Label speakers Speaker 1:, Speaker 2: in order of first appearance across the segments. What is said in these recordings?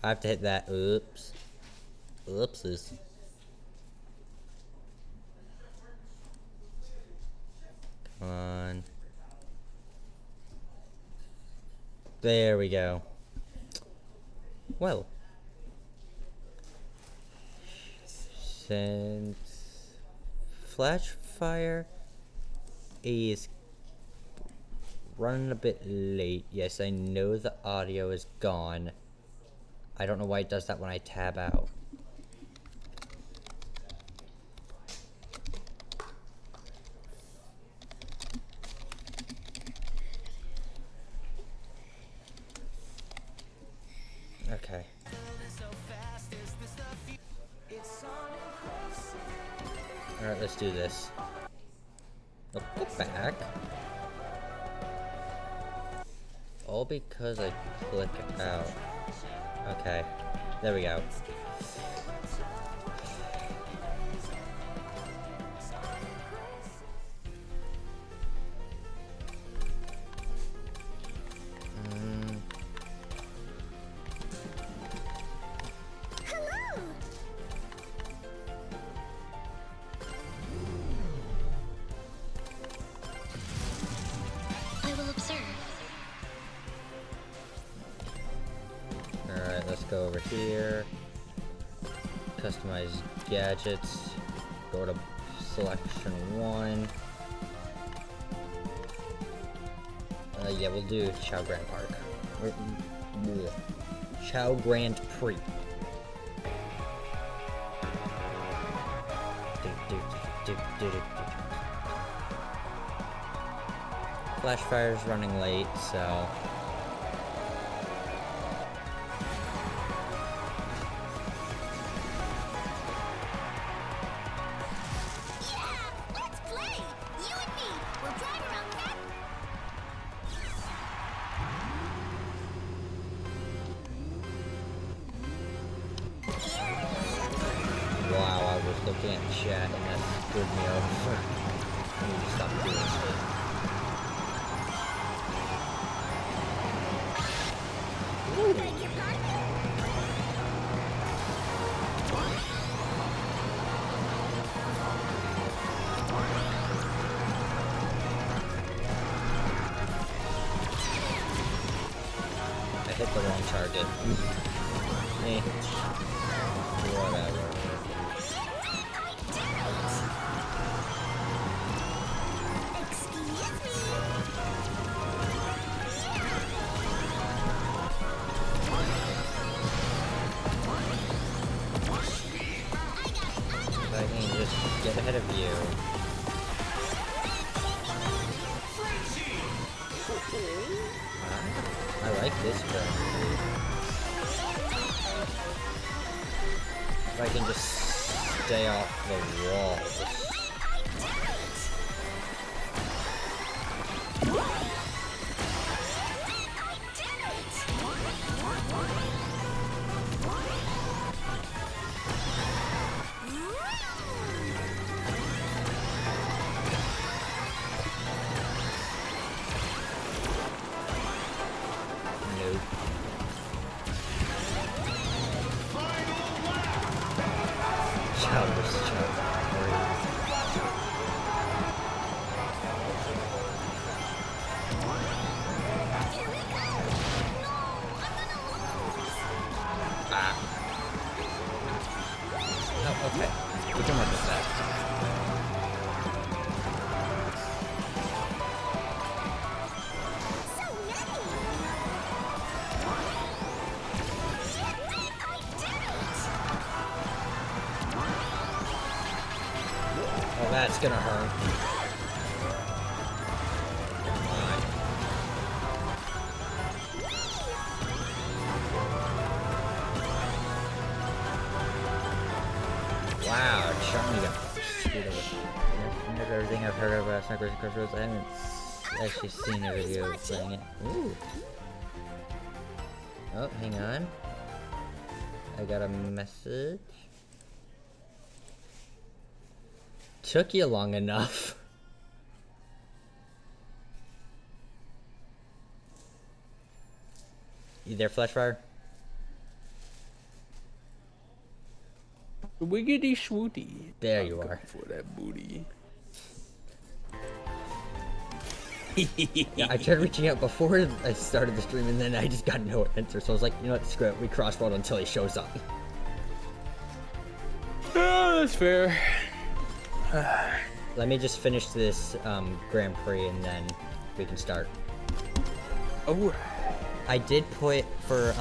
Speaker 1: I have to hit that. Oops. Oopses. Come on. There we go. Well. Since Flashfire is running a bit late. Yes, I know the audio is gone. I don't know why it does that when I tab out. Okay. Alright, let's do this. Oh, go back. All because I click out. Okay. There we go. Alright, let's go over here. Customize gadgets. Go to selection 1. Yeah, we'll do Chao Grand Park. Chao Grand Prix. Flashfire's running late, so... Wow, I was looking at chat and that screwed me over. I need to stop doing this. I hit the wrong target. Eh. Whatever. I can just get ahead of you. I like this one. If I can just stay off the walls. Okay, we can work with that. Oh, that's gonna hurt. Wow, Charmy got screwed over. Of everything I've heard about Snipers and Crossroads, I haven't actually seen a video of playing it. Ooh. Oh, hang on. I got a message. Took you long enough. You there, Flashfire?
Speaker 2: Wiggity swooty.
Speaker 1: There you are.
Speaker 2: For that booty.
Speaker 1: Yeah, I tried reaching out before I started the stream, and then I just got no answer. So I was like, you know what, screw it. We crossroad until he shows up.
Speaker 2: Oh, that's fair.
Speaker 1: Let me just finish this Grand Prix, and then we can start.
Speaker 2: Oh.
Speaker 1: I did put for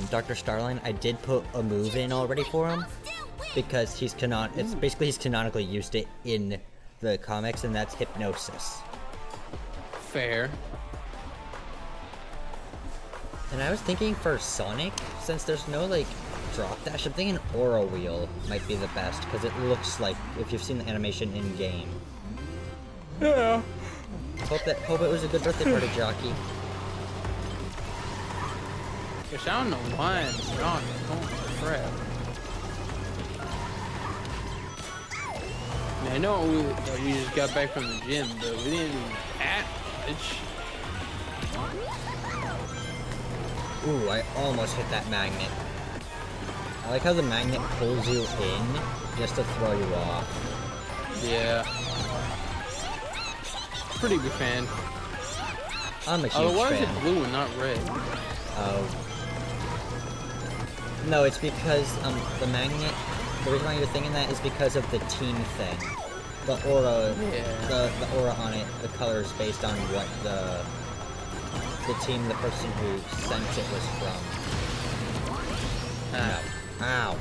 Speaker 1: Dr. Starline. I did put a move in already for him because he's It's basically he's canonically used it in the comics, and that's Hypnosis.
Speaker 2: Fair.
Speaker 1: And I was thinking for Sonic, since there's no like drop dash, I'm thinking Aura Wheel might be the best because it looks like if you've seen the animation in game.
Speaker 2: Yeah.
Speaker 1: Hope it was a good birthday party, Jockey.
Speaker 2: Gosh, I don't know why I'm strong. Holy crap. Man, I know we just got back from the gym, but we didn't even that much.
Speaker 1: Ooh, I almost hit that magnet. I like how the magnet pulls you in just to throw you off.
Speaker 2: Yeah. Pretty big fan.
Speaker 1: I'm a huge
Speaker 2: Oh, why is
Speaker 1: fan.
Speaker 2: it blue and not red?
Speaker 1: No, it's because the magnet. The reason why you're thinking that is because of the team thing. The aura,
Speaker 2: Yeah.
Speaker 1: the aura on it, the color is based on what the team, the person who sent it was from.
Speaker 2: Ah.
Speaker 1: Ow.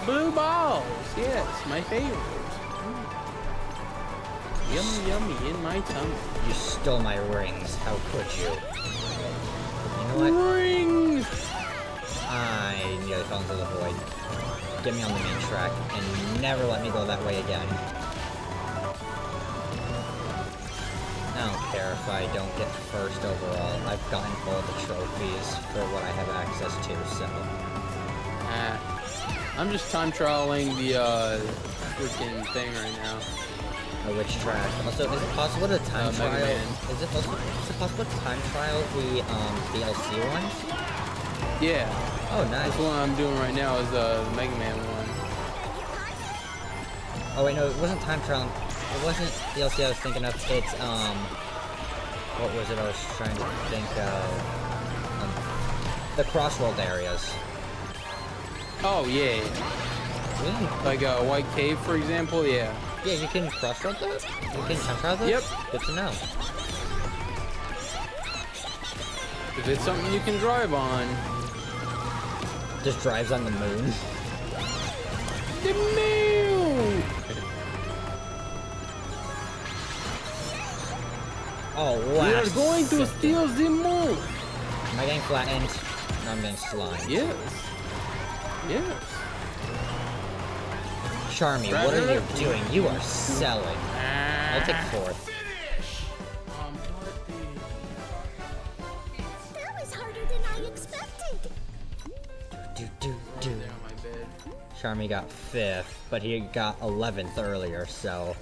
Speaker 2: Blue balls! Yes, my favorite. Yummy, yummy in my tummy.
Speaker 1: You stole my rings. How could you? You know what?
Speaker 2: Rings!
Speaker 1: I nearly fell into the void. Get me on the main track and never let me go that way again. I don't care if I don't get first overall. I've gotten all the trophies for what I have access to, so...
Speaker 2: I'm just time trialing the freaking thing right now.
Speaker 1: Which track? Also, is it possible to time
Speaker 2: Mega
Speaker 1: trial?
Speaker 2: Man.
Speaker 1: Is it possible to time trial the DLC ones?
Speaker 2: Yeah.
Speaker 1: Oh, nice.
Speaker 2: That's the one I'm doing right now is the Mega Man one.
Speaker 1: Oh wait, no, it wasn't time trial. It wasn't DLC I was thinking of. It's what was it I was trying to think of? The Crossworld areas.
Speaker 2: Oh yeah.
Speaker 1: Really?
Speaker 2: Like a White Cave, for example. Yeah.
Speaker 1: Yeah, you can crossroad those? You can time trial those?
Speaker 2: Yep.
Speaker 1: Good to know.
Speaker 2: If it's something you can drive on.
Speaker 1: Just drives on the moon.
Speaker 2: The moon.
Speaker 1: Oh wow.
Speaker 2: We are going to steal the moon.
Speaker 1: Am I getting flattened? No, I'm getting slimed.
Speaker 2: Yes. Yes.
Speaker 1: Charmy, what are you doing? You are selling. I'll take fourth.
Speaker 3: That was harder than I expected.
Speaker 1: Do.
Speaker 2: There on my bed.
Speaker 1: Charmy got fifth, but he got 11th earlier, so...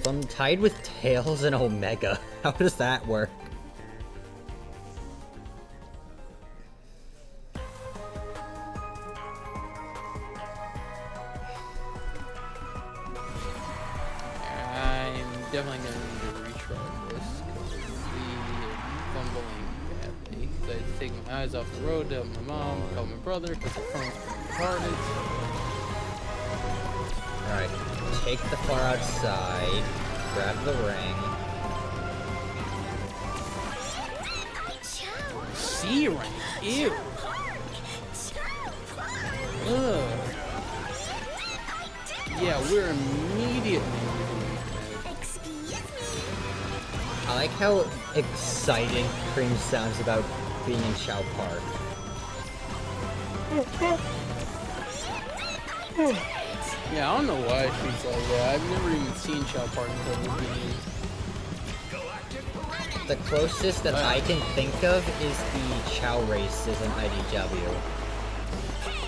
Speaker 1: So I'm tied with Tails and Omega. How does that work?
Speaker 2: I'm definitely going to need to retry this because we are fumbling badly. So I had to take my eyes off the road to help my mom, call my brother because the phone's retarded.
Speaker 1: Alright, take the far outside, grab the ring.
Speaker 2: C rank? Ew. Ugh. Yeah, we're immediately removing that.
Speaker 3: Excuse me.
Speaker 1: I like how excited Cream sounds about being in Chow Park.
Speaker 2: Yeah, I don't know why she's like that. I've never even seen Chow Park until this game.
Speaker 1: The closest that I can think of is the Chow races in IDW.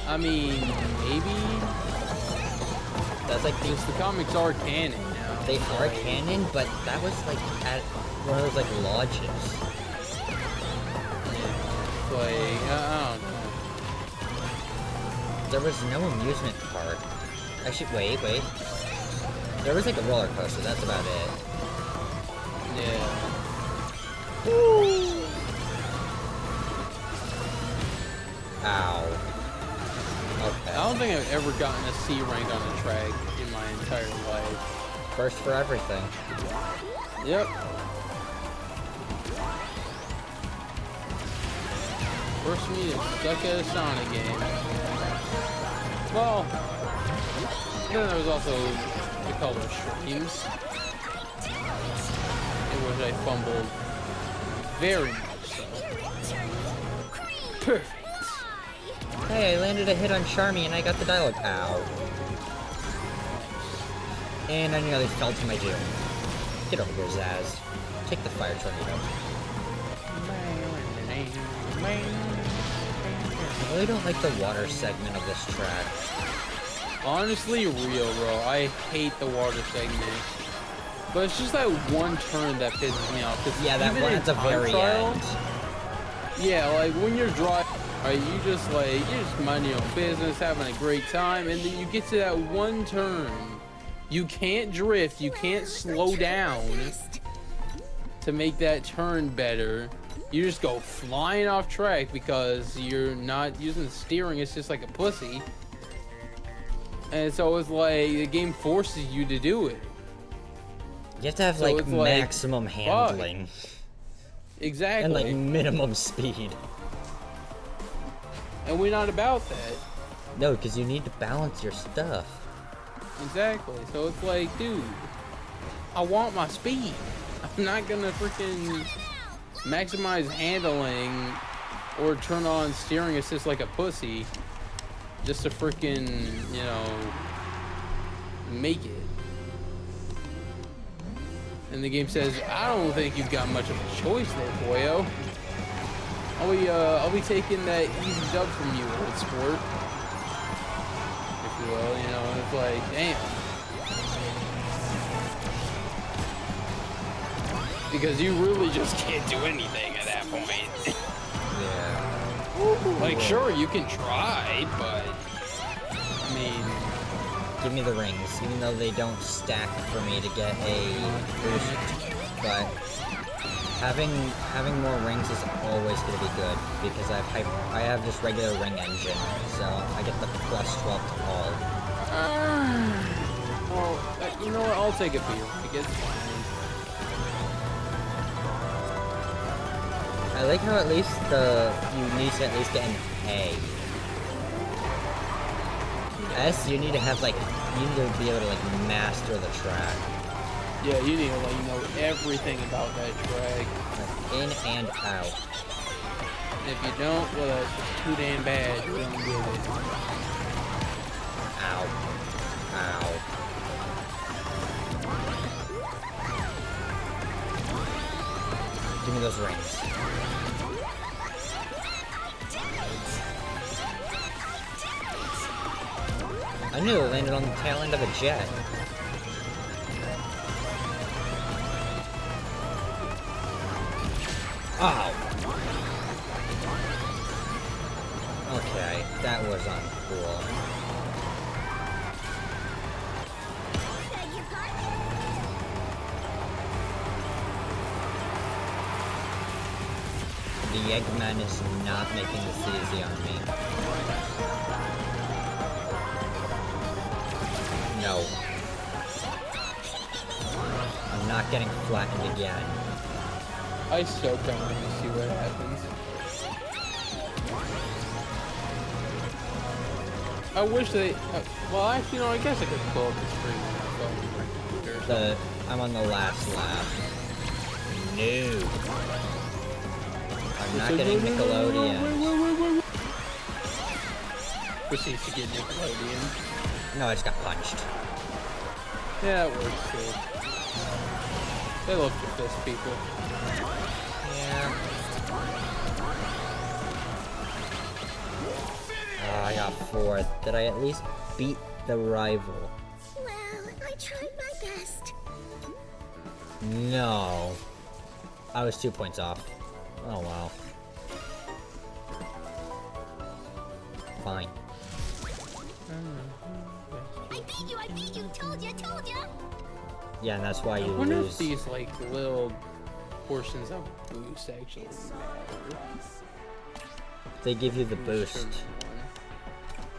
Speaker 2: I mean, maybe.
Speaker 1: That's like
Speaker 2: Since the comics are canon now.
Speaker 1: they are canon, but that was like at one of those like lodges.
Speaker 2: like, I don't know.
Speaker 1: There was no amusement park. Actually, wait. There was like a roller coaster, that's about it.
Speaker 2: Yeah.
Speaker 1: Ow. Okay.
Speaker 2: I don't think I've ever gotten a C rank on a track in my entire life.
Speaker 1: First for everything.
Speaker 2: Yep. First me to suck at a Sonic game. Well, then there was also, they call them streams, in which I fumbled very much so. Perfect.
Speaker 1: Hey, I landed a hit on Charmy and I got the dialogue. Ow. And I nearly fell to my doom. Get over here, Zaz. Take the fire tornado. I really don't like the water segment of this track.
Speaker 2: Honestly, real, bro. I hate the water segment. But it's just that one turn that pisses me off.
Speaker 1: Yeah, that one at the very end.
Speaker 2: Yeah, like when you're driving, right, you're just minding your own business, having a great time, and then you get to that one turn. You can't drift, you can't slow down to make that turn better. You just go flying off track because you're not using the steering, it's just like a pussy. And so it's like the game forces you to do it.
Speaker 1: You have to have
Speaker 2: So
Speaker 1: like
Speaker 2: it's like,
Speaker 1: maximum handling.
Speaker 2: Exactly.
Speaker 1: And like minimum speed.
Speaker 2: And we're not about that.
Speaker 1: No, because you need to balance your stuff.
Speaker 2: Exactly. So it's like, dude, I want my speed. I'm not gonna freaking maximize handling or turn on steering assist like a pussy just to freaking, you know, make it. And the game says, I don't think you've got much of a choice there, boyo. I'll be taking that easy dub from you, old sport. If you will, you know, it's like, damn. Because you really just can't do anything at that point.
Speaker 1: Yeah.
Speaker 2: Like, sure, you can try, but I mean,
Speaker 1: Give me the rings, even though they don't stack for me to get a boost. But having more rings is always going to be good because I have just regular ring engine, so I get the plus 12 to all.
Speaker 2: well, you know what? I'll take a beer because it's fine.
Speaker 1: I like how at least you need to at least get an A. S, you need to have like, you need to be able to like master the track.
Speaker 2: Yeah, you need to let you know everything about that track.
Speaker 1: Like, in and out.
Speaker 2: If you don't, well, that's too damn bad. You don't get it.
Speaker 1: Ow. Ow. Give me those rings. I knew it landed on the tail end of a jet. Oh! Okay, that was uncool.
Speaker 3: Beg your pardon?
Speaker 1: The Eggman is not making this easy on me. No. I'm not getting flattened again.
Speaker 2: I so kind of want to see what happens. I wish they. Well, actually, no. I guess I could pull up the screen on my phone. Or something.
Speaker 1: I'm on the last lap. No. I'm not getting Nickelodeon.
Speaker 2: Wait. Proceeds to get Nickelodeon.
Speaker 1: No, I just got punched.
Speaker 2: Yeah, that works too. They love to fist people.
Speaker 1: Yeah. Oh, I got fourth. Did I at least beat the rival?
Speaker 3: Well, I tried my best.
Speaker 1: No. I was 2 points off. Oh, wow. fine.
Speaker 3: I beat you, told ya.
Speaker 1: Yeah, and that's why you
Speaker 2: I wonder if
Speaker 1: lose.
Speaker 2: these like little portions of boost actually matter.
Speaker 1: They give you the boost.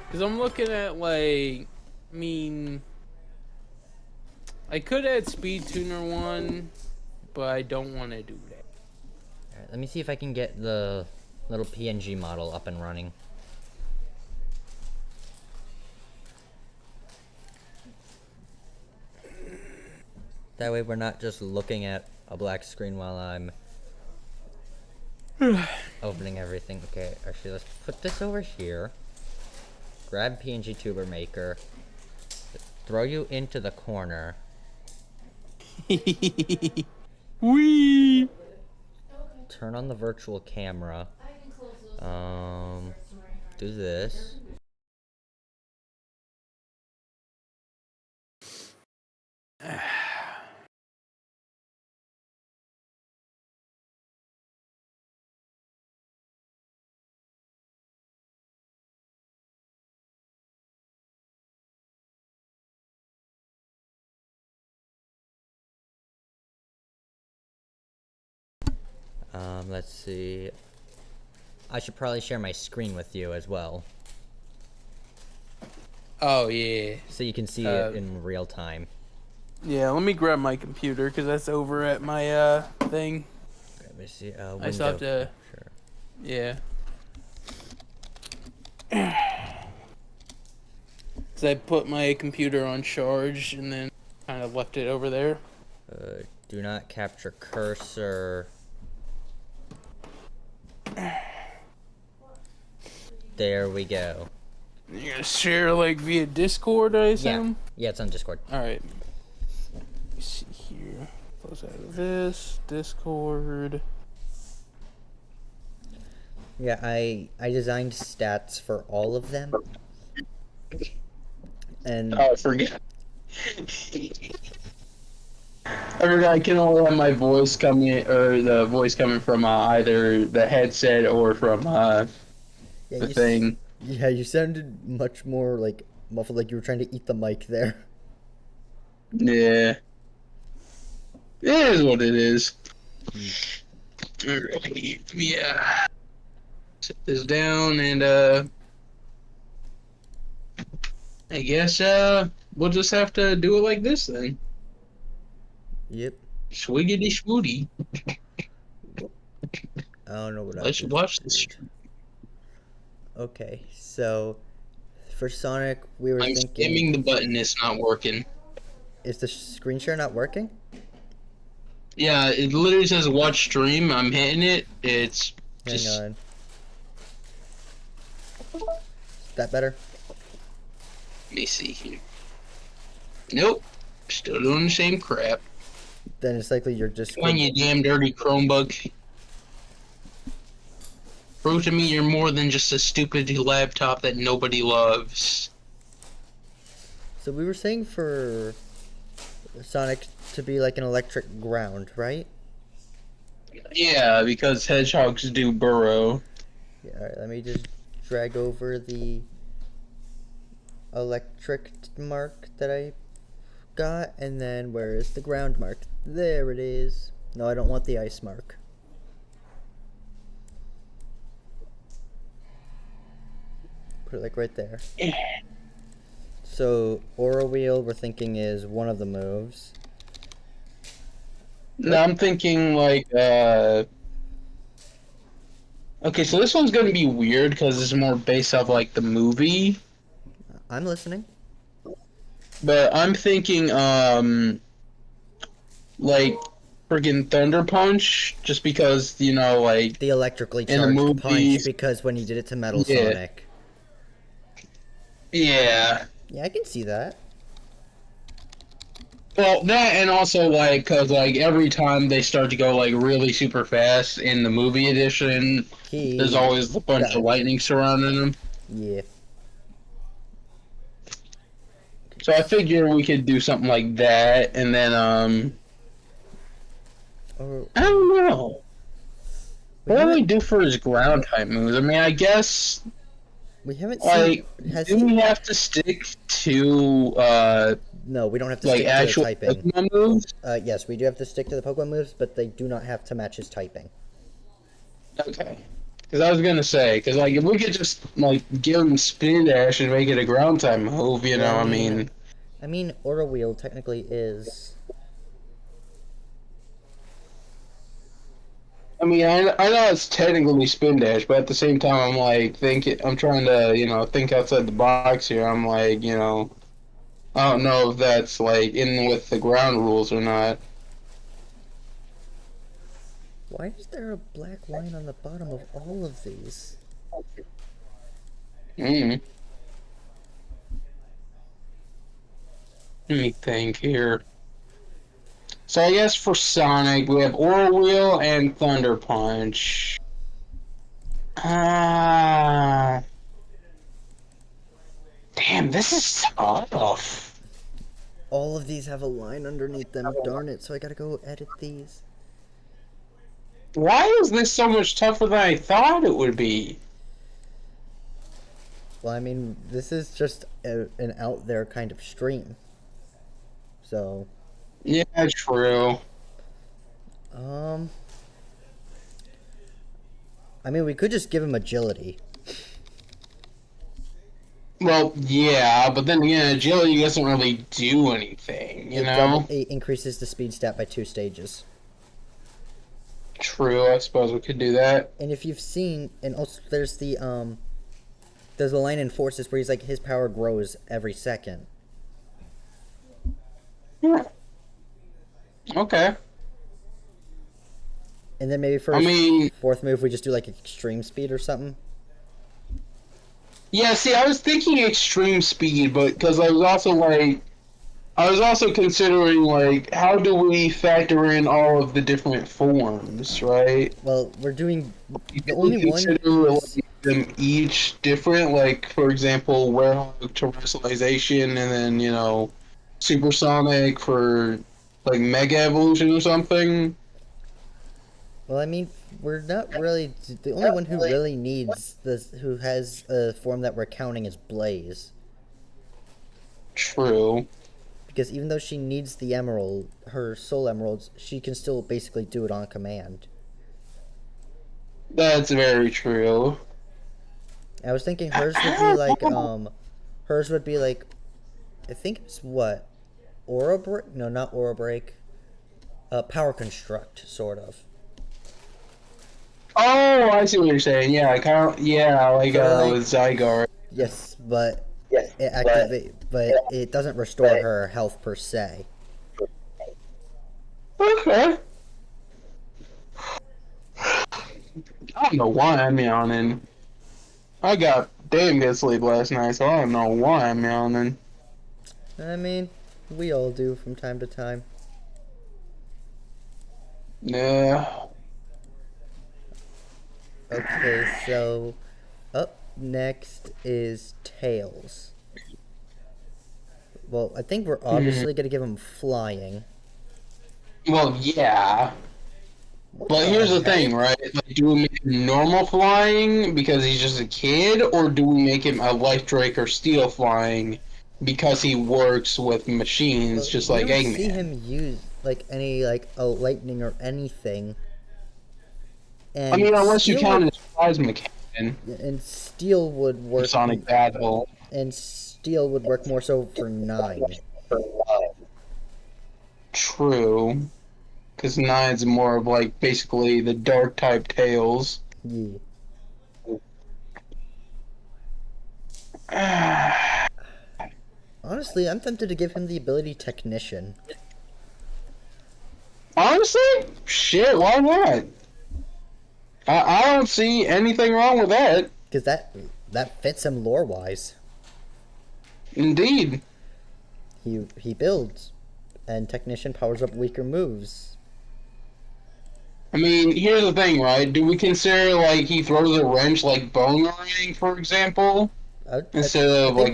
Speaker 2: Because I'm looking at like, I mean, I could add Speed Tuner 1, but I don't want to do that.
Speaker 1: Alright, let me see if I can get the little PNG model up and running. That way we're not just looking at a black screen while I'm opening everything. Okay, actually let's put this over here. Grab PNG Tuber Maker. Throw you into the corner.
Speaker 2: Wee.
Speaker 1: Turn on the virtual camera. Do this. Let's see. I should probably share my screen with you as well,
Speaker 2: Oh yeah.
Speaker 1: so you can see it in real time.
Speaker 2: Yeah, let me grab my computer because that's over at my thing.
Speaker 1: Let me see.
Speaker 2: I still have
Speaker 1: window
Speaker 2: to.
Speaker 1: capture.
Speaker 2: Yeah. So I put my computer on charge and then kind of left it over there.
Speaker 1: Do not capture cursor. There we go.
Speaker 2: You're gonna share like via Discord, I
Speaker 1: Yeah,
Speaker 2: assume?
Speaker 1: yeah, it's on Discord.
Speaker 2: Alright. Let me see here. Close out of this. Discord.
Speaker 1: Yeah, I designed stats for all of them, and
Speaker 4: Oh, I forget. I forgot I can only have my voice coming, or the voice coming from either the headset or from
Speaker 1: yeah,
Speaker 4: the thing.
Speaker 1: Yeah, you sounded much more like muffled, like you were trying to eat the mic there.
Speaker 4: Yeah. It is what it is. Alright, yeah. Set this down and I guess we'll just have to do it like this then.
Speaker 1: Yep.
Speaker 4: Swiggity schwoody.
Speaker 1: I don't know what
Speaker 4: Let's
Speaker 1: I
Speaker 4: watch this.
Speaker 1: Okay, so for Sonic, we were
Speaker 4: I'm
Speaker 1: thinking.
Speaker 4: spamming the button, it's not working.
Speaker 1: Is the screen share not working?
Speaker 4: Yeah, it literally says watch stream. I'm hitting it. It's
Speaker 1: Hang
Speaker 4: just
Speaker 1: on. Is that better?
Speaker 4: let me see here. Nope. Still doing the same crap.
Speaker 1: Then it's likely you're just.
Speaker 4: Come on, you damn dirty Chromebook. Prove to me you're more than just a stupid laptop that nobody loves.
Speaker 1: So we were saying for Sonic to be like an electric ground, right?
Speaker 4: Yeah, because hedgehogs do burrow.
Speaker 1: Yeah, alright, let me just drag over the electric mark that I got, and then where is the ground mark? There it is. No, I don't want the ice mark. Put it like right there. So, Aura Wheel, we're thinking is one of the moves.
Speaker 4: No, I'm thinking like, okay, so this one's gonna be weird because it's more based off like the movie.
Speaker 1: I'm listening.
Speaker 4: But I'm thinking, like, friggin' Thunder Punch, just because, you know, like,
Speaker 1: The electrically
Speaker 4: In the
Speaker 1: charged punch,
Speaker 4: movies-
Speaker 1: because when he did it to Metal
Speaker 4: Yeah.
Speaker 1: Sonic.
Speaker 4: yeah.
Speaker 1: Yeah, I can see that.
Speaker 4: Well, that and also, like, because, like, every time they start to go, like, really super fast in the movie edition, there's always a bunch
Speaker 1: got
Speaker 4: of
Speaker 1: it.
Speaker 4: lightning surrounding them.
Speaker 1: Yeah.
Speaker 4: So I figure we could do something like that, and then,
Speaker 1: Or,
Speaker 4: I don't know. What do we do for his ground type moves? I mean, I guess
Speaker 1: We haven't
Speaker 4: Like,
Speaker 1: seen. Has
Speaker 4: do we have to stick to
Speaker 1: No, we don't have to
Speaker 4: like
Speaker 1: stick to the
Speaker 4: actual
Speaker 1: typing.
Speaker 4: Pokemon moves?
Speaker 1: Yes, we do have to stick to the Pokemon moves, but they do not have to match his typing.
Speaker 4: Okay. Because I was gonna say, because like if we could just like give him Spin Dash and make it a ground type move, you know,
Speaker 1: Well,
Speaker 4: I mean,
Speaker 1: Aura Wheel technically is.
Speaker 4: I know it's technically Spin Dash, but at the same time, I'm like I'm trying to think outside the box here. I'm like, I don't know if that's like in with the ground rules or not.
Speaker 1: Why is there a black line on the bottom of all of these?
Speaker 4: Let me think here. So I guess for Sonic, we have Aura Wheel and Thunder Punch. Damn, this is tough.
Speaker 1: All of these have a line underneath them. Darn it! So I gotta go edit these.
Speaker 4: Why is this so much tougher than I thought it would be?
Speaker 1: Well, this is just an out there kind of stream. So.
Speaker 4: Yeah, true.
Speaker 1: We could just give him agility.
Speaker 4: Well, yeah, but then again, agility doesn't really do anything, you know?
Speaker 1: It increases the speed stat by 2 stages.
Speaker 4: True, I suppose we could do that.
Speaker 1: And if you've seen, and also there's the line in Forces where he's like, his power grows every second.
Speaker 4: Yeah. Okay.
Speaker 1: And then maybe for fourth move, we just do like extreme speed or something.
Speaker 4: Yeah, see, I was thinking extreme speed, but because I was also considering like, how do we factor in all of the different forms, right?
Speaker 1: Well, we're doing the
Speaker 4: only
Speaker 1: only one.
Speaker 4: Like, them each different, like for example, Werewolf terrestrialization, and then Supersonic for like Mega Evolution or something.
Speaker 1: Well, we're not really the only one who really needs this, who has a form that we're counting as Blaze.
Speaker 4: True.
Speaker 1: Because even though she needs the emerald, her soul emeralds, she can still basically do it on command.
Speaker 4: That's very true.
Speaker 1: I was thinking hers would be like, I think it's what? Aura Break? No, not Aura Break. Power Construct, sort of.
Speaker 4: Oh, I see what you're saying. Yeah, like with Zygarde.
Speaker 1: Yes, but it doesn't restore her health per se.
Speaker 4: Okay. I don't know why I'm yawning. I got damn good sleep last night, so I don't know why I'm yawning.
Speaker 1: We all do from time to time.
Speaker 4: Yeah.
Speaker 1: Okay, so up next is Tails. Well, I think we're obviously gonna give him flying.
Speaker 4: Well, yeah. But here's the thing, right? Like, do we make him normal flying because he's just a kid, or do we make him a Life Drake or Steel flying because he works with machines, just like Eggman?
Speaker 1: I don't see him use any a lightning or anything. And
Speaker 4: unless you count his plasma cannon.
Speaker 1: And Steel would work.
Speaker 4: Sonic Battle.
Speaker 1: And Steel would work more so for 9.
Speaker 4: True. Because 9's more of basically the dark type Tails.
Speaker 1: Yeah. Honestly, I'm tempted to give him the ability Technician.
Speaker 4: Honestly? Shit, why not? I don't see anything wrong with that.
Speaker 1: Because that fits him lore-wise.
Speaker 4: Indeed.
Speaker 1: He builds, and Technician powers up weaker moves.
Speaker 4: Here's the thing, right? Do we consider he throws a wrench like Bone Ring, for example, instead of a bone?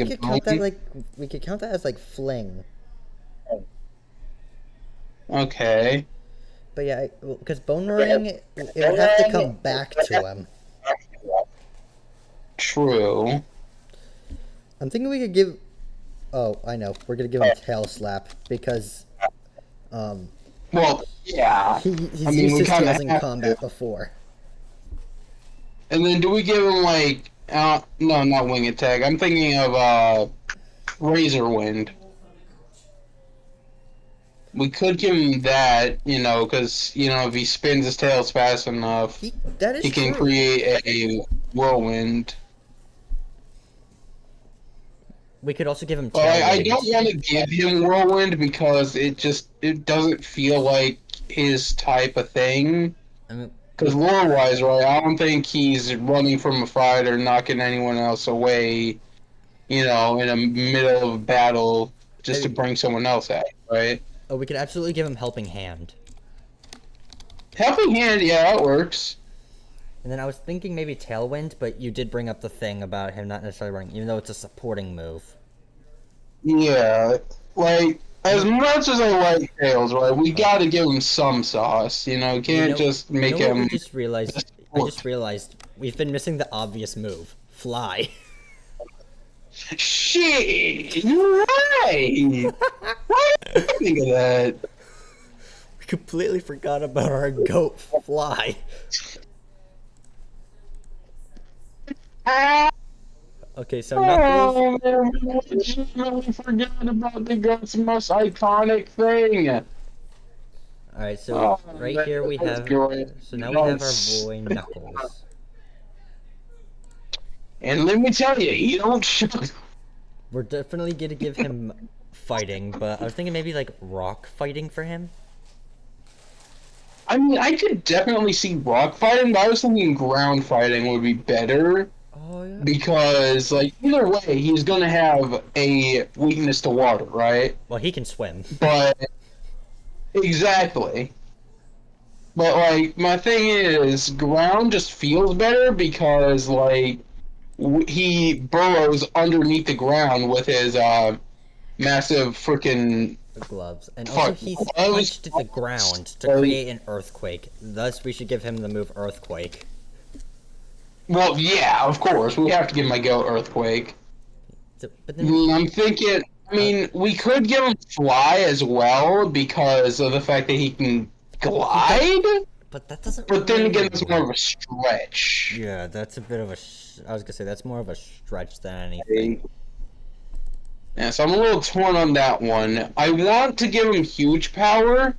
Speaker 1: We could count that as Fling.
Speaker 4: Okay.
Speaker 1: But yeah, because Bone Ring, it would have to come back to him.
Speaker 4: True.
Speaker 1: I'm thinking we could give. Oh, I know. We're gonna give him Tail Slap because,
Speaker 4: Well, yeah.
Speaker 1: he's
Speaker 4: I mean,
Speaker 1: used
Speaker 4: we
Speaker 1: his
Speaker 4: kinda
Speaker 1: tails in
Speaker 4: have
Speaker 1: combat
Speaker 4: to.
Speaker 1: before.
Speaker 4: And then do we give him like no, not wing attack. I'm thinking of razor wind. We could give him that, because if he spins his tails fast enough,
Speaker 1: That is
Speaker 4: he can
Speaker 1: true.
Speaker 4: create a whirlwind.
Speaker 1: We could also give him
Speaker 4: But I
Speaker 1: Tailwind.
Speaker 4: don't want to give him whirlwind because it doesn't feel like his type of thing.
Speaker 1: I mean,
Speaker 4: Because lore-wise, right, I don't think he's running from a fight or knocking anyone else away, in the middle of a battle just to bring someone else out, right?
Speaker 1: oh, we could absolutely give him Helping Hand.
Speaker 4: Helping Hand, yeah, that works.
Speaker 1: And then I was thinking maybe Tailwind, but you did bring up the thing about him not necessarily running, even though it's a supporting move.
Speaker 4: Yeah, like, as much as I like Tails, right, we gotta give him some sauce, can't just make
Speaker 1: what
Speaker 4: him...
Speaker 1: I just realized we've been missing the obvious move. Fly.
Speaker 4: Shit, you're right! Why did I think of that?
Speaker 1: We completely forgot about our goat Fly. Okay, so Knuckles.
Speaker 4: Oh, man, we legitimately forgot about the goat's most iconic thing.
Speaker 1: Alright, so
Speaker 4: Oh,
Speaker 1: right
Speaker 4: man,
Speaker 1: here we
Speaker 4: that's
Speaker 1: have.
Speaker 4: great.
Speaker 1: So now we have our
Speaker 4: Nice.
Speaker 1: boy Knuckles.
Speaker 4: And let me tell you, he don't shut.
Speaker 1: We're definitely gonna give him fighting, but I was thinking maybe like rock fighting for him.
Speaker 4: I mean, I could definitely see rock fighting, but I was thinking ground fighting would be better.
Speaker 1: Oh yeah.
Speaker 4: Because, like, either way, he's gonna have a weakness to water, right?
Speaker 1: Well, he can swim.
Speaker 4: But, exactly. But, like, my thing is, ground just feels better because, like, he burrows underneath the ground with his, massive freaking...
Speaker 1: The gloves, and
Speaker 4: Fuck,
Speaker 1: also he's
Speaker 4: gloves.
Speaker 1: punched the ground to create an earthquake. Thus, we should give him the move Earthquake.
Speaker 4: Well, yeah, of course. We have to give my goat Earthquake.
Speaker 1: So, but then,
Speaker 4: I'm thinking... I mean, we could give him Fly as well because of the fact that he can glide.
Speaker 1: but that doesn't.
Speaker 4: But then
Speaker 1: really
Speaker 4: again, it's more of
Speaker 1: work.
Speaker 4: a stretch.
Speaker 1: Yeah, that's a bit of a. I was gonna say that's more of a stretch than anything.
Speaker 4: Yeah, so I'm a little torn on that one. I want to give him huge power.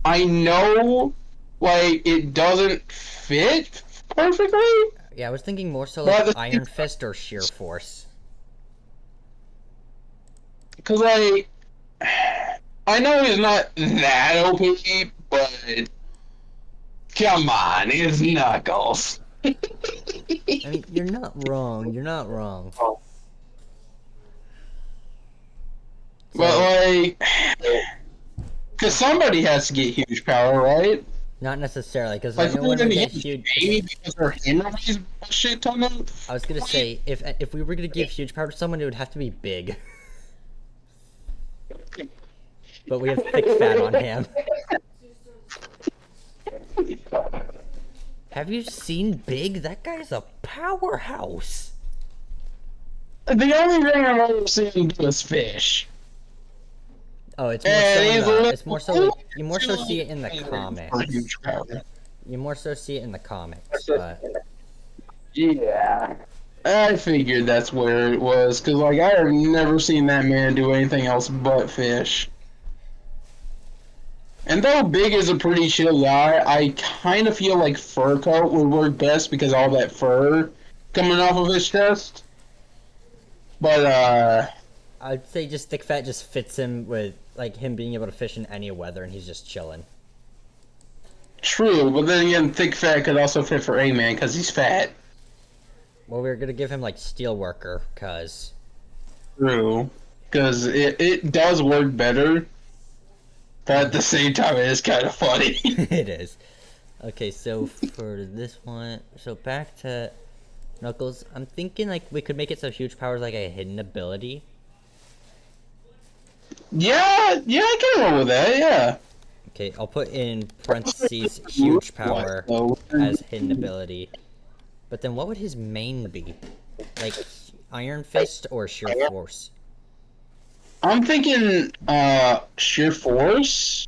Speaker 4: I know, like, it doesn't fit perfectly.
Speaker 1: Yeah, I was thinking more so
Speaker 4: Well,
Speaker 1: like
Speaker 4: the-
Speaker 1: Iron Fist or Sheer Force.
Speaker 4: Because, like, I know he's not that OP, but come on, it's Knuckles.
Speaker 1: I mean, you're not wrong. You're not wrong.
Speaker 4: But, like, because somebody has to get huge power, right?
Speaker 1: Not necessarily, because
Speaker 4: Like,
Speaker 1: I know
Speaker 4: we're
Speaker 1: when
Speaker 4: gonna
Speaker 1: we get
Speaker 4: get
Speaker 1: huge.
Speaker 4: Amy because her Henry's a shit ton of.
Speaker 1: I was gonna say if we were gonna give huge power to someone, it would have to be big. But we have thick fat on him. Have you seen Big? That guy's a powerhouse.
Speaker 4: The only thing I've ever seen him do is fish.
Speaker 1: Oh, it's more
Speaker 4: And
Speaker 1: so.
Speaker 4: he's
Speaker 1: In
Speaker 4: a
Speaker 1: the,
Speaker 4: little
Speaker 1: it's more so. You more so see it in the
Speaker 4: for
Speaker 1: comics.
Speaker 4: huge power.
Speaker 1: You more so see it in the comics. But
Speaker 4: Yeah. I figured that's where it was, because, like, I have never seen that man do anything else but fish. And though Big is a pretty chill guy, I kind of feel like Fur Coat would work best because all that fur coming off of his chest. But,
Speaker 1: I'd say just thick fat just fits him with like him being able to fish in any weather, and he's just chilling.
Speaker 4: true, but then again, Thick Fat could also fit for A-Man because he's fat.
Speaker 1: Well, we were gonna give him like Steelworker, cause
Speaker 4: True. Because it does work better, but at the same time, it is kind of funny.
Speaker 1: it is. Okay, so for this one, so back to Knuckles. I'm thinking like we could make it so huge power is like a hidden ability.
Speaker 4: Yeah, I can roll with that, yeah.
Speaker 1: Okay, I'll put in parentheses huge power as hidden ability. But then what would his main be? Like, Iron Fist or Sheer Force?
Speaker 4: I'm thinking sheer force.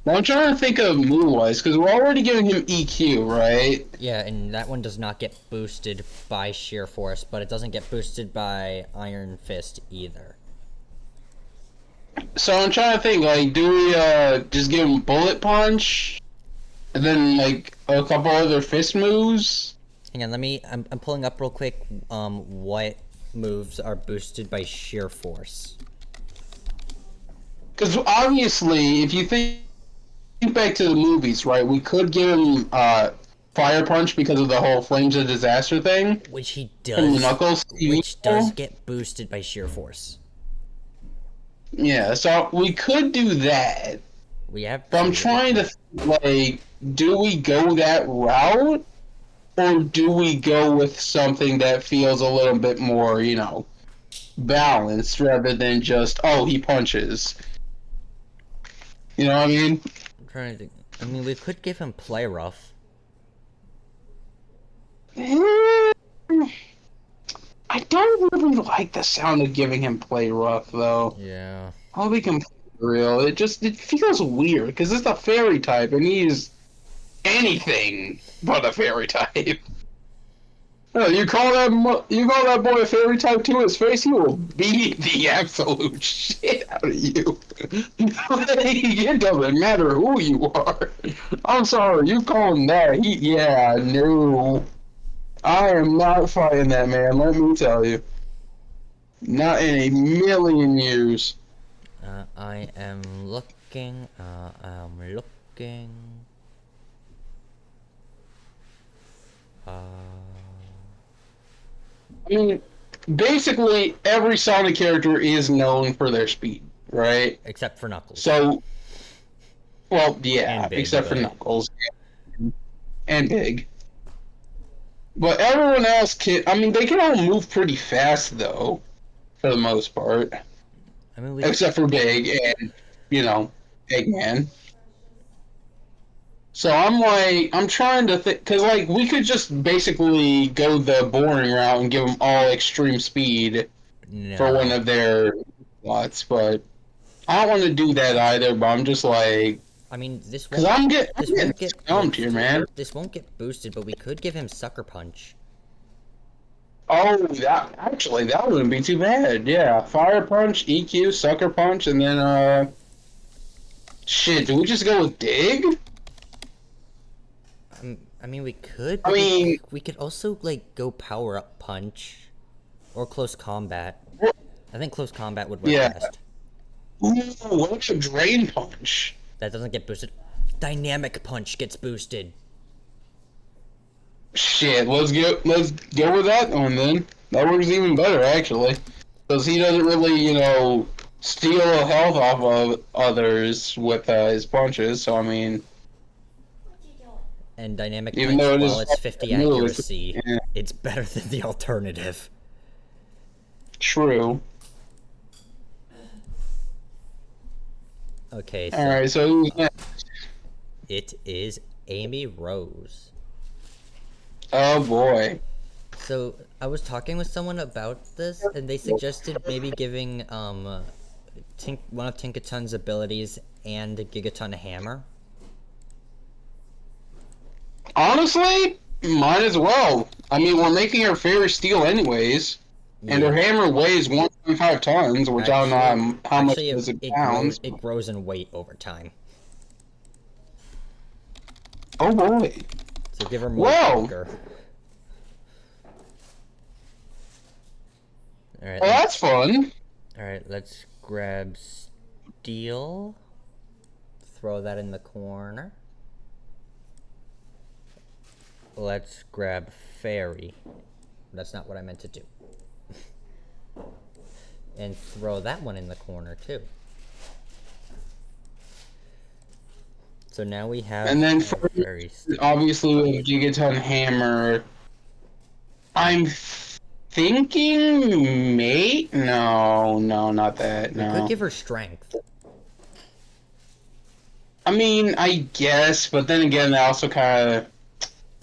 Speaker 4: Well, I'm trying to think of move-wise, because we're already giving him EQ, right?
Speaker 1: Yeah, and that one does not get boosted by Sheer Force, but it doesn't get boosted by Iron Fist either.
Speaker 4: So I'm trying to think, like, do we just give him Bullet Punch? And then, like, a couple other fist moves?
Speaker 1: Hang on, I'm pulling up real quick, what moves are boosted by Sheer Force.
Speaker 4: Because obviously, if you think back to the movies, right, we could give him Fire Punch because of the whole Flames of Disaster thing.
Speaker 1: Which he
Speaker 4: From
Speaker 1: does,
Speaker 4: Knuckles.
Speaker 1: which does get boosted by Sheer Force.
Speaker 4: Yeah, so we could do that.
Speaker 1: We have.
Speaker 4: But I'm trying to think, like, do we go that route? Or do we go with something that feels a little bit more, you know, balanced rather than just, oh, he punches? You know what I mean?
Speaker 1: I'm trying to think. I mean, we could give him Play Rough.
Speaker 4: I don't really like the sound of giving him Play Rough, though.
Speaker 1: Yeah.
Speaker 4: I'll be completely real. It feels weird, because it's a fairy type, and he's anything but a fairy type. Oh, you call that boy a fairy type to his face, he will beat the absolute shit out of you. It doesn't matter who you are. I'm sorry, you call him that. No. I am not fighting that man, let me tell you. Not in a million years.
Speaker 1: I am looking.
Speaker 4: I mean, basically, every Sonic character is known for their speed, right?
Speaker 1: Except for Knuckles.
Speaker 4: So, well, yeah,
Speaker 1: And Big,
Speaker 4: except for
Speaker 1: but-
Speaker 4: Knuckles and Big. But everyone else can. I mean, they can all move pretty fast, though, for the most part.
Speaker 1: I mean,
Speaker 4: Except for Big and, you know, Eggman. So I'm trying to think, because, like, we could just basically go the boring route and give them all extreme speed
Speaker 1: no.
Speaker 4: for one of their lots, but I don't want to do that either, but I'm just like,
Speaker 1: I mean, this
Speaker 4: because
Speaker 1: won't.
Speaker 4: I'm
Speaker 1: This
Speaker 4: getting
Speaker 1: won't get
Speaker 4: stumped here, man.
Speaker 1: This won't get boosted, but we could give him Sucker Punch.
Speaker 4: Oh, that wouldn't be too bad. Yeah, Fire Punch, EQ, Sucker Punch, and then, shit, do we just go with Dig?
Speaker 1: I mean, we could.
Speaker 4: I
Speaker 1: but
Speaker 4: mean-
Speaker 1: we could also like go Power Up Punch, or Close Combat. I think Close Combat would work
Speaker 4: Yeah.
Speaker 1: best.
Speaker 4: Ooh, what about Drain Punch?
Speaker 1: That doesn't get boosted. Dynamic Punch gets boosted.
Speaker 4: Shit, let's go with that one then. That works even better, actually. Because he doesn't really, you know, steal health off of others with his punches, so I mean...
Speaker 1: And Dynamic
Speaker 4: Even
Speaker 1: Punch,
Speaker 4: though it
Speaker 1: while
Speaker 4: is
Speaker 1: it's 50
Speaker 4: new,
Speaker 1: accuracy,
Speaker 4: yeah.
Speaker 1: it's better than the alternative.
Speaker 4: True.
Speaker 1: Okay, so
Speaker 4: Alright, so who's next?
Speaker 1: it is Amy Rose.
Speaker 4: Oh boy.
Speaker 1: So I was talking with someone about this, and they suggested maybe giving one of Tinkaton's abilities and Gigaton Hammer.
Speaker 4: Honestly, might as well. I mean, we're making her Fairy Steel anyways, and her hammer weighs 1.5 tons, which I don't know how much
Speaker 1: Actually,
Speaker 4: is in
Speaker 1: it
Speaker 4: pounds.
Speaker 1: grows in weight over time.
Speaker 4: Oh boy.
Speaker 1: So give her more
Speaker 4: Whoa!
Speaker 1: poker. Alright,
Speaker 4: Well, that's fun.
Speaker 1: alright, let's grab Steel. Throw that in the corner. Let's grab Fairy. That's not what I meant to do. And throw that one in the corner too. So now we have
Speaker 4: And then
Speaker 1: a
Speaker 4: for-
Speaker 1: Fairy
Speaker 4: Obviously, with Gigaton Hammer, I'm thinking mate? No, not that.
Speaker 1: We
Speaker 4: No.
Speaker 1: could give her Strength.
Speaker 4: I mean, I guess, but then again, that also kind of.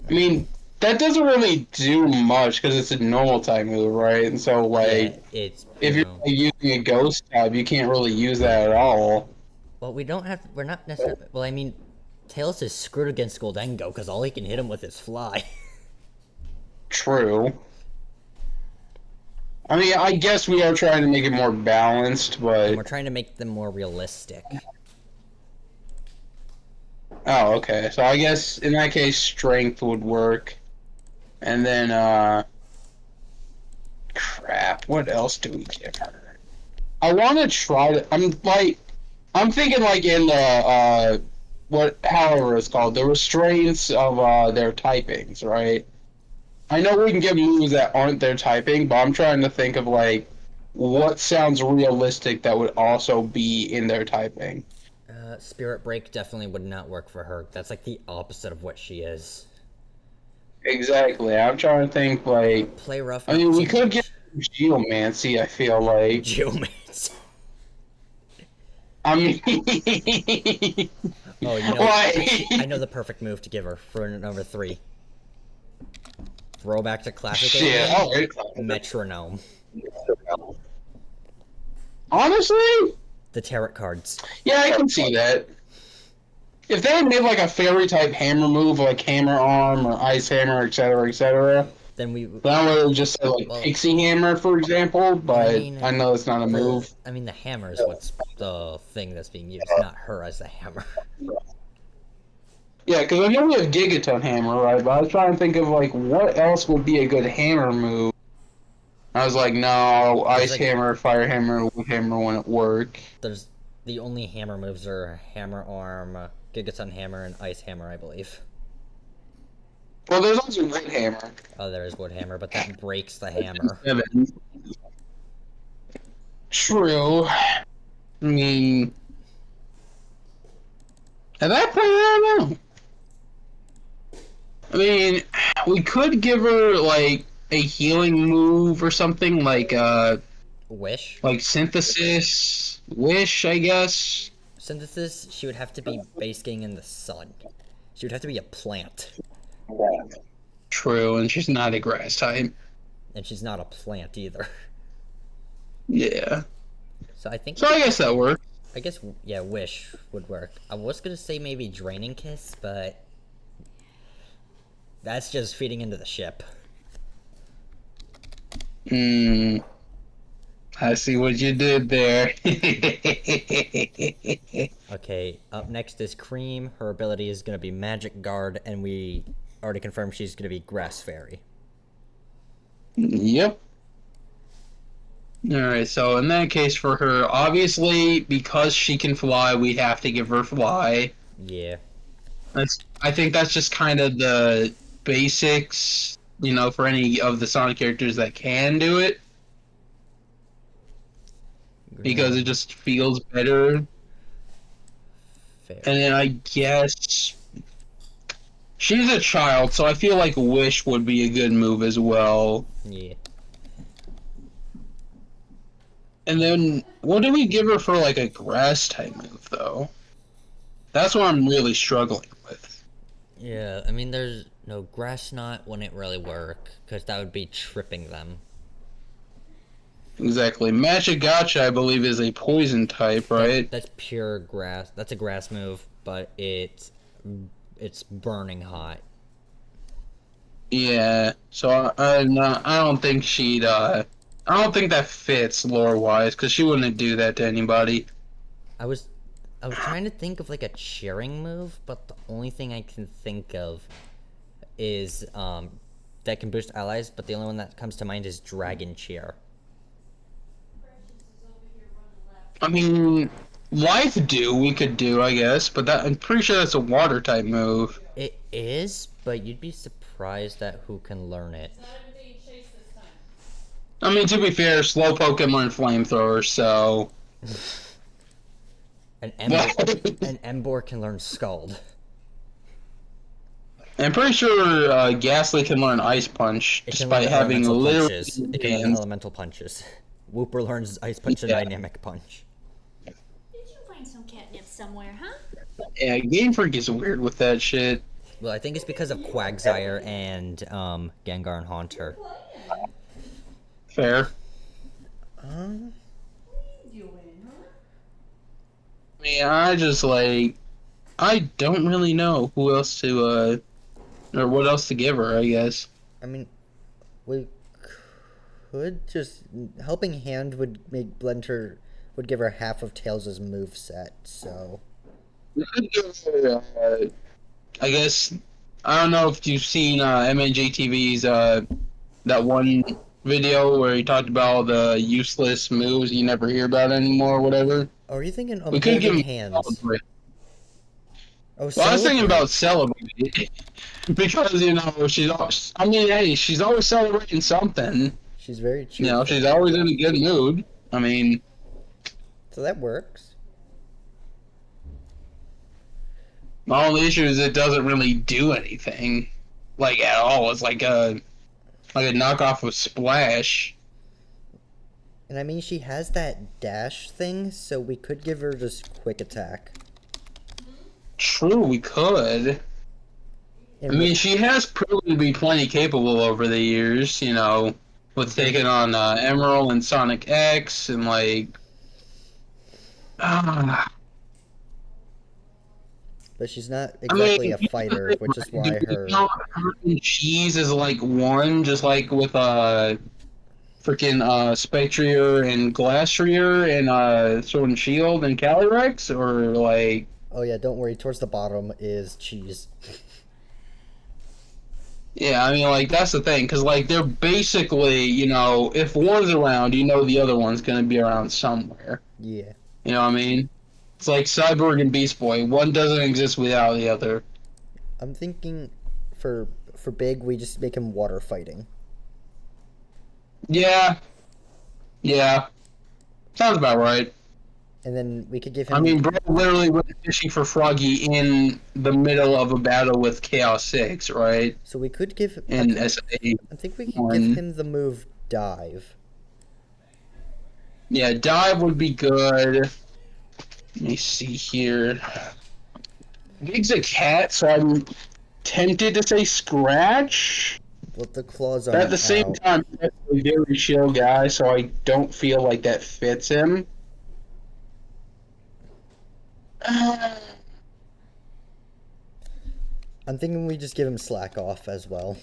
Speaker 4: I mean, that doesn't really do much because it's a normal type move, right? And so, like,
Speaker 1: Yeah, it's
Speaker 4: if
Speaker 1: you
Speaker 4: you're
Speaker 1: know,
Speaker 4: like, using a ghost type, you can't really use that at all.
Speaker 1: well, we don't have. We're not necessarily. Well, I mean, Tails is screwed against Goldengo because all he can hit him with is fly.
Speaker 4: True. I mean, I guess we are trying to make it more balanced,
Speaker 1: And we're
Speaker 4: but
Speaker 1: trying to make them more realistic.
Speaker 4: oh, okay. So I guess in that case, strength would work, and then crap. What else do we give her? I want to try to. I'm thinking like in the however it's called, the restraints of their typings, right? I know we can give moves that aren't their typing, but I'm trying to think of like what sounds realistic that would also be in their typing.
Speaker 1: Spirit Break definitely would not work for her. That's like the opposite of what she is.
Speaker 4: Exactly. I'm trying to think like.
Speaker 1: Play rough.
Speaker 4: I mean, we could get Geomancy. I feel like.
Speaker 1: Geomancy.
Speaker 4: I mean.
Speaker 1: Oh, you know,
Speaker 4: Why?
Speaker 1: I know the perfect move to give her for number 3. Throwback to classic.
Speaker 4: Shit.
Speaker 1: Alien,
Speaker 4: Alright.
Speaker 1: Metronome.
Speaker 4: Honestly,
Speaker 1: The tarot cards.
Speaker 4: yeah, I can see that. If they had made like a fairy type hammer move, like Hammer Arm or Ice Hammer, etc.,
Speaker 1: Then we.
Speaker 4: then I would have just said like
Speaker 1: Well,
Speaker 4: Pixie Hammer, for example. But
Speaker 1: I mean,
Speaker 4: I know it's not a move.
Speaker 1: I mean, the hammer is what's the thing that's being used, not her as the hammer.
Speaker 4: Yeah, because I know we have Gigaton Hammer, right? But I was trying to think of like what else would be a good hammer move. I was like, no, Ice
Speaker 1: like-
Speaker 4: Hammer, Fire Hammer, Wood Hammer wouldn't work.
Speaker 1: There's the only hammer moves are Hammer Arm, Gigaton Hammer, and Ice Hammer, I believe.
Speaker 4: Well, there's also Wood Hammer.
Speaker 1: Oh, there is Wood Hammer, but that breaks the hammer.
Speaker 4: True. I mean, at that point, I don't know. I mean, we could give her like a healing move or something like
Speaker 1: Wish.
Speaker 4: Synthesis, Wish, I guess.
Speaker 1: Synthesis, she would have to be basking in the sun. She would have to be a plant.
Speaker 4: True, and she's not a grass type.
Speaker 1: And she's not a plant either.
Speaker 4: Yeah.
Speaker 1: So I think.
Speaker 4: So I guess that works.
Speaker 1: I guess, yeah, Wish would work. I was gonna say maybe Draining Kiss, but. That's just feeding into the ship.
Speaker 4: I see what you did there.
Speaker 1: Okay, up next is Cream. Her ability is gonna be Magic Guard, and we already confirmed she's gonna be Grass Fairy.
Speaker 4: Yep. Alright, so in that case for her, obviously, because she can fly, we have to give her fly.
Speaker 1: Yeah.
Speaker 4: I think that's just kind of the basics, you know, for any of the Sonic characters that can do it. Because it just feels better.
Speaker 1: Fair.
Speaker 4: And then I guess she's a child, so I feel like Wish would be a good move as well.
Speaker 1: Yeah.
Speaker 4: And then what do we give her for like a grass type move though? That's what I'm really struggling with.
Speaker 1: Yeah, I mean, there's no Grass Knot wouldn't really work, because that would be tripping them.
Speaker 4: Exactly. Magic Gotcha, I believe, is a poison type, right?
Speaker 1: That's pure grass. That's a grass move, but it's burning hot.
Speaker 4: Yeah. So I don't think she'd. I don't think that fits lore wise, because she wouldn't do that to anybody.
Speaker 1: I was trying to think of like a cheering move, but the only thing I can think of is that can boost allies, but the only one that comes to mind is Dragon Cheer.
Speaker 4: I mean, Life Dew we could do, I guess, but I'm pretty sure that's a water type move.
Speaker 1: It is, but you'd be surprised at who can learn it.
Speaker 4: I mean, to be fair, Slowpoke can learn Flamethrower, so.
Speaker 1: An Emboar can learn Scald.
Speaker 4: I'm pretty sure Ghastly can learn Ice Punch,
Speaker 1: It can
Speaker 4: despite
Speaker 1: learn
Speaker 4: having
Speaker 1: elemental
Speaker 4: literally
Speaker 1: punches. It can learn elemental punches. Whooper learns Ice Punch and
Speaker 4: Yeah.
Speaker 1: Dynamic Punch.
Speaker 3: Did you find some catnip somewhere, huh?
Speaker 4: Yeah, Game Freak is weird with that shit.
Speaker 1: Well, I think it's because of Quagsire and Gengar and Haunter.
Speaker 4: Fair.
Speaker 1: Um,
Speaker 4: I mean, I don't really know who else to, or what else to give her, I guess.
Speaker 1: I mean, we could just Helping Hand would would give her half of Tails' moveset, so
Speaker 4: We could give her, I guess, I don't know if you've seen MNJTV's that one video where he talked about all the useless moves you never hear about anymore or whatever.
Speaker 1: are you thinking of
Speaker 4: We could give
Speaker 1: Holding
Speaker 4: him
Speaker 1: Hands?
Speaker 4: Celebrate.
Speaker 1: Oh,
Speaker 4: Well, I was thinking
Speaker 1: Celebrate.
Speaker 4: about Celebrate because she's always celebrating something.
Speaker 1: She's very
Speaker 4: You
Speaker 1: cheerful.
Speaker 4: know, she's always in a good mood. I mean,
Speaker 1: So that works.
Speaker 4: my only issue is it doesn't really do anything, like at all. It's like a knockoff of Splash.
Speaker 1: And I mean, she has that dash thing, so we could give her just quick attack.
Speaker 4: True, we could.
Speaker 1: And
Speaker 4: I mean, she has proven to be plenty capable over the years, you know, with taking on Emerald and Sonic X and like.
Speaker 1: but she's not exactly a fighter, which is why her.
Speaker 4: Cheese is like one, just like with freaking Spectrier and Glastrier and Sword and Shield and Calyrex, or like.
Speaker 1: Oh yeah, don't worry. Towards the bottom is cheese.
Speaker 4: Yeah, I mean, like, that's the thing, because, like, they're basically, you know, if one's around, you know the other one's going to be around somewhere.
Speaker 1: Yeah.
Speaker 4: You know what I mean? It's like Cyborg and Beast Boy. One doesn't exist without the other.
Speaker 1: I'm thinking for big, we just make him water fighting.
Speaker 4: Yeah. Yeah. Sounds about right.
Speaker 1: And then we could give him.
Speaker 4: I mean, bro literally went fishing for Froggy in the middle of a battle with Chaos 6, right?
Speaker 1: So we could give.
Speaker 4: And
Speaker 1: I
Speaker 4: SA.
Speaker 1: think we could
Speaker 4: one.
Speaker 1: give him the move dive.
Speaker 4: Yeah, Dive would be good. Let me see here. Big's a cat, so I'm tempted to say Scratch.
Speaker 1: With the claws
Speaker 4: But
Speaker 1: on
Speaker 4: at the same
Speaker 1: out.
Speaker 4: time, he's a very chill guy, so I don't feel like that fits him.
Speaker 1: I'm thinking we just give him slack off as well.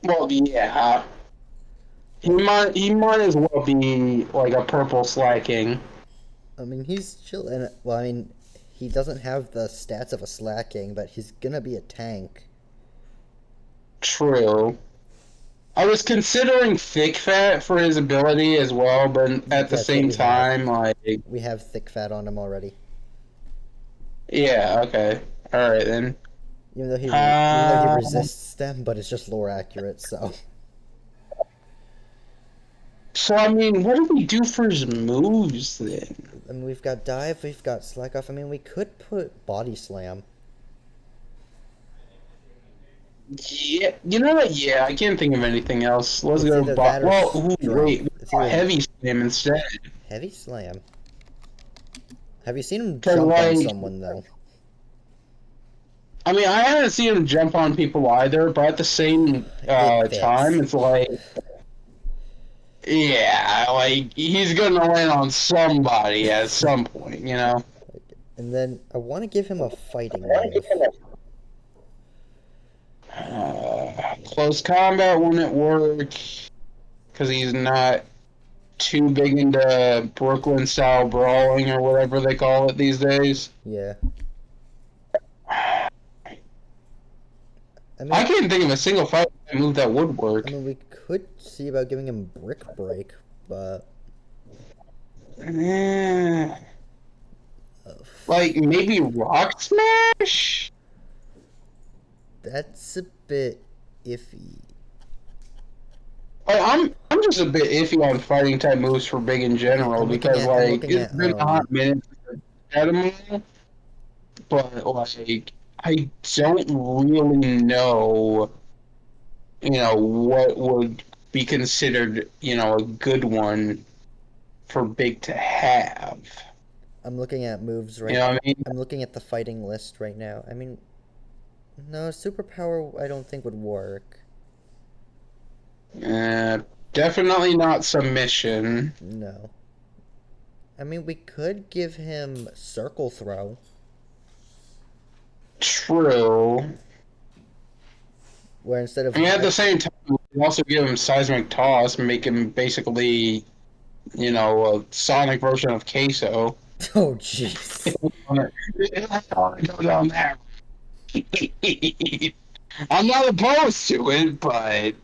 Speaker 4: Well, yeah. He might as well be like a purple slacking.
Speaker 1: I mean, he's chill, and well, I mean, he doesn't have the stats of a slacking, but he's gonna be a tank.
Speaker 4: True. I was considering Thick Fat for his ability as well, but at the
Speaker 1: That's what
Speaker 4: same
Speaker 1: we have.
Speaker 4: time, like,
Speaker 1: We have thick fat on him already.
Speaker 4: yeah, okay, all right then.
Speaker 1: Even though he resists them, but it's just lore accurate, so.
Speaker 4: So I mean, what do we do for his moves then?
Speaker 1: I mean, we've got dive, we've got slack off. I mean, we could put body slam.
Speaker 4: Yeah, you know what? Yeah, I can't think of anything else. Let's
Speaker 1: It's
Speaker 4: go.
Speaker 1: either that or
Speaker 4: Well,
Speaker 1: strength.
Speaker 4: wait,
Speaker 1: It's either-
Speaker 4: heavy slam instead.
Speaker 1: Heavy slam. Have you seen him
Speaker 4: Cause,
Speaker 1: jump on
Speaker 4: like-
Speaker 1: someone though?
Speaker 4: I mean, I haven't seen him jump on people either, but at the same
Speaker 1: It fits.
Speaker 4: time, it's like, yeah, like he's gonna land on somebody at some point, you know.
Speaker 1: And then I want to give him a fighting move.
Speaker 4: Close combat wouldn't work because he's not too big into Brooklyn style brawling or whatever they call it these days.
Speaker 1: Yeah. I mean,
Speaker 4: I can't think of a single fight move that would work.
Speaker 1: I mean, we could see about giving him brick break, but
Speaker 4: Eh, like maybe Rock Smash?
Speaker 1: that's a bit iffy.
Speaker 4: Like, I'm just a bit iffy on fighting type moves for big in general
Speaker 1: I'm looking
Speaker 4: because
Speaker 1: I'm
Speaker 4: like
Speaker 1: looking
Speaker 4: it's
Speaker 1: at,
Speaker 4: been a hot minute since I had them all, but like I don't really know, you know, what would be considered, you know, a good one for big to have.
Speaker 1: I'm looking at moves right
Speaker 4: You know what I mean?
Speaker 1: I'm looking at the fighting list right now. I mean, No, superpower I don't think would work.
Speaker 4: Definitely not submission.
Speaker 1: No. I mean, we could give him circle throw.
Speaker 4: True.
Speaker 1: Where instead of...
Speaker 4: I mean, at the same time, we can also give him seismic toss and make him basically, you know, a Sonic version of Queso.
Speaker 1: Oh, jeez.
Speaker 4: Go down there. I'm not opposed to it, but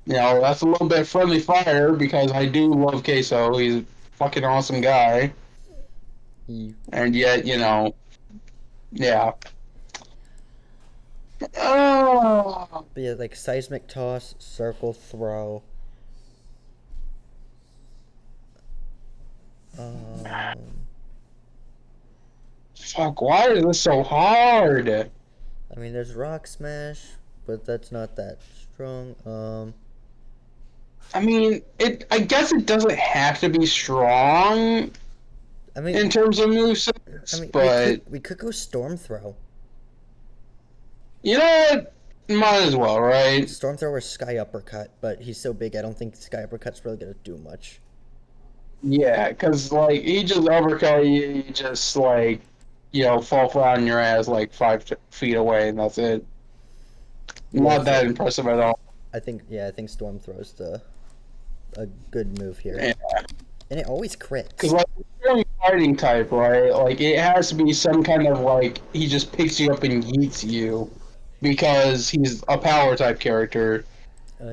Speaker 4: you know, that's a little bit friendly fire because I do love Queso. He's a fucking awesome guy. And yet, you know, yeah. Oh.
Speaker 1: But yeah, like seismic toss, circle throw.
Speaker 4: Fuck, why is this so hard?
Speaker 1: I mean, there's rock smash, but that's not that strong.
Speaker 4: I mean, I guess it doesn't have to be strong
Speaker 1: I mean,
Speaker 4: in terms of movesets,
Speaker 1: I mean,
Speaker 4: but
Speaker 1: we could go storm throw.
Speaker 4: you know what? Might as well, right?
Speaker 1: Storm throw or sky uppercut, but he's so big, I don't think sky uppercut's really gonna do much.
Speaker 4: Yeah, because, like, he just uppercut you, you just, like, you know, fall flat on your ass, like, 5 feet away, and that's it. Not that impressive at all.
Speaker 1: I think storm throw's a good move here.
Speaker 4: Yeah.
Speaker 1: And it always crits.
Speaker 4: Because, like, you're a fighting type, right? Like, it has to be some kind of, like, he just picks you up and yeets you. Because he's a power type character.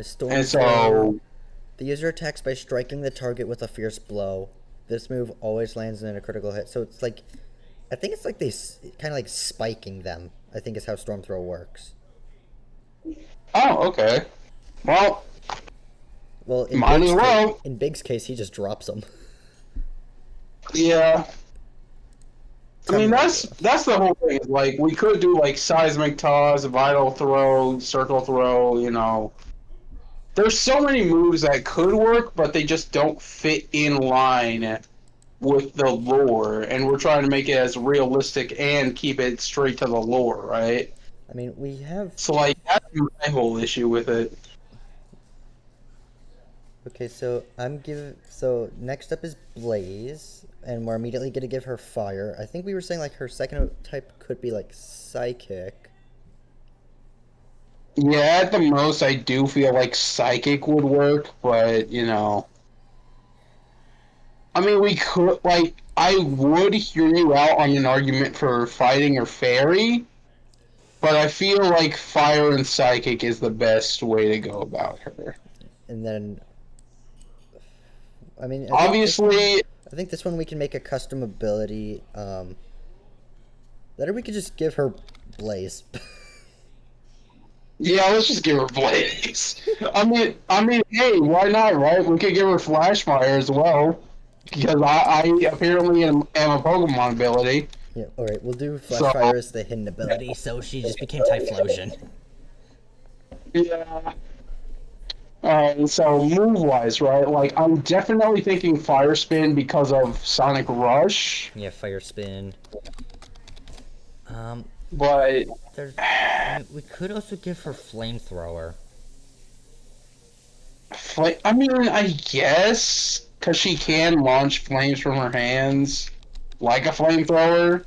Speaker 1: Storm
Speaker 4: And
Speaker 1: throw.
Speaker 4: so,
Speaker 1: The user attacks by striking the target with a fierce blow. This move always lands in a critical hit. So it's like, I think it's like they kind of like spiking them. I think is how storm throw works.
Speaker 4: oh, okay. Well,
Speaker 1: in
Speaker 4: might
Speaker 1: Big's
Speaker 4: as well.
Speaker 1: in Big's case, he just drops them.
Speaker 4: Yeah. I mean, that's the whole thing. Like, we could do, like, seismic toss, vital throw, circle throw, you know. There's so many moves that could work, but they just don't fit in line with the lore, and we're trying to make it as realistic and keep it straight to the lore, right?
Speaker 1: I mean, we have...
Speaker 4: So, like, that's my whole issue with it.
Speaker 1: Okay, so so next up is Blaze, and we're immediately gonna give her fire. I think we were saying like her second type could be like psychic.
Speaker 4: Yeah, at the most, I do feel like psychic would work, but, you know. I mean, we could, like, I would hear you out on an argument for fighting or fairy, but I feel like fire and psychic is the best way to go about her.
Speaker 1: And then, I mean,
Speaker 4: Obviously,
Speaker 1: I think this one we can make a custom ability. That or we could just give her Blaze.
Speaker 4: yeah, let's just give her Blaze. I mean, hey, why not, right? We could give her Flash Fire as well, because I apparently am a Pokemon ability.
Speaker 1: Yeah, alright, we'll do Flash Fire as the hidden ability, so she just became Typhlosion.
Speaker 4: Yeah. Alright, so move-wise, right? Like, I'm definitely thinking Fire Spin because of Sonic Rush.
Speaker 1: Yeah, Fire Spin.
Speaker 4: But
Speaker 1: I mean, we could also give her Flamethrower.
Speaker 4: I mean, I guess, because she can launch flames from her hands like a flamethrower.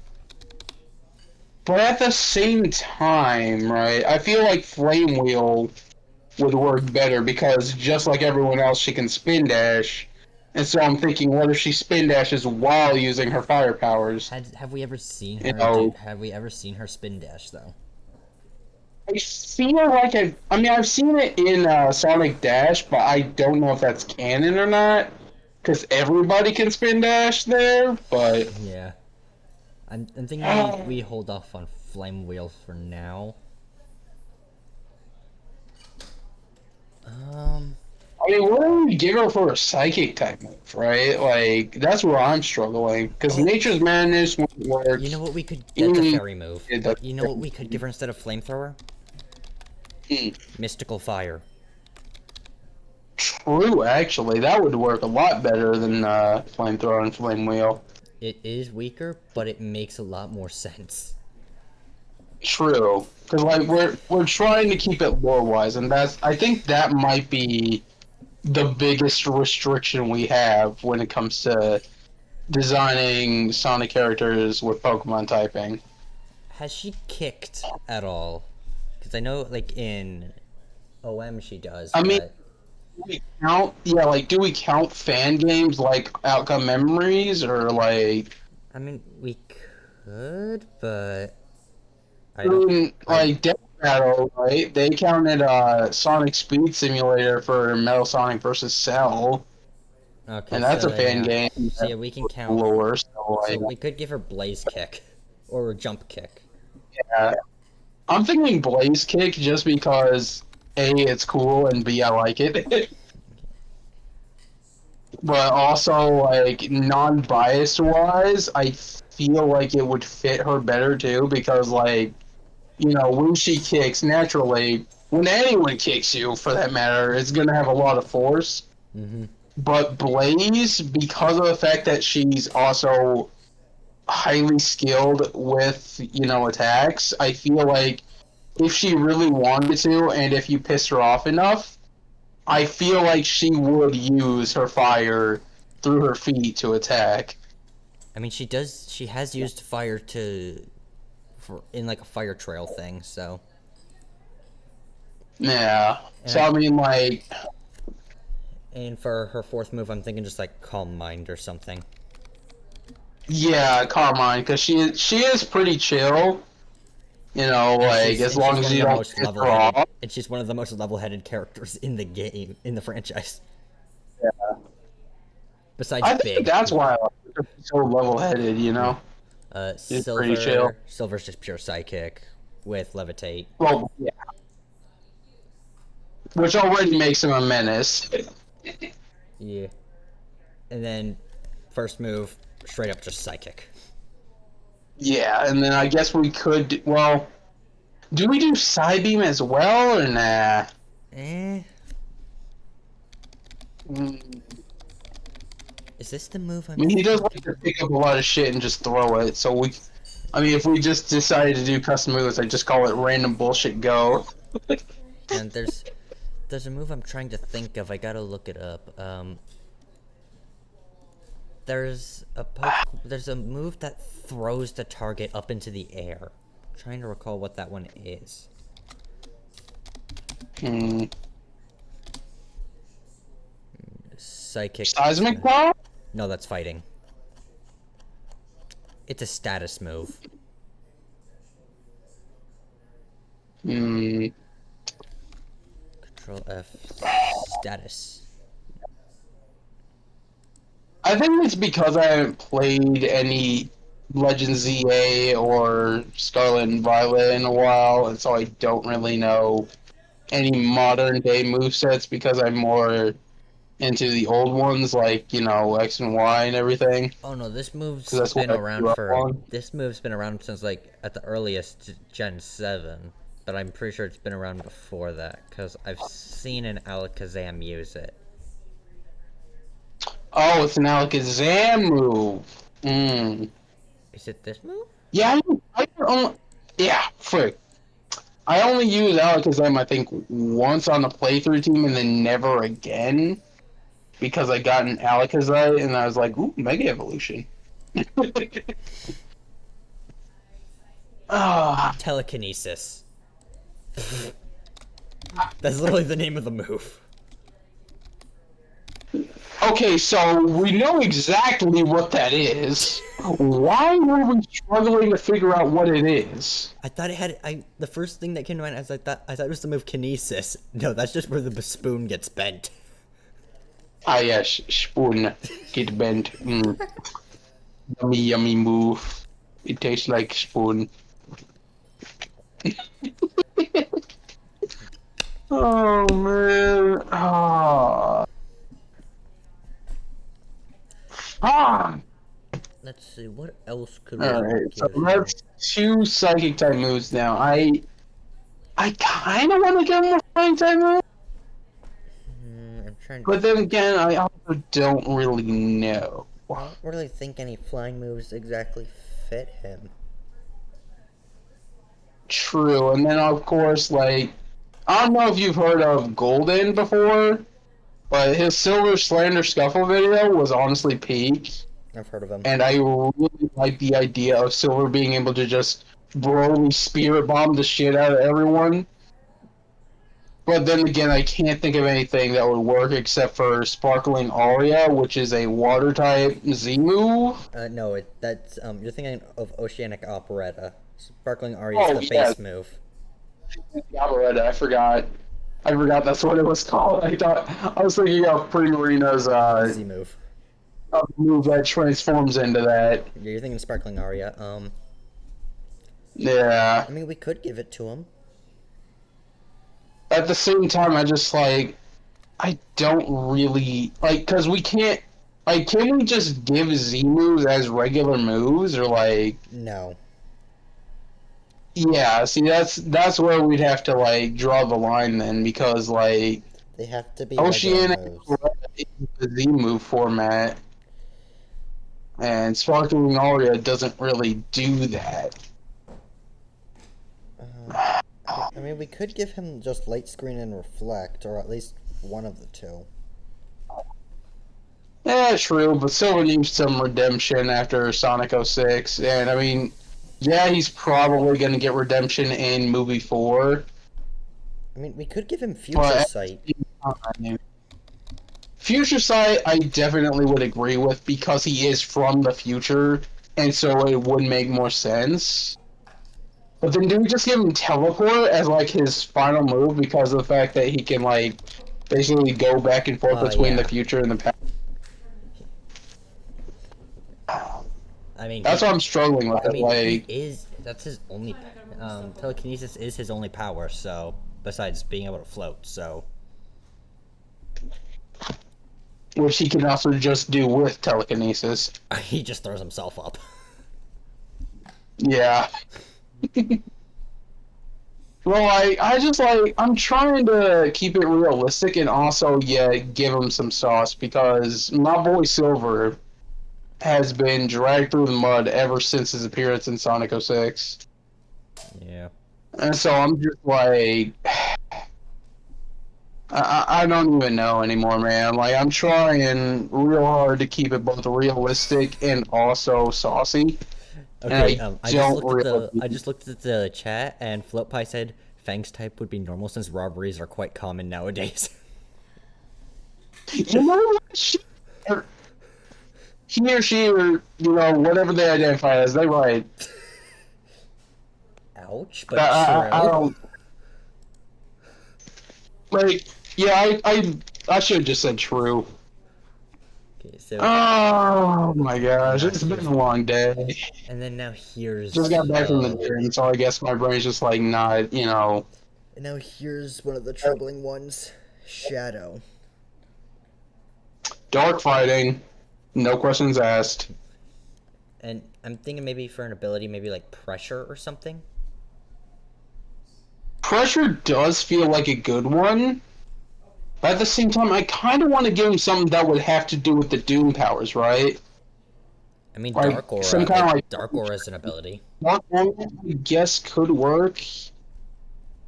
Speaker 4: But at the same time, right, I feel like Flame Wheel would work better because just like everyone else, she can spin dash. And so I'm thinking, what if she spin dashes while using her fire powers?
Speaker 1: Have we ever seen her?
Speaker 4: You know,
Speaker 1: have we ever seen her spin dash though?
Speaker 4: I feel like I've seen it in Sonic Dash, but I don't know if that's canon or not. Because everybody can spin dash there, but...
Speaker 1: Yeah. I'm thinking we hold off on Flame Wheel for now.
Speaker 4: I mean, what do we give her for a psychic type move, right? Like, that's where I'm struggling. Because Nature's Madness won't work.
Speaker 1: You know what we could get the fairy move? You know what we could give her instead of Flamethrower? Mystical Fire.
Speaker 4: True, actually. That would work a lot better than Flamethrower and Flame Wheel.
Speaker 1: It is weaker, but it makes a lot more sense.
Speaker 4: True, because like we're trying to keep it lore wise, and I think that might be the biggest restriction we have when it comes to designing Sonic characters with Pokemon typing.
Speaker 1: Has she kicked at all? Because I know, like, in OM she does,
Speaker 4: I mean,
Speaker 1: but...
Speaker 4: do we count? Yeah, like, do we count fan games like Outcome Memories or like?
Speaker 1: I mean, we could, but... I
Speaker 4: I
Speaker 1: don't...
Speaker 4: mean, like Death Battle, right? They counted Sonic Speed Simulator for Metal Sonic versus Cell,
Speaker 1: Okay,
Speaker 4: and that's
Speaker 1: so
Speaker 4: a fan
Speaker 1: then,
Speaker 4: game.
Speaker 1: So yeah, we can count...
Speaker 4: Lore, so
Speaker 1: So
Speaker 4: like,
Speaker 1: we could give her Blaze Kick. Or Jump Kick.
Speaker 4: yeah. I'm thinking Blaze Kick just because A, it's cool, and B, I like it. But also, like, non-biased wise, I feel like it would fit her better too, because, like, you know, when she kicks, naturally, when anyone kicks you, for that matter, it's gonna have a lot of force.
Speaker 1: Mm-hmm.
Speaker 4: But Blaze, because of the fact that she's also highly skilled with, you know, attacks, I feel like if she really wanted to, and if you pissed her off enough, I feel like she would use her fire through her feet to attack.
Speaker 1: I mean, she has used fire in like a fire trail thing, so...
Speaker 4: Yeah. So, I mean, like...
Speaker 1: And for her fourth move, I'm thinking just like Calm Mind or something.
Speaker 4: Yeah, Carmine, because she is pretty chill. You know, like, as long as you don't piss her off.
Speaker 1: And she's one of the most level-headed characters in the game, in the franchise.
Speaker 4: Yeah.
Speaker 1: Besides
Speaker 4: I
Speaker 1: Big.
Speaker 4: think that's why I like her. She's so level-headed, you know? She's pretty chill.
Speaker 1: Silver's just pure Psychic with Levitate.
Speaker 4: Well, yeah. Which already makes him a menace.
Speaker 1: Yeah. And then, first move, straight up just Psychic.
Speaker 4: Yeah, and then I guess we could, well, do we do Psybeam as well, or nah?
Speaker 1: Is this the move
Speaker 4: I mean, he does like to pick up a lot of shit and just throw it, so if we just decided to do custom moves, I just call it random bullshit go.
Speaker 1: And there's a move I'm trying to think of, I gotta look it up. There's a move that throws the target up into the air. I'm trying to recall what that one is. Psychic.
Speaker 4: Seismic Ball?
Speaker 1: No, that's fighting. It's a status move. Control F. Status.
Speaker 4: I think it's because I haven't played any Legend ZA or Scarlet and Violet in a while, and so I don't really know any modern day movesets because I'm more into the old ones, like, you know, X and Y and everything.
Speaker 1: Oh no, this move's
Speaker 4: 'Cause that's
Speaker 1: been
Speaker 4: what I
Speaker 1: around
Speaker 4: grew up
Speaker 1: for...
Speaker 4: on.
Speaker 1: This move's been around since, like, at the earliest Gen 7. But I'm pretty sure it's been around before that, because I've seen an Alakazam use it.
Speaker 4: Oh, it's an Alakazam move.
Speaker 1: Is it this move?
Speaker 4: Yeah, frick. I only used Alakazam, I think, once on the playthrough team and then never again. Because I got an Alakazam and I was like, ooh, Mega Evolution.
Speaker 1: Telekinesis. That's literally the name of the move.
Speaker 4: Okay, so we know exactly what that is. Why were we struggling to figure out what it is?
Speaker 1: I thought it had... the first thing that came to mind is I thought it was the move Kinesis. No, that's just where the spoon gets bent.
Speaker 4: Ah, yes, spoon. Get bent. Yummy, yummy move. It tastes like spoon. Oh, man.
Speaker 1: Let's see, what else could we
Speaker 4: Alright, so
Speaker 1: give
Speaker 4: that's 2 psychic type moves now. I kind of want to give him a flying type move,
Speaker 1: I'm trying to...
Speaker 4: but then again, I also don't really know.
Speaker 1: I don't really think any flying moves exactly fit him.
Speaker 4: True, and then of course, like, I don't know if you've heard of Golden before, but his Silver Slander Scuffle video was honestly peak,
Speaker 1: I've heard of him.
Speaker 4: and I really like the idea of Silver being able to just broly spirit bomb the shit out of everyone. But then again, I can't think of anything that would work except for Sparkling Aria, which is a water type Z move.
Speaker 1: No, that's you're thinking of Oceanic Operetta. Sparkling Aria
Speaker 4: Oh,
Speaker 1: is the
Speaker 4: yeah.
Speaker 1: base move.
Speaker 4: Yabaretta, I forgot. I forgot that's what it was called. I was thinking of Primarina's
Speaker 1: Z move.
Speaker 4: move that transforms into that.
Speaker 1: Yeah, you're thinking Sparkling Aria.
Speaker 4: Yeah.
Speaker 1: I mean, we could give it to him.
Speaker 4: At the same time, I just like, I don't really like, cause we can't. Like, can we just give Z moves as regular moves, or like?
Speaker 1: No.
Speaker 4: Yeah, see, that's where we'd have to like draw the line then, because like
Speaker 1: They have to be regular
Speaker 4: Oceanic
Speaker 1: moves.
Speaker 4: is the Z move format, and Sparkling Aria doesn't really do that.
Speaker 1: I mean, we could give him just Light Screen and Reflect, or at least one of the two.
Speaker 4: Yeah, true, but Silver needs some redemption after Sonic 06, and I mean, yeah, he's probably gonna get redemption in movie 4.
Speaker 1: I mean, we could give him Future
Speaker 4: But-
Speaker 1: Sight.
Speaker 4: Future Sight, I definitely would agree with because he is from the future, and so it would make more sense. But then do we just give him Teleport as like his final move because of the fact that he can like basically go back and forth between
Speaker 1: yeah.
Speaker 4: the future and the past?
Speaker 1: I mean,
Speaker 4: That's what I'm struggling with.
Speaker 1: I mean,
Speaker 4: Like,
Speaker 1: that's his only, telekinesis is his only power, so, besides being able to float, so.
Speaker 4: which he can also just do with telekinesis.
Speaker 1: He just throws himself up.
Speaker 4: Yeah. Well, I just like, I'm trying to keep it realistic and also, yeah, give him some sauce because my boy Silver has been dragged through the mud ever since his appearance in Sonic 06.
Speaker 1: Yeah.
Speaker 4: And so I'm just like, I don't even know anymore, man. Like, I'm trying real hard to keep it both realistic and also saucy.
Speaker 1: Okay,
Speaker 4: And
Speaker 1: I just looked at the chat, and FloatPie said Fang's type would be normal since robberies are quite common nowadays.
Speaker 4: You know what? He or she, or, you know, whatever they identify as, they right.
Speaker 1: Ouch, but
Speaker 4: I
Speaker 1: true.
Speaker 4: don't. Like, yeah, I should have just said true.
Speaker 1: Okay, so,
Speaker 4: Oh my gosh, it's been a long day.
Speaker 1: and then now here's...
Speaker 4: Just got back from the gym, so I guess my brain's just like not, you know.
Speaker 1: And now here's one of the troubling ones. Shadow.
Speaker 4: Dark fighting, no questions asked.
Speaker 1: And I'm thinking maybe for an ability, maybe like Pressure or something?
Speaker 4: Pressure does feel like a good one, but at the same time, I kind of want to give him something that would have to do with the Doom powers, right?
Speaker 1: I mean,
Speaker 4: Like,
Speaker 1: Dark Aura.
Speaker 4: some kinda like-
Speaker 1: Dark Aura is an ability.
Speaker 4: Dark Aura, I guess, could work.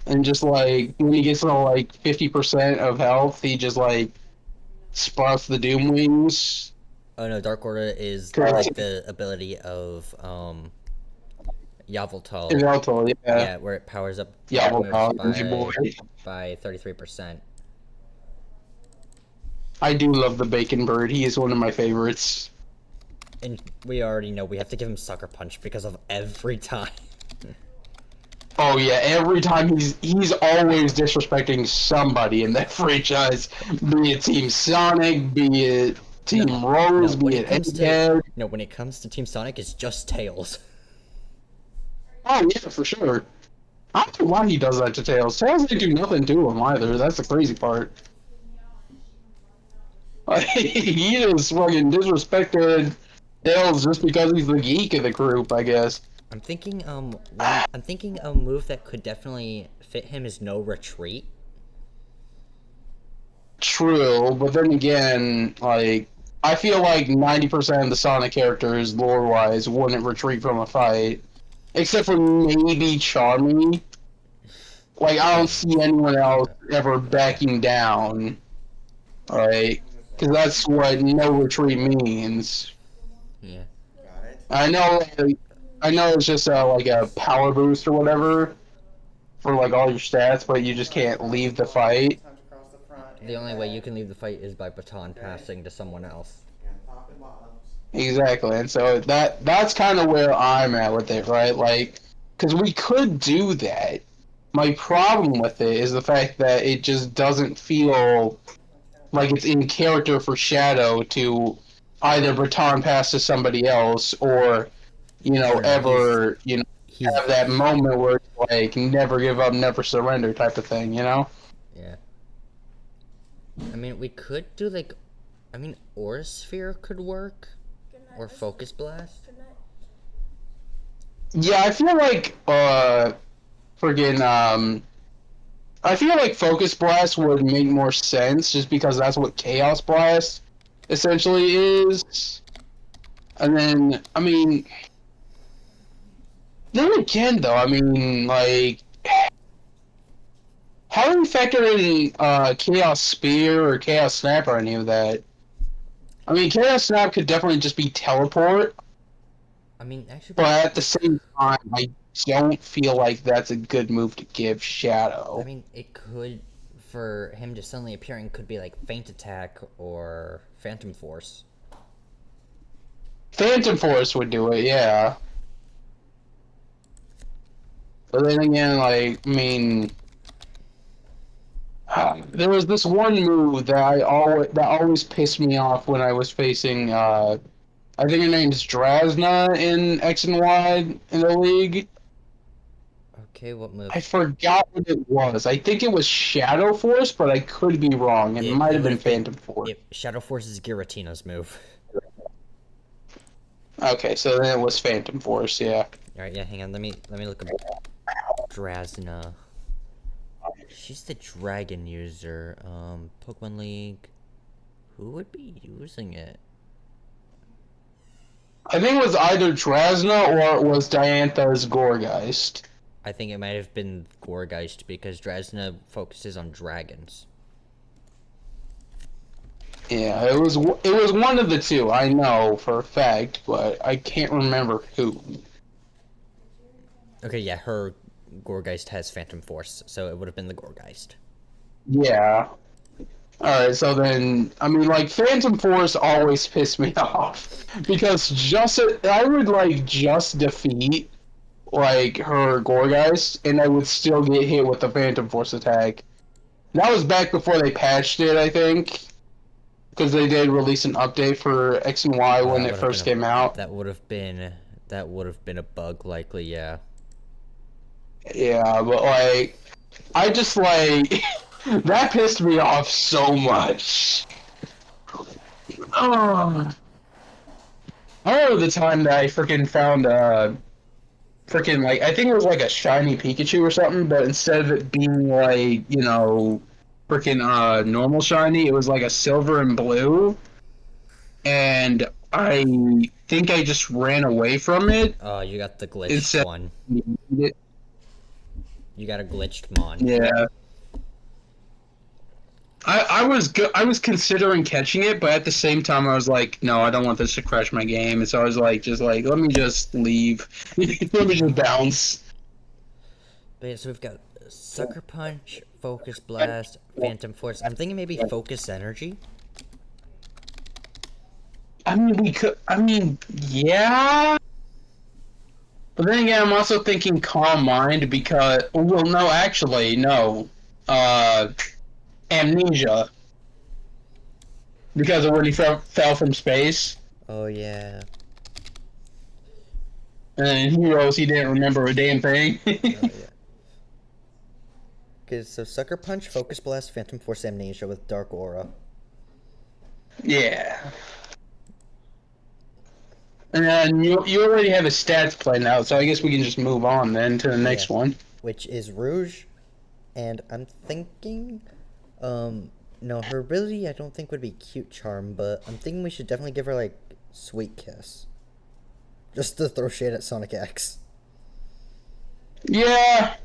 Speaker 4: And just like, when he gets to like 50% of health, he just like sprouts the Doom wings.
Speaker 1: Oh no, Dark Aura is
Speaker 4: Correct.
Speaker 1: like the ability of Yveltal.
Speaker 4: Yveltal, yeah.
Speaker 1: Yeah, where it powers up
Speaker 4: Yveltal,
Speaker 1: moves
Speaker 4: Energy Boy.
Speaker 1: by 33%.
Speaker 4: I do love the Bacon Bird. He is one of my favorites.
Speaker 1: And we already know we have to give him Sucker Punch because of every time.
Speaker 4: Oh yeah, every time he's always disrespecting somebody in that franchise, be it Team Sonic, be it Team Rose,
Speaker 1: when
Speaker 4: be
Speaker 1: it
Speaker 4: it
Speaker 1: comes to
Speaker 4: Egghead.
Speaker 1: no, when it comes to Team Sonic, it's just Tails.
Speaker 4: Oh yeah, for sure. I don't know why he does that to Tails. Tails didn't do nothing to him either. That's the crazy part. He just fucking disrespected Tails just because he's the geek of the group, I guess.
Speaker 1: I'm thinking I'm thinking a move that could definitely fit him is No Retreat.
Speaker 4: True, but then again, like, I feel like 90% of the Sonic characters, lore-wise, wouldn't retreat from a fight. except for maybe Charmy. Like, I don't see anyone else ever backing down, right? Because that's what no retreat means.
Speaker 1: Yeah.
Speaker 5: Got it.
Speaker 4: I know it's just like a power boost or whatever for like all your stats, but you just can't leave the fight.
Speaker 5: Punch across the front
Speaker 1: The
Speaker 5: and
Speaker 1: only way
Speaker 5: back.
Speaker 1: you can leave the fight is by baton passing to someone else.
Speaker 5: And top and bottoms.
Speaker 4: Exactly, and so that's kind of where I'm at with it, right? Like, because we could do that. My problem with it is the fact that it just doesn't feel like it's in character for Shadow to either baton pass to somebody else or,
Speaker 1: Sure,
Speaker 4: ever,
Speaker 1: He's
Speaker 4: have that moment where it's like never give up, never surrender type of thing,
Speaker 1: yeah. I mean, we could do like, I mean, Aura Sphere could work, or Focus Blast.
Speaker 4: Yeah, I feel like I feel like Focus Blast would make more sense just because that's what Chaos Blast essentially is. And then, I mean, then again, though, I mean, like, how do you factor in Chaos Spear or Chaos Snap or any of that? I mean, Chaos Snap could definitely just be teleport,
Speaker 1: I mean, actually,
Speaker 4: but at the same time, I don't feel like that's a good move to give Shadow.
Speaker 1: I mean, it could, for him to suddenly appearing, could be like Feint Attack or Phantom Force.
Speaker 4: Phantom Force would do it, yeah. But then again, like, I mean, there was this one move that always pissed me off when I was facing, I think her name's Drasna in X and Y in the league.
Speaker 1: Okay, what move?
Speaker 4: I forgot what it was. I think it was Shadow Force, but I could be wrong. It might have been
Speaker 1: would've been-
Speaker 4: Phantom Force.
Speaker 1: Shadow Force is Giratina's move.
Speaker 4: Okay, so then it was Phantom Force, yeah.
Speaker 1: Alright, yeah, hang on, let me look up Drasna. She's the dragon user. Pokemon League. Who would be using it?
Speaker 4: I think it was either Drasna or it was Diantha's Goregeist.
Speaker 1: I think it might have been Goregeist because Drasna focuses on dragons.
Speaker 4: Yeah, it was one of the two, I know for a fact, but I can't remember who.
Speaker 1: Okay, yeah, her Goregeist has Phantom Force, so it would have been the Goregeist.
Speaker 4: Yeah. Alright, so then, I mean, like, Phantom Force always pissed me off. Because I would, like, just defeat, like, her Goregeist, and I would still get hit with the Phantom Force attack. That was back before they patched it, I think. Because they did release an update for X and Y when it first came out.
Speaker 1: That would have been a bug, likely, yeah.
Speaker 4: Yeah, but, like, I just, like... that pissed me off so much. Oh. I remember the time that I freaking found freaking, like, I think it was like a shiny Pikachu or something, but instead of it being like, freaking normal shiny, it was like a silver and blue. And I think I just ran away from it.
Speaker 1: Oh, you got the glitched
Speaker 4: Instead-
Speaker 1: one. You got a glitched Mon.
Speaker 4: Yeah. I was considering catching it, but at the same time I was like, no, I don't want this to crash my game, and so I was like, let me just leave. Let me just bounce.
Speaker 1: But yeah, so we've got Sucker Punch, Focus Blast, Phantom Force. I'm thinking maybe Focus Energy.
Speaker 4: I mean, yeah. But then again, I'm also thinking Calm Mind because, well, no, actually, no. Amnesia. Because of when he fell from space.
Speaker 1: Oh yeah.
Speaker 4: And in Heroes, he didn't remember a damn thing.
Speaker 1: Oh yeah. Okay, so Sucker Punch, Focus Blast, Phantom Force, Amnesia with Dark Aura.
Speaker 4: Yeah. And then you already have his stats planned out, so I guess we can just move on then to the next one.
Speaker 1: Which is Rouge. And I'm thinking, no, her ability I don't think would be Cute Charm, but I'm thinking we should definitely give her, like, Sweet Kiss. Just to throw shade at Sonic X.
Speaker 4: Yeah.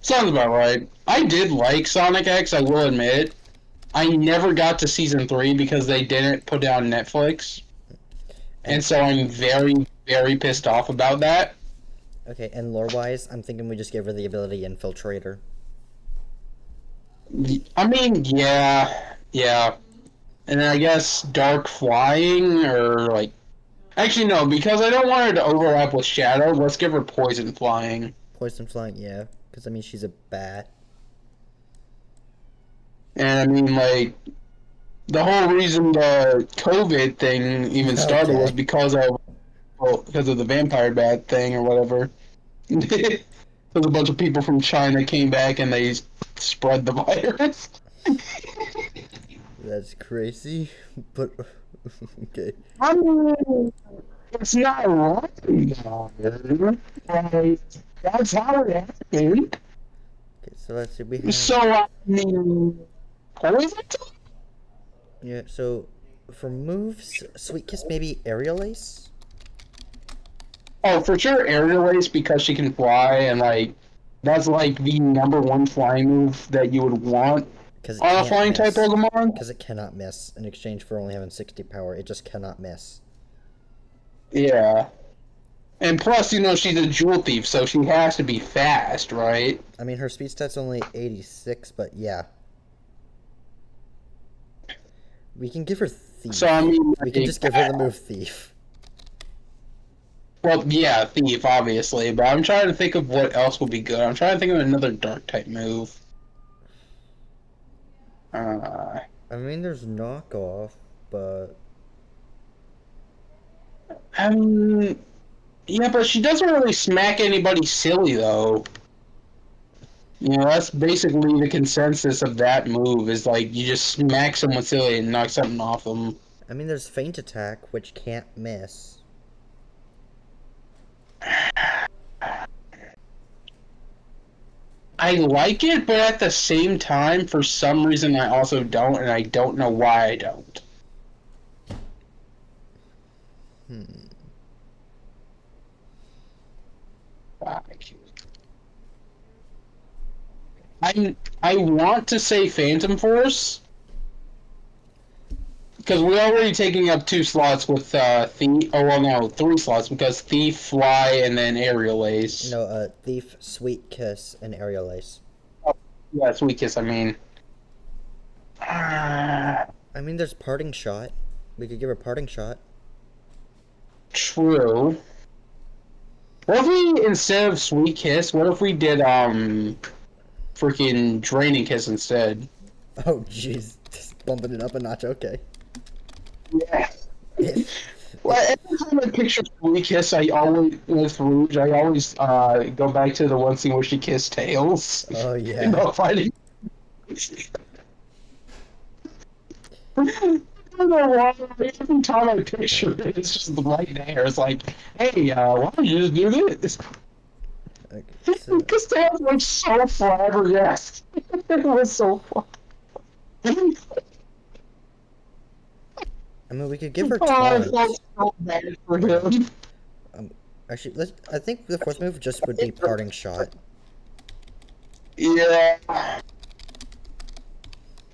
Speaker 4: Sounds about right. I did like Sonic X, I will admit. I never got to season 3 because they didn't put it on Netflix. And so I'm very, very pissed off about that.
Speaker 1: Okay, and lore-wise, I'm thinking we just give her the ability Infiltrator.
Speaker 4: I mean, yeah. And then I guess Dark Flying, or like... Actually, no, because I don't want her to overlap with Shadow, let's give her Poison Flying.
Speaker 1: Poison Flying, yeah. Because, I mean, she's a bat.
Speaker 4: And I mean, like, the whole reason the COVID thing even started was because of the vampire bat thing or whatever. Because a bunch of people from China came back and they spread the virus.
Speaker 1: That's crazy, but okay.
Speaker 4: I mean, it's not right. Like, that's how it happened.
Speaker 1: Okay, so let's see. We have
Speaker 4: So, I mean, poison?
Speaker 1: yeah. So for moves, Sweet Kiss, maybe Aerial Ace.
Speaker 4: Oh, for sure, Aerial Ace, because she can fly, and like that's like the #1 flying move that you would want
Speaker 1: Because
Speaker 4: on a flying type Pokemon.
Speaker 1: Because it cannot miss in exchange for only having 60 power. It just cannot miss.
Speaker 4: Yeah, and plus, you know, she's a jewel thief, so she has to be fast, right?
Speaker 1: I mean, her speed stat's only 86, but yeah. We can give her Thief.
Speaker 4: So I mean,
Speaker 1: We can just give her the move Thief.
Speaker 4: Well, yeah, thief, obviously, but I'm trying to think of what else would be good. I'm trying to think of another dark type move.
Speaker 1: I mean, there's knockoff, but
Speaker 4: Yeah, but she doesn't really smack anybody silly, though. You know, that's basically the consensus of that move, is like, you just smack someone silly and knock something off them.
Speaker 1: I mean, there's Feint Attack, which can't miss.
Speaker 4: I like it, but at the same time, for some reason, I also don't, and I don't know why I don't. I want to say Phantom Force, because we're already taking up 2 slots with Thief. Oh well, no, 3 slots because Thief, Fly, and then Aerial Ace.
Speaker 1: No, Thief, Sweet Kiss, and Aerial Ace.
Speaker 4: Yeah, Sweet Kiss. I mean,
Speaker 1: I mean, there's Parting Shot. We could give her Parting Shot.
Speaker 4: true. What if we, instead of Sweet Kiss, what if we did freaking Draining Kiss instead?
Speaker 1: Oh, jeez. Just bumping it up a notch, okay.
Speaker 4: Yeah. Well, every time I picture Sweet Kiss, I always, with Rouge, I always go back to the one scene where she kissed Tails.
Speaker 1: Oh, yeah.
Speaker 4: In the fighting. I don't know why. Every time I picture it, it's just right there. It's like, hey, why don't you just do this?
Speaker 1: Okay, so,
Speaker 4: Because Tails was so flabbergasted. It was so fun.
Speaker 1: I mean, we could give her
Speaker 4: Oh, I
Speaker 1: Taunt.
Speaker 4: felt so bad for him.
Speaker 1: Actually, I think the fourth move just would be Parting Shot.
Speaker 4: Yeah.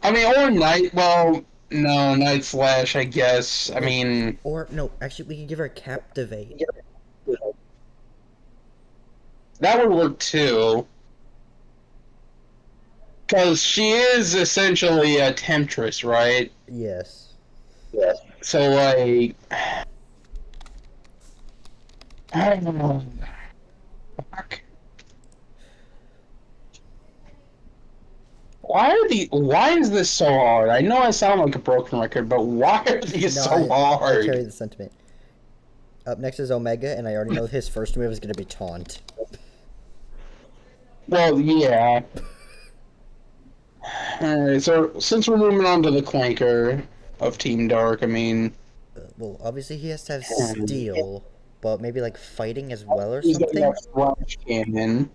Speaker 4: I mean, or Night, well, no, Night Slash, I guess. I mean...
Speaker 1: Or, no, actually, we could give her Captivate.
Speaker 4: That would work too. Because she is essentially a temptress, right?
Speaker 1: Yes.
Speaker 4: So, like... I don't know. Fuck. Why is this so hard? I know I sound like a broken record, but why are these so
Speaker 1: I
Speaker 4: hard?
Speaker 1: carry the sentiment. Up next is Omega, and I already know his first move is going to be Taunt.
Speaker 4: Well, yeah. Alright, so since we're moving on to the Clanker of Team Dark, I mean...
Speaker 1: Well, obviously he has to have Steel, but maybe like Fighting as well or
Speaker 4: he's got
Speaker 1: something?
Speaker 4: that Flash Cannon.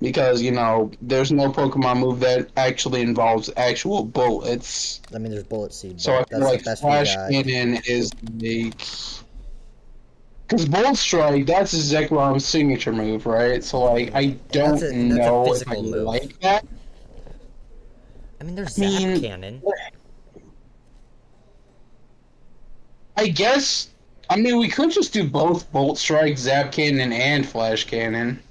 Speaker 4: Because, you know, there's no Pokemon move that actually involves actual bullets.
Speaker 1: I mean, there's Bullet Seed,
Speaker 4: So I
Speaker 1: but
Speaker 4: feel
Speaker 1: that's
Speaker 4: like
Speaker 1: the best
Speaker 4: Flash
Speaker 1: we got.
Speaker 4: Cannon is like... Because Bolt Strike, that's Zekrom's signature move, right? So, like, I don't
Speaker 1: That's a
Speaker 4: know if I
Speaker 1: physical move.
Speaker 4: like that.
Speaker 1: I mean, there's
Speaker 4: I mean-
Speaker 1: Zap Cannon.
Speaker 4: I guess, I mean, we could just do both Bolt Strike, Zap Cannon, and Flash Cannon.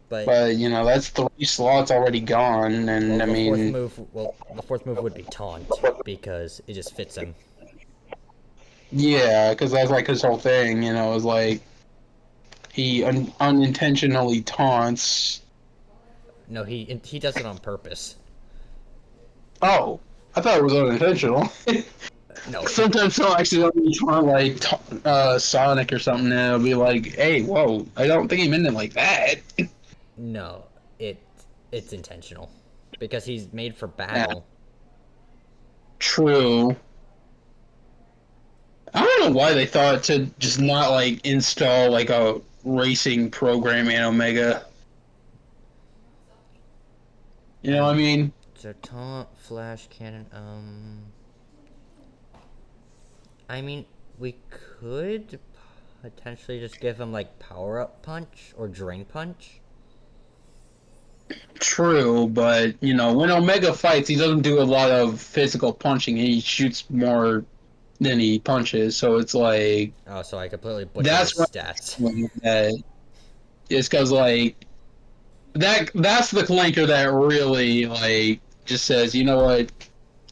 Speaker 4: But, you know, that's 3 slots already gone, and
Speaker 1: well,
Speaker 4: I mean...
Speaker 1: the fourth move would be Taunt, because it just fits him.
Speaker 4: Yeah, because that's like his whole thing, you know, is like he unintentionally taunts.
Speaker 1: No, he does it on purpose.
Speaker 4: Oh, I thought it was unintentional.
Speaker 1: No,
Speaker 4: Sometimes he'll accidentally taunt like Sonic or something, and it'll be like, "Hey, whoa! I don't think he meant it like that."
Speaker 1: no, it's intentional, because he's made for battle.
Speaker 4: True. I don't know why they thought to just not like install like a racing program in Omega. You know what I mean?
Speaker 1: So Taunt, Flash Cannon, I mean, we could potentially just give him like Power Up Punch or Drain Punch.
Speaker 4: True, but you know, when Omega fights, he doesn't do a lot of physical punching. He shoots more than he punches, so it's like
Speaker 1: Oh, so I completely butchered
Speaker 4: That's
Speaker 1: his
Speaker 4: what-
Speaker 1: stats.
Speaker 4: it's because like that's the clanker that really like just says, you know what?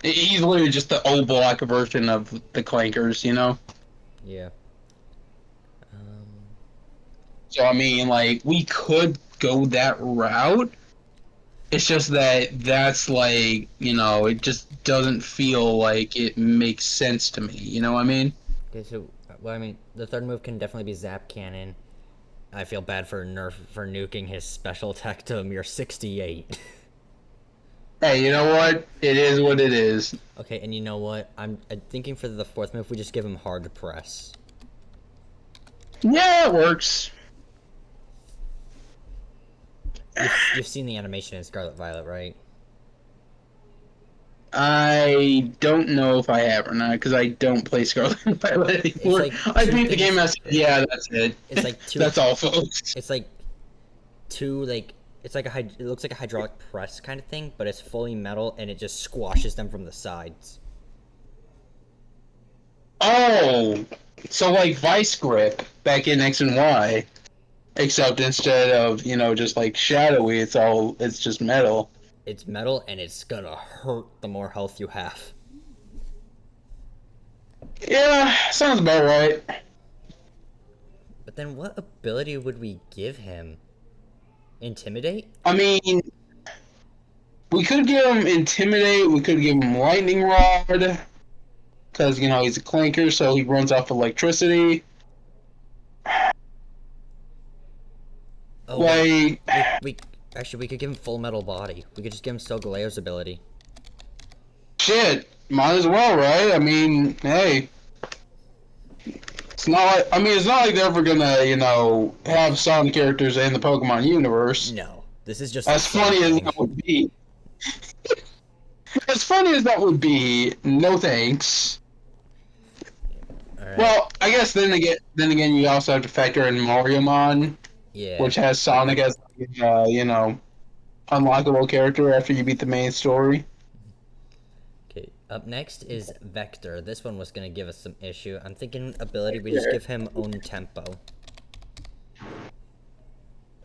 Speaker 4: He's literally just the O block version of the clankers, you know.
Speaker 1: Yeah.
Speaker 4: So I mean, like we could go that route. It's just that that's like, you know, it just doesn't feel like it makes sense to me. You know what I mean?
Speaker 1: Okay, so well, I mean, the third move can definitely be Zap Cannon. I feel bad for nuking his special attack to a mere 68.
Speaker 4: Hey, you know what? It is what it is.
Speaker 1: Okay, and you know what? I'm thinking for the fourth move, we just give him hard press.
Speaker 4: Yeah, it works.
Speaker 1: You've seen the animation in Scarlet Violet, right?
Speaker 4: I don't know if I have or not because I don't play Scarlet and Violet anymore.
Speaker 1: like
Speaker 4: I
Speaker 1: two
Speaker 4: beat the
Speaker 1: things-
Speaker 4: game. I said, yeah, that's it.
Speaker 1: It's like two.
Speaker 4: That's all, folks.
Speaker 1: It's like two like it's like it looks like a hydraulic press kind of thing, but it's fully metal and it just squashes them from the sides.
Speaker 4: Oh, so like Vice Grip back in X and Y, except instead of, you know, just like shadowy, it's just metal.
Speaker 1: It's metal and it's gonna hurt the more health you have.
Speaker 4: Yeah, sounds about right.
Speaker 1: But then what ability would we give him? Intimidate?
Speaker 4: I mean, we could give him Intimidate, we could give him Lightning Rod, because, you know, he's a clanker, so he runs off electricity.
Speaker 1: Oh,
Speaker 4: Like,
Speaker 1: we actually we could give him Full Metal Body. We could just give him Solgaleo's ability.
Speaker 4: shit, might as well, right? I mean, hey. It's not like, I mean, it's not like they're ever gonna, you know, have Sonic characters in the Pokemon universe.
Speaker 1: No, this is just
Speaker 4: As
Speaker 1: a fun
Speaker 4: funny as
Speaker 1: thing.
Speaker 4: that would be. As funny as that would be, no thanks.
Speaker 1: Alright.
Speaker 4: Well, I guess then again, you also have to factor in Mariamon,
Speaker 1: Yeah.
Speaker 4: which has Sonic as, you know, unlockable character after you beat the main story.
Speaker 1: Okay, up next is Vector. This one was gonna give us some issue. I'm thinking ability, we just give him own tempo.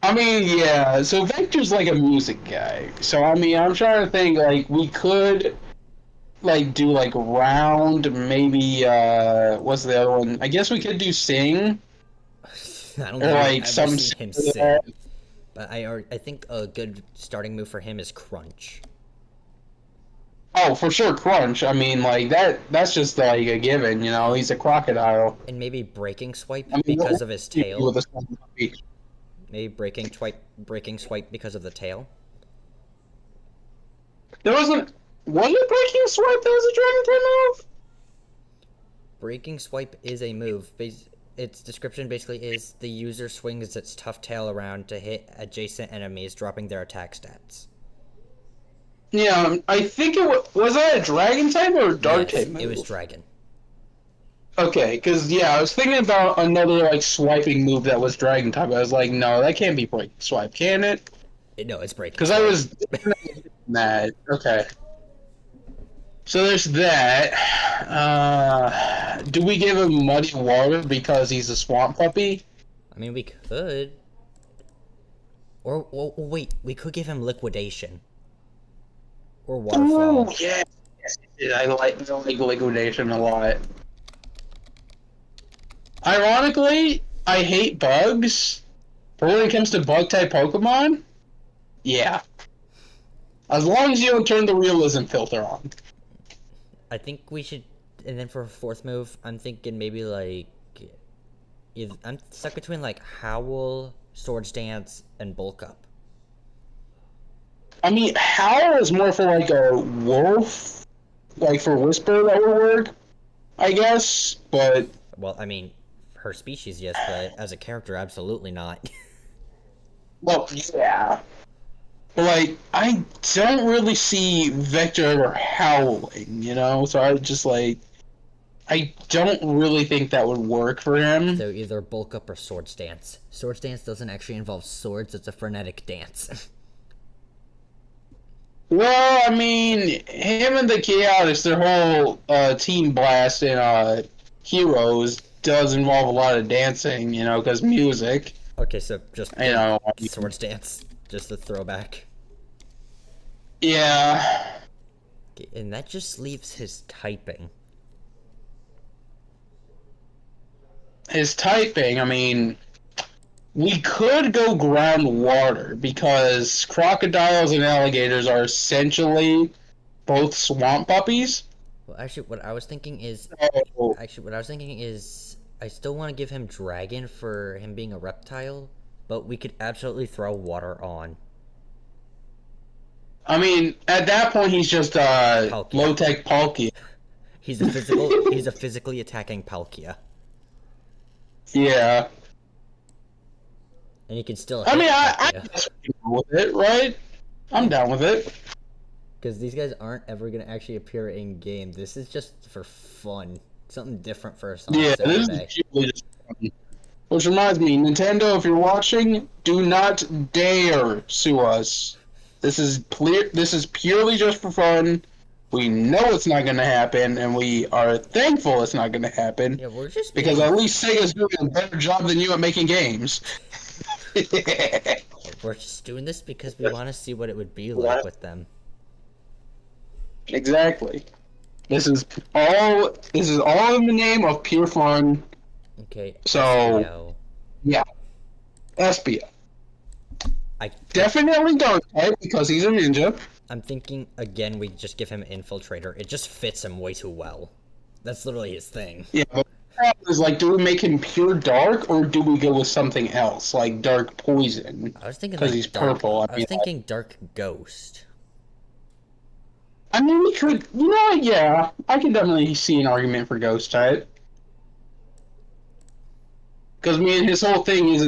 Speaker 4: I mean, yeah, so Vector's like a music guy. So, I mean, I'm trying to think, like, we could, like, do, like, Round, maybe, what's the other one? I guess we could do Sing,
Speaker 1: I don't
Speaker 4: or,
Speaker 1: think
Speaker 4: like,
Speaker 1: I've
Speaker 4: some...
Speaker 1: ever seen him sing. But I think a good starting move for him is Crunch.
Speaker 4: Oh, for sure, Crunch. I mean, like, that's just, like, a given, you know? He's a crocodile.
Speaker 1: And maybe Breaking Swipe
Speaker 4: I mean,
Speaker 1: because of his tail.
Speaker 4: With a Sonic Beach.
Speaker 1: Maybe breaking swipe because of the tail.
Speaker 4: There wasn't... Was it Breaking Swipe that was a Dragon Tail move?
Speaker 1: Breaking Swipe is a move. Its description basically is the user swings its tough tail around to hit adjacent enemies, dropping their attack stats.
Speaker 4: Yeah, I think it was that a Dragon type or a Dark
Speaker 1: Yes,
Speaker 4: type move?
Speaker 1: it was Dragon.
Speaker 4: Okay, because yeah, I was thinking about another like swiping move that was Dragon type. I was like, no, that can't be break swipe, can it?
Speaker 1: No, it's breaking.
Speaker 4: Because I was mad. Okay. So there's that. Do we give him Muddy Water because he's a swamp puppy?
Speaker 1: I mean, we could. Or wait, we could give him liquidation. Or waterfall.
Speaker 4: Oh, yeah. Yes, I like liquidation a lot. Ironically, I hate bugs, but when it comes to bug type Pokemon, yeah. As long as you don't turn the realism filter on.
Speaker 1: I think we should. And then for a fourth move, I'm thinking maybe like. I'm stuck between like Howl, Swords Dance, and Bulk Up.
Speaker 4: I mean, Howl is more for like a wolf, like for Whisper that would work, I guess, but.
Speaker 1: Well, I mean, her species, yes, but as a character, absolutely not.
Speaker 4: Well, yeah. But, like, I don't really see Vector ever howling, you know? So I just, like, I don't really think that would work for him.
Speaker 1: So either Bulk Up or Swords Dance. Swords Dance doesn't actually involve swords, it's a frenetic dance.
Speaker 4: Well, I mean, him and the Chaotix, their whole Team Blast in Heroes does involve a lot of dancing, you know, because music.
Speaker 1: Okay, so just
Speaker 4: You know.
Speaker 1: Swords Dance. Just a throwback.
Speaker 4: Yeah.
Speaker 1: Okay, and that just leaves his typing.
Speaker 4: His typing, I mean, we could go groundwater because crocodiles and alligators are essentially both swamp puppies.
Speaker 1: Well, actually, what I was thinking is...
Speaker 4: So,
Speaker 1: I still want to give him Dragon for him being a reptile, but we could absolutely throw water on.
Speaker 4: I mean, at that point, he's just low-tech Palkia.
Speaker 1: He's a physically attacking Palkia.
Speaker 4: Yeah.
Speaker 1: And he can still
Speaker 4: I mean, I
Speaker 1: Palkia.
Speaker 4: guess we can go with it, right? I'm down with it.
Speaker 1: Because these guys aren't ever going to actually appear in-game. This is just for fun. Something different for us on
Speaker 4: Yeah, this
Speaker 1: Saturday.
Speaker 4: is purely just fun. Which reminds me, Nintendo, if you're watching, do not dare sue us. This is purely just for fun. We know it's not going to happen, and we are thankful it's not going to happen.
Speaker 1: Yeah, we're just
Speaker 4: Because
Speaker 1: being-
Speaker 4: at least Sega's doing a better job than you at making games.
Speaker 1: We're just doing this because we want to see what it would be like with them.
Speaker 4: Exactly. This is all in the name of pure fun.
Speaker 1: Okay.
Speaker 4: So-
Speaker 1: Espio.
Speaker 4: Yeah. Espia.
Speaker 1: I
Speaker 4: Definitely Dark type because he's a ninja.
Speaker 1: I'm thinking again we just give him Infiltrator. It just fits him way too well. That's literally his thing.
Speaker 4: Yeah, but the problem is like, do we make him pure dark or do we go with something else like dark poison?
Speaker 1: I was thinking
Speaker 4: 'Cause
Speaker 1: like
Speaker 4: he's
Speaker 1: dark,
Speaker 4: purple, I
Speaker 1: I was
Speaker 4: mean,
Speaker 1: thinking Dark Ghost.
Speaker 4: I mean, we could, you know, yeah, I can definitely see an argument for ghost type. Because I mean, his whole thing is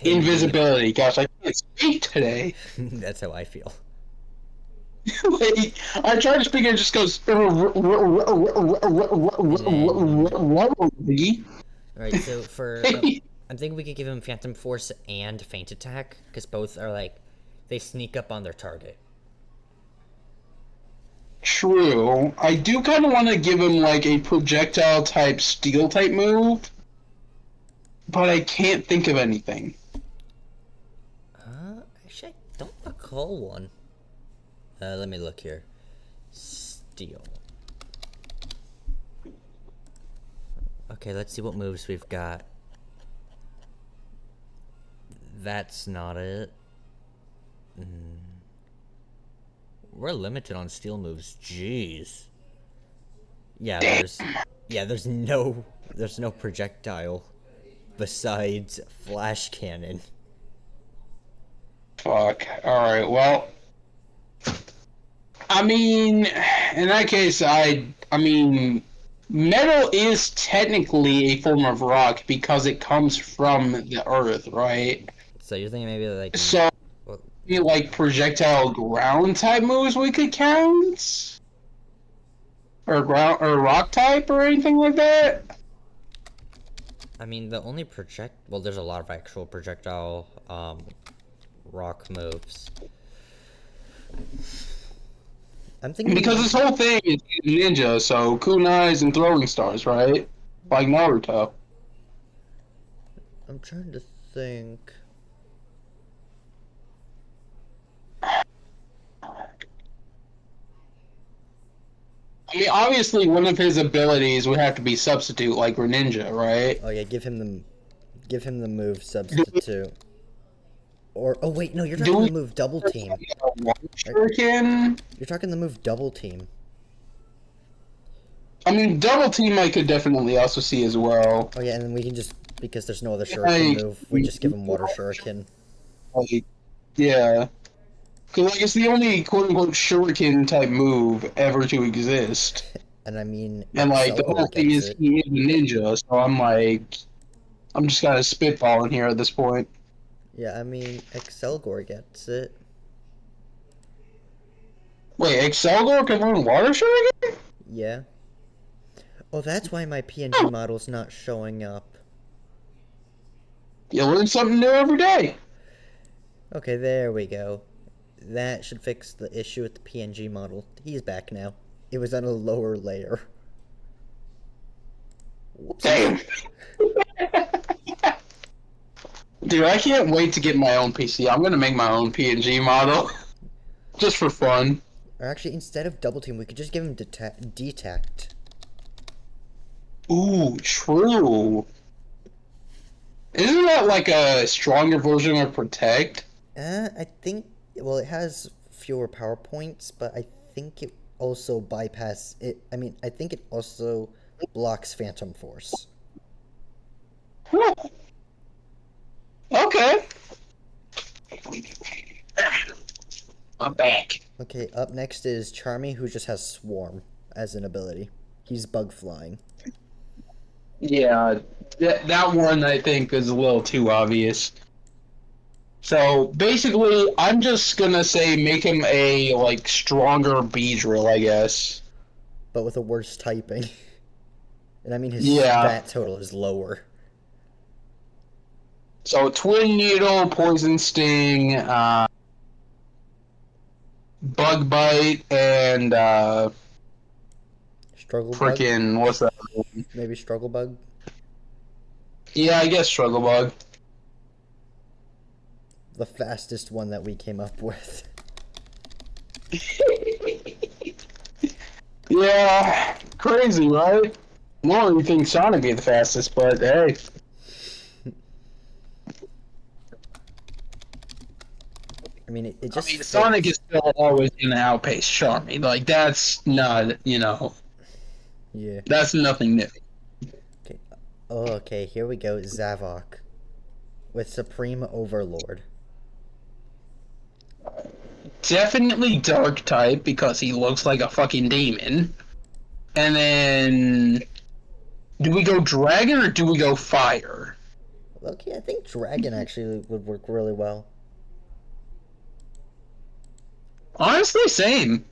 Speaker 4: invisibility. Gosh, I can't speak today.
Speaker 1: That's how I feel.
Speaker 4: Like, I try to speak and it just goes.
Speaker 1: Alright, so for I'm thinking we could give him Phantom Force and Feint Attack because both are like they sneak up on their target.
Speaker 4: True. I do kind of want to give him like a projectile type steel type move, but I can't think of anything.
Speaker 1: Actually, I don't recall one. Let me look here. Steel. Okay, let's see what moves we've got. That's not it. We're limited on steel moves. Jeez. Yeah, there's no projectile besides flash cannon.
Speaker 4: Fuck. Alright, well. I mean, in that case, I mean, metal is technically a form of rock because it comes from the earth, right?
Speaker 1: So you're thinking maybe like
Speaker 4: So,
Speaker 1: well,
Speaker 4: maybe, like projectile ground type moves we could count? or ground or rock type or anything like that?
Speaker 1: I mean, the only well, there's a lot of actual projectile rock moves. I'm thinking
Speaker 4: Because this whole thing is ninja, so kunais and throwing stars, right? Like Naruto.
Speaker 1: I'm trying to think.
Speaker 4: I mean, obviously, one of his abilities would have to be substitute, like Greninja, right?
Speaker 1: Oh yeah, give him the move substitute. Or oh wait, no, you're
Speaker 4: Do
Speaker 1: talking
Speaker 4: we-
Speaker 1: the move double team.
Speaker 4: Shuriken.
Speaker 1: You're talking the move double team.
Speaker 4: I mean, double team I could definitely also see as well.
Speaker 1: Oh yeah, and then we can just, because there's no other
Speaker 4: Like-
Speaker 1: shuriken move, we just give him water shuriken.
Speaker 4: Like, yeah. Because, like, it's the only quote-unquote shuriken type move ever to exist.
Speaker 1: And I mean,
Speaker 4: And, like, the
Speaker 1: Excelgor
Speaker 4: whole thing
Speaker 1: gets
Speaker 4: is
Speaker 1: it.
Speaker 4: he is a ninja, so I'm like... I'm just kind of spitballing here at this point.
Speaker 1: Yeah, I mean, Excelgor gets it.
Speaker 4: Wait, Excelgor can learn water shuriken?
Speaker 1: Yeah. Oh, that's why my PNG model's not showing up.
Speaker 4: You learn something new every day.
Speaker 1: Okay, there we go. That should fix the issue with the PNG model. He's back now. It was on a lower layer. Whoops.
Speaker 4: Damn. Dude, I can't wait to get my own PC. I'm gonna make my own PNG model. Just for fun.
Speaker 1: Or actually, instead of double team, we could just give him detect.
Speaker 4: Ooh, true. Isn't that like a stronger version of Protect?
Speaker 1: I think, well, it has fewer power points, but I think it also bypass it. I mean, I think it also blocks Phantom Force.
Speaker 4: Huh. Okay. I'm back.
Speaker 1: Okay, up next is Charmy, who just has Swarm as an ability. He's bug flying.
Speaker 4: Yeah, that one I think is a little too obvious. So basically, I'm just gonna say make him a like stronger Beedrill, I guess.
Speaker 1: But with a worse typing. And I mean, his
Speaker 4: Yeah.
Speaker 1: stat total is lower.
Speaker 4: So Twin Needle, Poison Sting, Bug Bite, and
Speaker 1: Struggle Bug?
Speaker 4: freaking what's that?
Speaker 1: Maybe Struggle Bug?
Speaker 4: Yeah, I guess Struggle Bug.
Speaker 1: The fastest one that we came up with.
Speaker 4: Yeah, crazy, right? Normally you think Sonic be the fastest, but hey.
Speaker 1: I mean, it just fits.
Speaker 4: Sonic is still always gonna outpace Charmy. Like that's not,
Speaker 1: Yeah.
Speaker 4: that's nothing new.
Speaker 1: Oh, okay, here we go. Zavok. With Supreme Overlord.
Speaker 4: Definitely dark type because he looks like a fucking demon. And then, do we go dragon or do we go fire?
Speaker 1: Okay, I think Dragon actually would work really well.
Speaker 4: Honestly, same.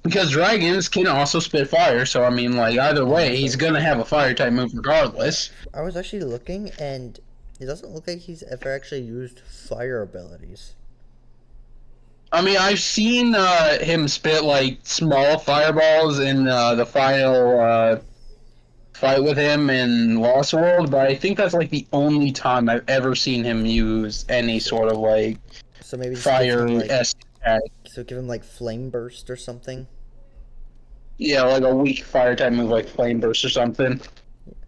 Speaker 4: Because dragons can also spit fire, so I mean, like, either way, he's gonna have a fire type move regardless.
Speaker 1: I was actually looking, and it doesn't look like he's ever actually used fire abilities.
Speaker 4: I mean, I've seen him spit, like, small fireballs in the final fight with him in Lost World, but I think that's, like, the only time I've ever seen him use any sort of, like,
Speaker 1: So maybe just give him, like,
Speaker 4: fire-esque attack.
Speaker 1: so give him like Flame Burst or something.
Speaker 4: Yeah, like a weak fire type move like Flame Burst or something.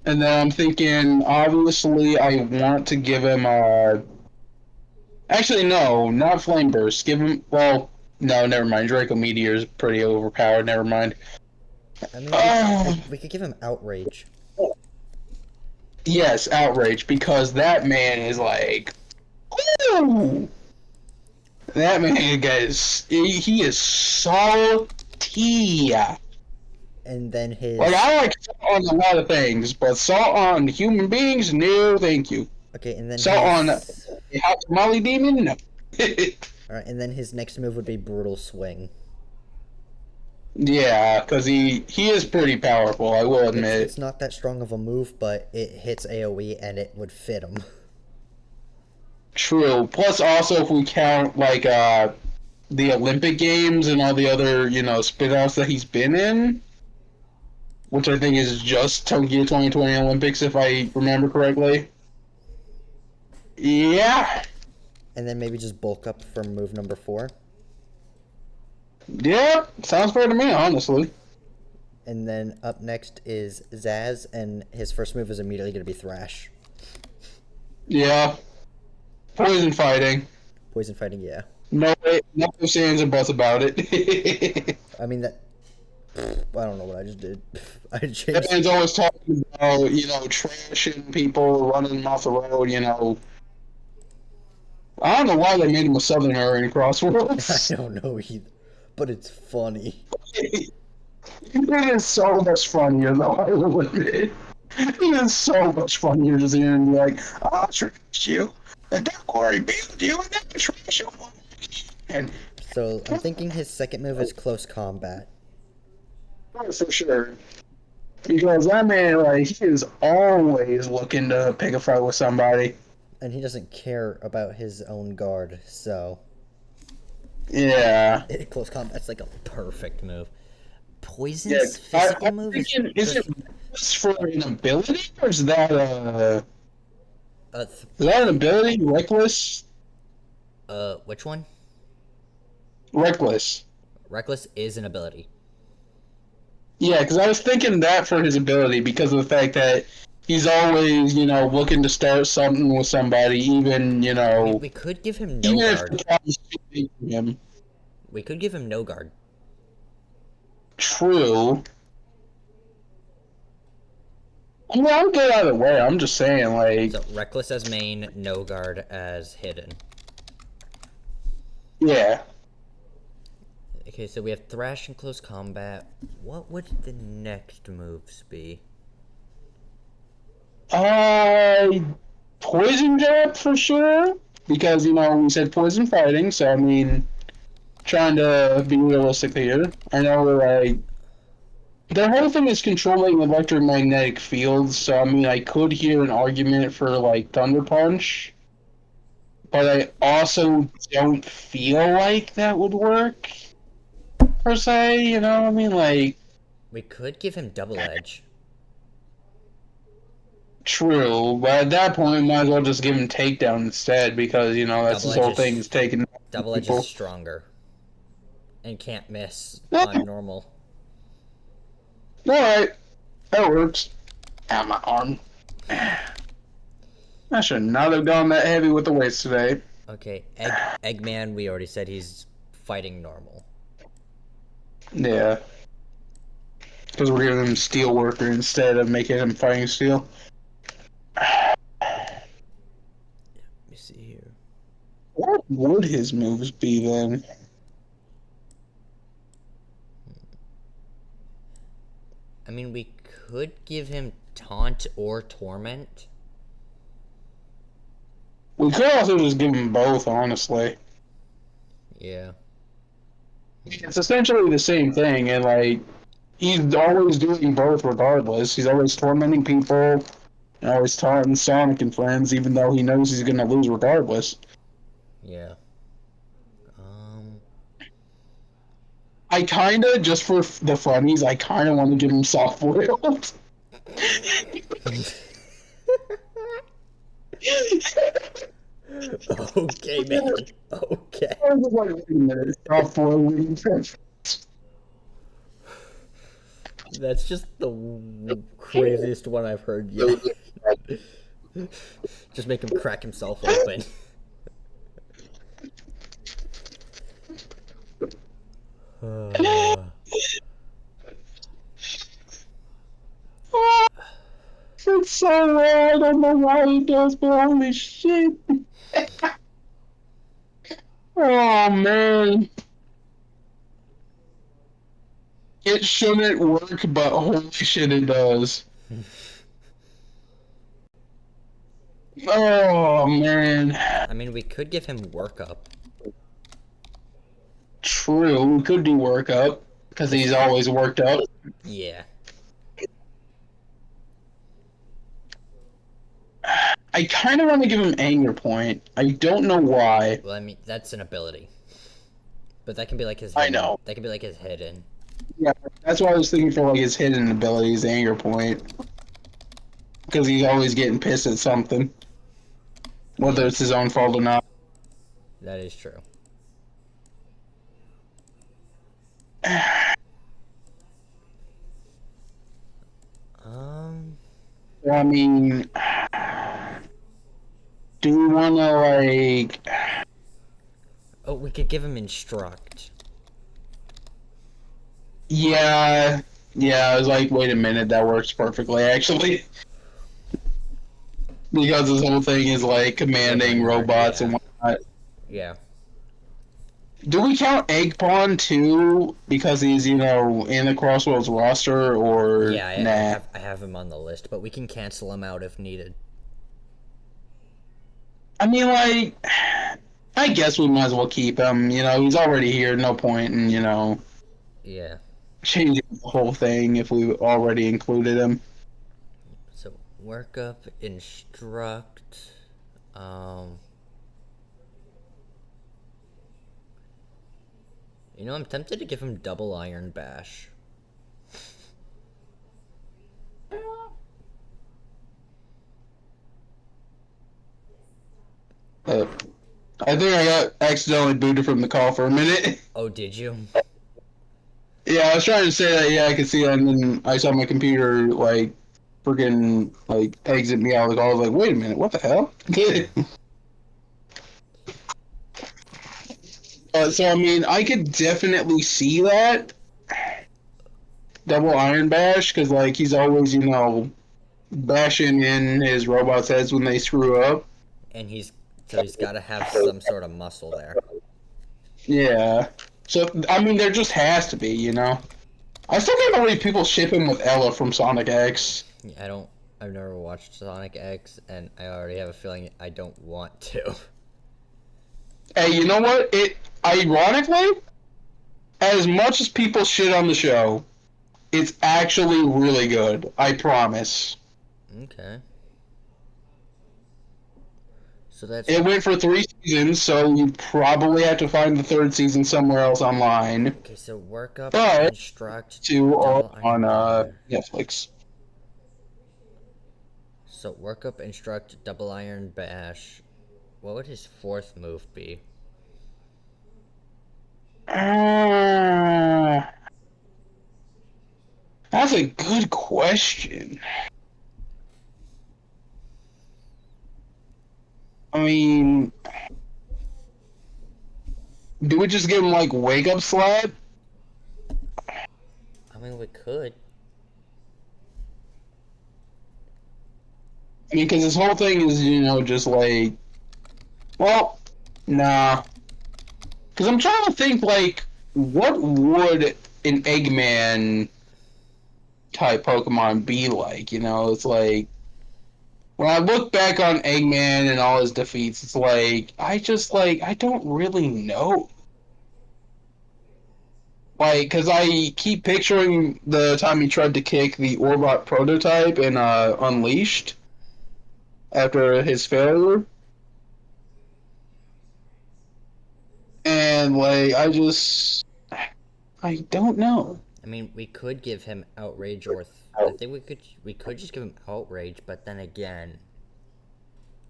Speaker 4: And then I'm thinking, obviously, I want to give him Actually, no, not Flame Burst. Give him. Well, no, never mind. Draco Meteor is pretty overpowered. Never mind.
Speaker 1: I mean,
Speaker 4: Oh.
Speaker 1: we could give him Outrage.
Speaker 4: Yes, Outrage, because that man is like. Woo! That man, guys, he is salty.
Speaker 1: And then his...
Speaker 4: Like, I like salt on a lot of things, but salt on human beings, no, thank you.
Speaker 1: Okay, and then
Speaker 4: Salt on
Speaker 1: his...
Speaker 4: a hot tamale demon, no.
Speaker 1: Alright, and then his next move would be Brutal Swing.
Speaker 4: Yeah, because he is pretty powerful, I will admit.
Speaker 1: It's not that strong of a move, but it hits AoE and it would fit him.
Speaker 4: True. Plus, also, if we count, like, the Olympic Games and all the other, spin-offs that he's been in, which I think is just Tokyo 2020 Olympics, if I remember correctly. Yeah.
Speaker 1: And then maybe just bulk up for move number 4.
Speaker 4: Yeah, sounds fair to me, honestly.
Speaker 1: And then up next is Zaz, and his first move is immediately going to be Thrash.
Speaker 4: Yeah. Poison fighting.
Speaker 1: Poison fighting, yeah.
Speaker 4: No ifs, ands, or buts about it.
Speaker 1: I mean, that... I don't know what I just did. I changed...
Speaker 4: That man's always talking about, trashing people, running them off the road, I don't know why they made him a southerner in Crossworlds.
Speaker 1: I don't know either. But it's funny.
Speaker 4: It is so much funnier, though, I will admit. It is so much funnier to see him be like, I'll trash you, and don't worry, build you, and then trash you. And
Speaker 1: So, I'm thinking his second move is close combat.
Speaker 4: for sure. Because that man, like, he is always looking to pick a fight with somebody.
Speaker 1: And he doesn't care about his own guard, so...
Speaker 4: Yeah.
Speaker 1: Close combat's like a perfect move.
Speaker 4: Yeah,
Speaker 1: Poison's physical
Speaker 4: I'm
Speaker 1: move
Speaker 4: thinking, is it for an ability, or is that is that an ability? Reckless?
Speaker 1: Which one?
Speaker 4: Reckless.
Speaker 1: Reckless is an ability.
Speaker 4: Yeah, because I was thinking that for his ability because of the fact that he's always, looking to start something with somebody, even,
Speaker 1: We could give him no
Speaker 4: even if
Speaker 1: guard.
Speaker 4: the guy's beating him.
Speaker 1: We could give him no guard.
Speaker 4: True. I mean, I'm good either way. I'm just saying, like,
Speaker 1: So, Reckless as main, no guard as hidden.
Speaker 4: yeah.
Speaker 1: Okay, so we have Thrash in close combat. What would the next moves be?
Speaker 4: Poison jab for sure. Because, we said poison fighting, so I mean, trying to be realistic here. I know, like, the whole thing is controlling electromagnetic fields, so I mean, I could hear an argument for, like, Thunder Punch. But I also don't feel like that would work, per se, I mean, like,
Speaker 1: We could give him Double Edge.
Speaker 4: true, but at that point, might as well just give him takedown instead, because, that's his
Speaker 1: Double
Speaker 4: whole
Speaker 1: Edge
Speaker 4: thing,
Speaker 1: is-
Speaker 4: is taking
Speaker 1: Double Edge
Speaker 4: people.
Speaker 1: is stronger. And can't miss on normal.
Speaker 4: Alright, that works. Ow, my arm. I should not have gone that heavy with the weights today.
Speaker 1: Okay, Eggman, we already said he's fighting normal.
Speaker 4: Yeah. Because we're giving him Steel Worker instead of making him Fighting Steel.
Speaker 1: Let me see here.
Speaker 4: What would his moves be then?
Speaker 1: I mean, we could give him Taunt or Torment.
Speaker 4: We could also just give him both, honestly.
Speaker 1: Yeah.
Speaker 4: It's essentially the same thing, and like, he's always doing both regardless. He's always tormenting people, and always taunting Sonic and friends, even though he knows he's gonna lose regardless.
Speaker 1: Yeah.
Speaker 4: I kinda, just for the funnies, I kinda want to give him soft boiled.
Speaker 1: Okay, man. Okay.
Speaker 4: I was like, wait a minute, soft boiled.
Speaker 1: That's just the craziest one I've heard yet. Just make him crack himself open.
Speaker 4: It's so rare, I don't know why he does, but holy shit. Oh man. It shouldn't work, but holy shit it does. Oh man.
Speaker 1: I mean, we could give him Workup.
Speaker 4: True, we could do workup. Because he's always worked out.
Speaker 1: Yeah.
Speaker 4: I kind of want to give him anger point. I don't know why.
Speaker 1: Well, I mean, that's an ability. But that can be like his
Speaker 4: I
Speaker 1: hidden.
Speaker 4: know.
Speaker 1: That can be like his hidden.
Speaker 4: Yeah, that's why I was thinking for like his hidden abilities, anger point. Because he's always getting pissed at something. Whether it's his own fault or not.
Speaker 1: That is true.
Speaker 4: I mean, do we want to like?
Speaker 1: Oh, we could give him instruct.
Speaker 4: Yeah, I was like, wait a minute, that works perfectly actually. Because this whole thing is like commanding robots and whatnot.
Speaker 1: Yeah.
Speaker 4: Do we count Egg Pawn too because he's, in the Crossroads roster, or
Speaker 1: Yeah,
Speaker 4: nah?
Speaker 1: I have him on the list, but we can cancel him out if needed.
Speaker 4: I mean, like, I guess we might as well keep him. He's already here. No point in,
Speaker 1: Yeah.
Speaker 4: changing the whole thing if we already included him.
Speaker 1: So work up, instruct. I'm tempted to give him double iron bash.
Speaker 4: I think I got accidentally booted from the call for a minute.
Speaker 1: Oh, did you?
Speaker 4: Yeah, I was trying to say that. Yeah, I could see that, and then I saw my computer like freaking like exit me out of the call. I was like, wait a minute, what the hell? So I mean, I could definitely see that double iron bash because like he's always bashing in his robots' heads when they screw up.
Speaker 1: And he's got to have some sort of muscle there.
Speaker 4: Yeah. So I mean, there just has to be, I still can't believe people ship him with Ella from Sonic X.
Speaker 1: Yeah, I've never watched Sonic X, and I already have a feeling I don't want to.
Speaker 4: Hey, you know what? Ironically, as much as people shit on the show, it's actually really good. I promise.
Speaker 1: Okay. So that's
Speaker 4: It went for 3 seasons, so you probably have to find the 3rd season somewhere else online.
Speaker 1: okay. So work up,
Speaker 4: But-
Speaker 1: instruct,
Speaker 4: To
Speaker 1: double
Speaker 4: on
Speaker 1: iron.
Speaker 4: Netflix.
Speaker 1: So work up, instruct, double iron bash. What would his 4th move be?
Speaker 4: That's a good question. I mean, do we just give him like wake up slap?
Speaker 1: I mean, we could.
Speaker 4: I mean, because this whole thing is, just like, well, nah. Because I'm trying to think, like, what would an Eggman type Pokemon be like? It's like, when I look back on Eggman and all his defeats, it's like, I don't really know. Like, because I keep picturing the time he tried to kick the Orbot prototype in Unleashed after his failure. And, like, I don't know.
Speaker 1: I mean, we could give him outrage or I think we could just give him outrage, but then again,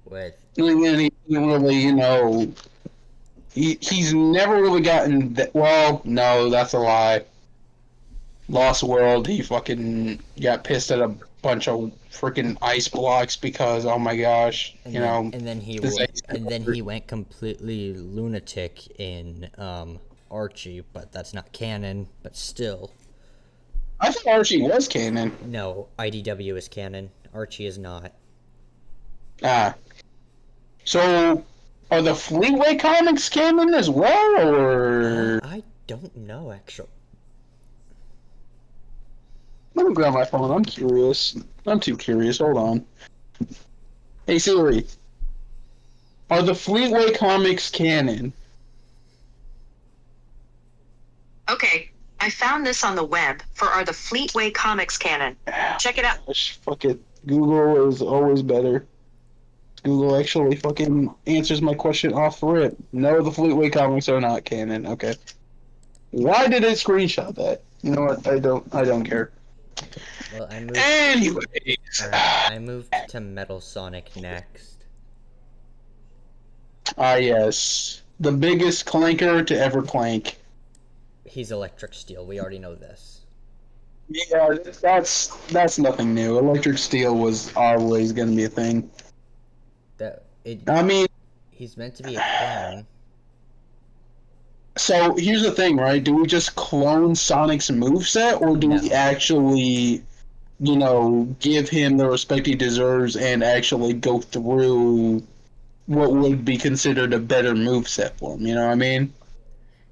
Speaker 1: with
Speaker 4: And then he didn't really, he's never really gotten that. Well, no, that's a lie. Lost World, he fucking got pissed at a bunch of freaking ice blocks because, oh my gosh,
Speaker 1: and then he went completely lunatic in Archie, but that's not canon. But still,
Speaker 4: I thought Archie was canon.
Speaker 1: no, IDW is canon. Archie is not.
Speaker 4: So, are the Fleetway comics canon as well, or?
Speaker 1: I don't know, actually.
Speaker 4: Let me grab my phone. I'm curious. I'm too curious. Hold on. Hey Siri, are the Fleetway comics canon?
Speaker 6: Okay, I I found this on the web for Are the Fleetway Comics canon. Check it out.
Speaker 4: Gosh, fuck it. Google is always better. Google actually fucking answers my question off the rip. No, the Fleetway comics are not canon. Okay. Why did it screenshot that? You know what? I don't care.
Speaker 1: Well, I moved.
Speaker 4: Anyways.
Speaker 1: Alright, I moved to Metal Sonic next.
Speaker 4: Ah, yes. The biggest clanker to ever clank.
Speaker 1: He's Electric Steel. We already know this.
Speaker 4: Yeah, that's nothing new. Electric Steel was always gonna be a thing. I mean,
Speaker 1: He's meant to be a clone.
Speaker 4: so here's the thing, right? Do we just clone Sonic's moveset, or do we
Speaker 1: No.
Speaker 4: actually, give him the respect he deserves and actually go through what would be considered a better moveset for him? You know what I mean?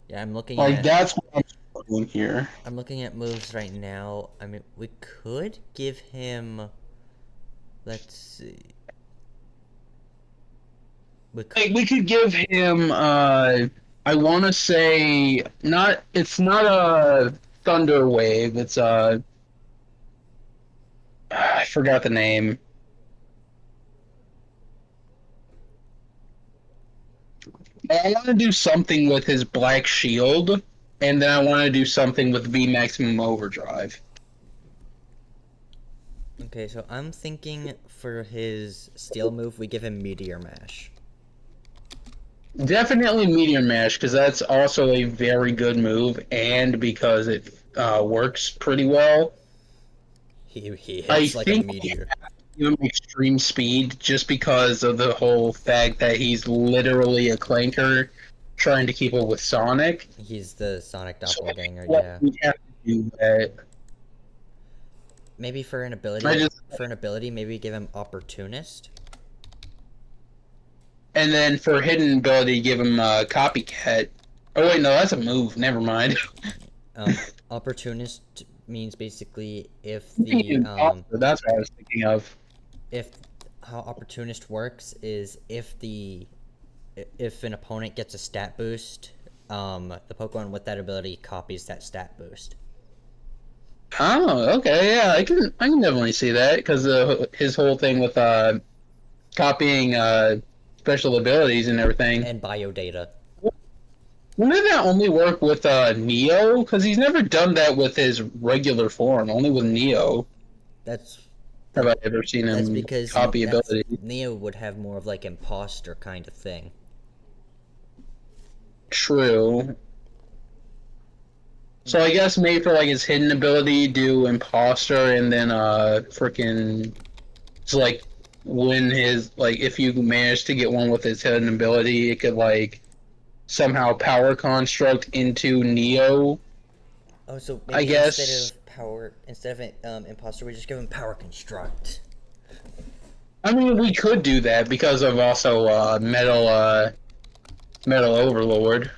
Speaker 1: Yeah, I'm looking
Speaker 4: Like,
Speaker 1: at.
Speaker 4: that's what I'm struggling here.
Speaker 1: I'm looking at moves right now. I mean, we could give him. Let's see.
Speaker 4: Like, we could give him, I want to say, it's not a Thunder Wave, it's I forgot the name. I want to do something with his Black Shield, and then I want to do something with V Maximum Overdrive.
Speaker 1: Okay, so I'm thinking for his steel move, we give him Meteor Mash.
Speaker 4: Definitely Meteor Mash, because that's also a very good move, and because it works pretty well.
Speaker 1: He hits
Speaker 4: I
Speaker 1: like a
Speaker 4: think
Speaker 1: meteor.
Speaker 4: Give him extreme speed just because of the whole fact that he's literally a clanker trying to keep up with Sonic.
Speaker 1: He's the Sonic
Speaker 4: So,
Speaker 1: doppelganger,
Speaker 4: what
Speaker 1: yeah.
Speaker 4: we have to do that.
Speaker 1: Maybe for an ability, maybe give him Opportunist.
Speaker 4: And then for hidden ability, give him Copycat. Oh wait, no, that's a move. Never mind.
Speaker 1: Opportunist means basically if the
Speaker 4: That's what I was thinking of.
Speaker 1: if how Opportunist works is if an opponent gets a stat boost, the Pokemon with that ability copies that stat boost.
Speaker 4: Oh, okay, yeah, I can definitely see that because his whole thing with copying special abilities and everything.
Speaker 1: And biodata.
Speaker 4: Wouldn't that only work with Neo? Because he's never done that with his regular form. Only with Neo
Speaker 1: That's
Speaker 4: have I ever seen
Speaker 1: that's
Speaker 4: him
Speaker 1: because
Speaker 4: copy ability.
Speaker 1: Neo would have more of like imposter kind of thing.
Speaker 4: True. So I guess maybe for like his hidden ability, do imposter, and then freaking, it's like when his if you manage to get one with his hidden ability, it could like somehow power construct into Neo.
Speaker 1: Oh, so
Speaker 4: I
Speaker 1: maybe
Speaker 4: guess-
Speaker 1: instead of imposter, we just give him power construct.
Speaker 4: I mean, we could do that because of also Metal Overlord.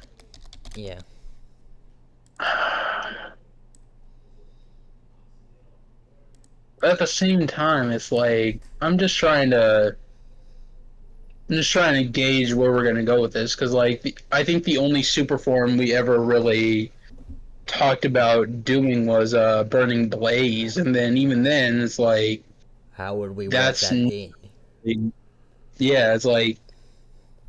Speaker 1: Yeah.
Speaker 4: But at the same time, it's like I'm just trying to gauge where we're gonna go with this because I think the only super form we ever really talked about doing was Burning Blaze, and then even then it's like
Speaker 1: How would we work
Speaker 4: That's
Speaker 1: that in?
Speaker 4: yeah, it's like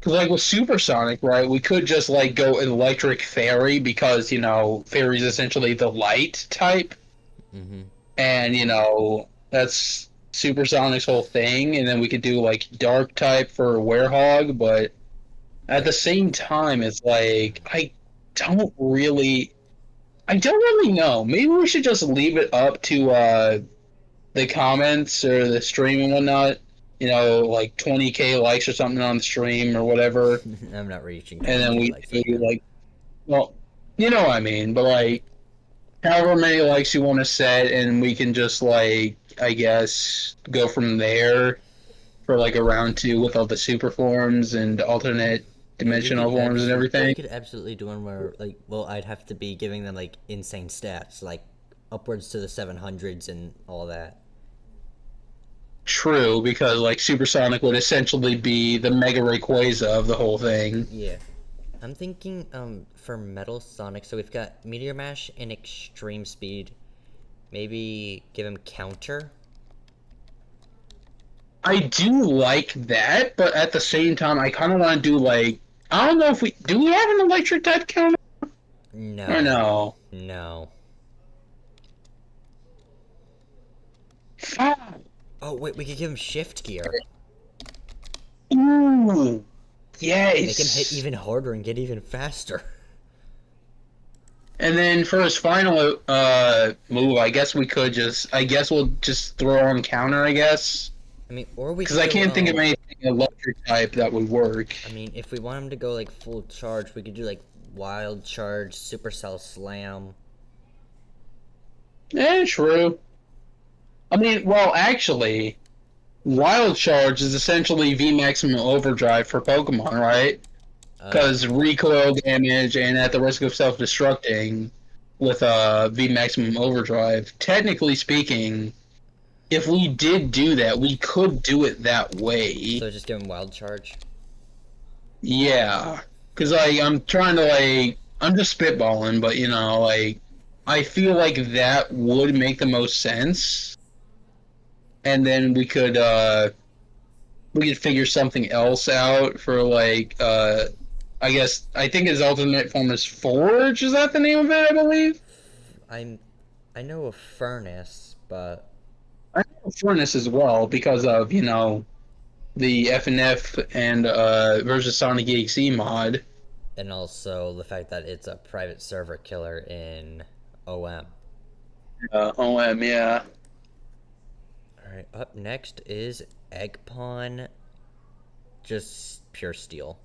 Speaker 4: because like with Supersonic, right? We could just like go Electric Fairy because Fairy's essentially the light type.
Speaker 1: Mm-hmm.
Speaker 4: And that's Supersonic's whole thing, and then we could do like Dark type for Werehog, but at the same time, it's like I don't really know. Maybe we should just leave it up to the comments or the stream and whatnot. Like 20K likes or something on the stream or whatever,
Speaker 1: I'm not reaching.
Speaker 4: and then we
Speaker 1: like
Speaker 4: do like, well, you know what I mean, but like. However many likes you want to set, and we can just I guess go from there for like a round 2 with all the super forms and alternate dimensional forms and
Speaker 1: We
Speaker 4: everything.
Speaker 1: could absolutely do one where I'd have to be giving them like insane stats, like upwards to the 700s and all that.
Speaker 4: True, because like Supersonic would essentially be the Mega Rayquaza of the whole thing.
Speaker 1: Yeah. I'm thinking for Metal Sonic, so we've got Meteor Mash and Extreme Speed. Maybe give him counter.
Speaker 4: I do like that, but at the same time, I kind of want to do like I don't know if we do. We have an electric type counter
Speaker 1: No.
Speaker 4: or no?
Speaker 1: No.
Speaker 4: Ah,
Speaker 1: Oh wait, we could give him shift gear.
Speaker 4: ooh, yes.
Speaker 1: Make him hit even harder and get even faster.
Speaker 4: And then for his final move, I guess we could just. I guess we'll just throw on counter. I guess
Speaker 1: I mean, or we
Speaker 4: because
Speaker 1: could
Speaker 4: I can't think of anything electric type that would work.
Speaker 1: I mean, if we want him to go like full charge, we could do like Wild Charge, Supercell Slam.
Speaker 4: Yeah, true. I mean, well, actually, Wild Charge is essentially V Maximum Overdrive for Pokemon, right? Because recoil damage and at the risk of self-destructing with V Maximum Overdrive. Technically speaking, if we did do that, we could do it that way.
Speaker 1: So just give him Wild Charge.
Speaker 4: Yeah, because I'm trying to I'm just spitballing, but I feel like that would make the most sense. And then we could figure something else out for I guess I think his ultimate form is Forge. Is that the name of it? I believe.
Speaker 1: I know of Furnace, but
Speaker 4: I know Furnace as well because of the FNF and versus Sonic EXE mod.
Speaker 1: and also the fact that it's a private server killer in OM.
Speaker 4: OM, yeah.
Speaker 1: Alright, up next is Eggpon. Just pure steel.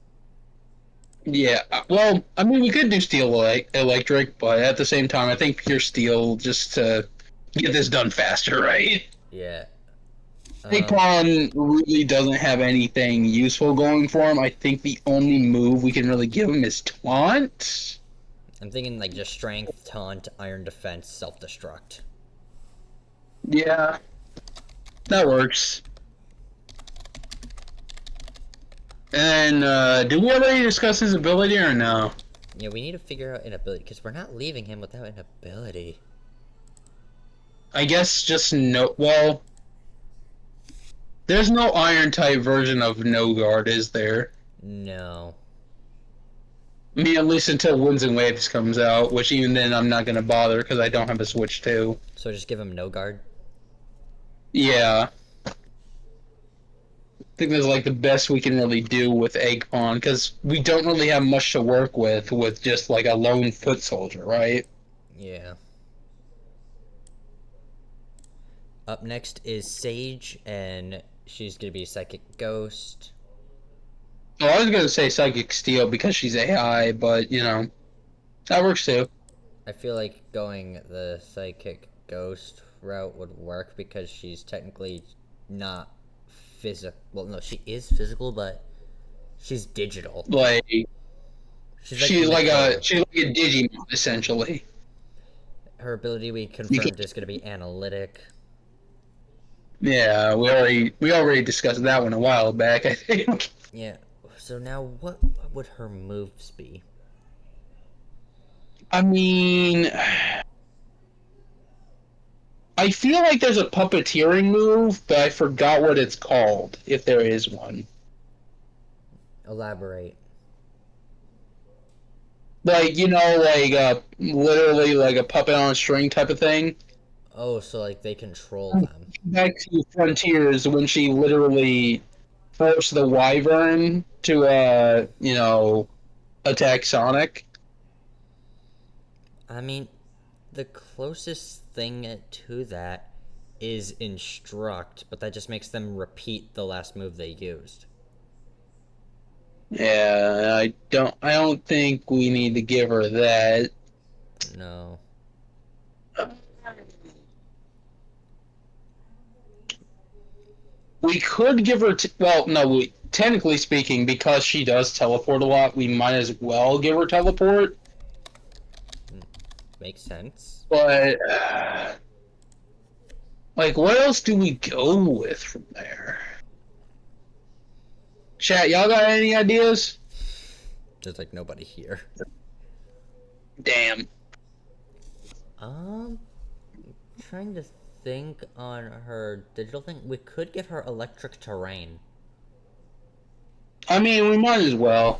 Speaker 4: Yeah, well, I mean, we could do Steel Electric, but at the same time, I think pure Steel just to get this done faster, right?
Speaker 1: Yeah.
Speaker 4: Eggpon really doesn't have anything useful going for him. I think the only move we can really give him is Taunt.
Speaker 1: I'm thinking like just Strength, Taunt, Iron Defense, Self-Destruct.
Speaker 4: Yeah, that works. And did we already discuss his ability or no?
Speaker 1: Yeah, we need to figure out an ability, because we're not leaving him without an ability.
Speaker 4: I guess just no. Well, there's no Iron type version of No Guard, is there?
Speaker 1: No.
Speaker 4: I mean, at least until Winds and Waves comes out, which even then I'm not gonna bother because I don't have a Switch 2.
Speaker 1: So just give him no guard?
Speaker 4: Yeah. I think that's like the best we can really do with Eggpon because we don't really have much to work with just like a lone foot soldier, right?
Speaker 1: Yeah. Up next is Sage, and she's gonna be Psychic Ghost.
Speaker 4: Oh, I was gonna say Psychic Steel because she's AI, but that works too.
Speaker 1: I feel like going the Psychic Ghost route would work because she's technically not physical. Well, no, she is physical, but she's digital.
Speaker 4: Like she's like a
Speaker 1: Nico.
Speaker 4: Digimon essentially.
Speaker 1: Her ability we confirmed is gonna be Analytic.
Speaker 4: Yeah, we already discussed that one a while back, I think.
Speaker 1: Yeah. So now, what would her moves be?
Speaker 4: I mean, I feel like there's a puppeteering move, but I forgot what it's called, if there is one.
Speaker 1: Elaborate.
Speaker 4: Like, literally like a puppet on a string type of thing.
Speaker 1: Oh, so like they control them.
Speaker 4: Back to Frontiers when she literally forced the Wyvern to, attack Sonic.
Speaker 1: I mean, the closest thing to that is Instruct, but that just makes them repeat the last move they used.
Speaker 4: Yeah, I don't think we need to give her that.
Speaker 1: No.
Speaker 4: We could give her, technically speaking, because she does teleport a lot, we might as well give her teleport.
Speaker 1: Makes sense.
Speaker 4: But, what else do we go with from there? Chat, y'all got any ideas?
Speaker 1: There's like nobody here.
Speaker 4: Damn.
Speaker 1: Trying to think on her digital thing. We could give her electric terrain.
Speaker 4: I mean, we might as well.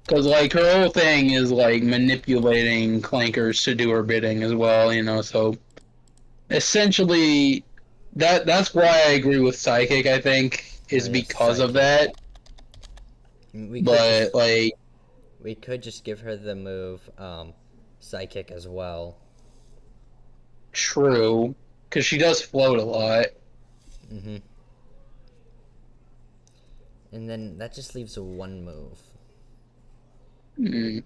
Speaker 4: Because, like, her whole thing is, like, manipulating clankers to do her bidding as well, you know, so... Essentially, that's why I agree with Psychic, I think, is
Speaker 1: Oh, yeah,
Speaker 4: because of
Speaker 1: Psychic.
Speaker 4: that.
Speaker 1: We could
Speaker 4: But,
Speaker 1: just,
Speaker 4: like,
Speaker 1: we could just give her the move, Psychic as well.
Speaker 4: true. Because she does float a lot.
Speaker 1: Mm-hmm. And then that just leaves one move.
Speaker 4: Hmm.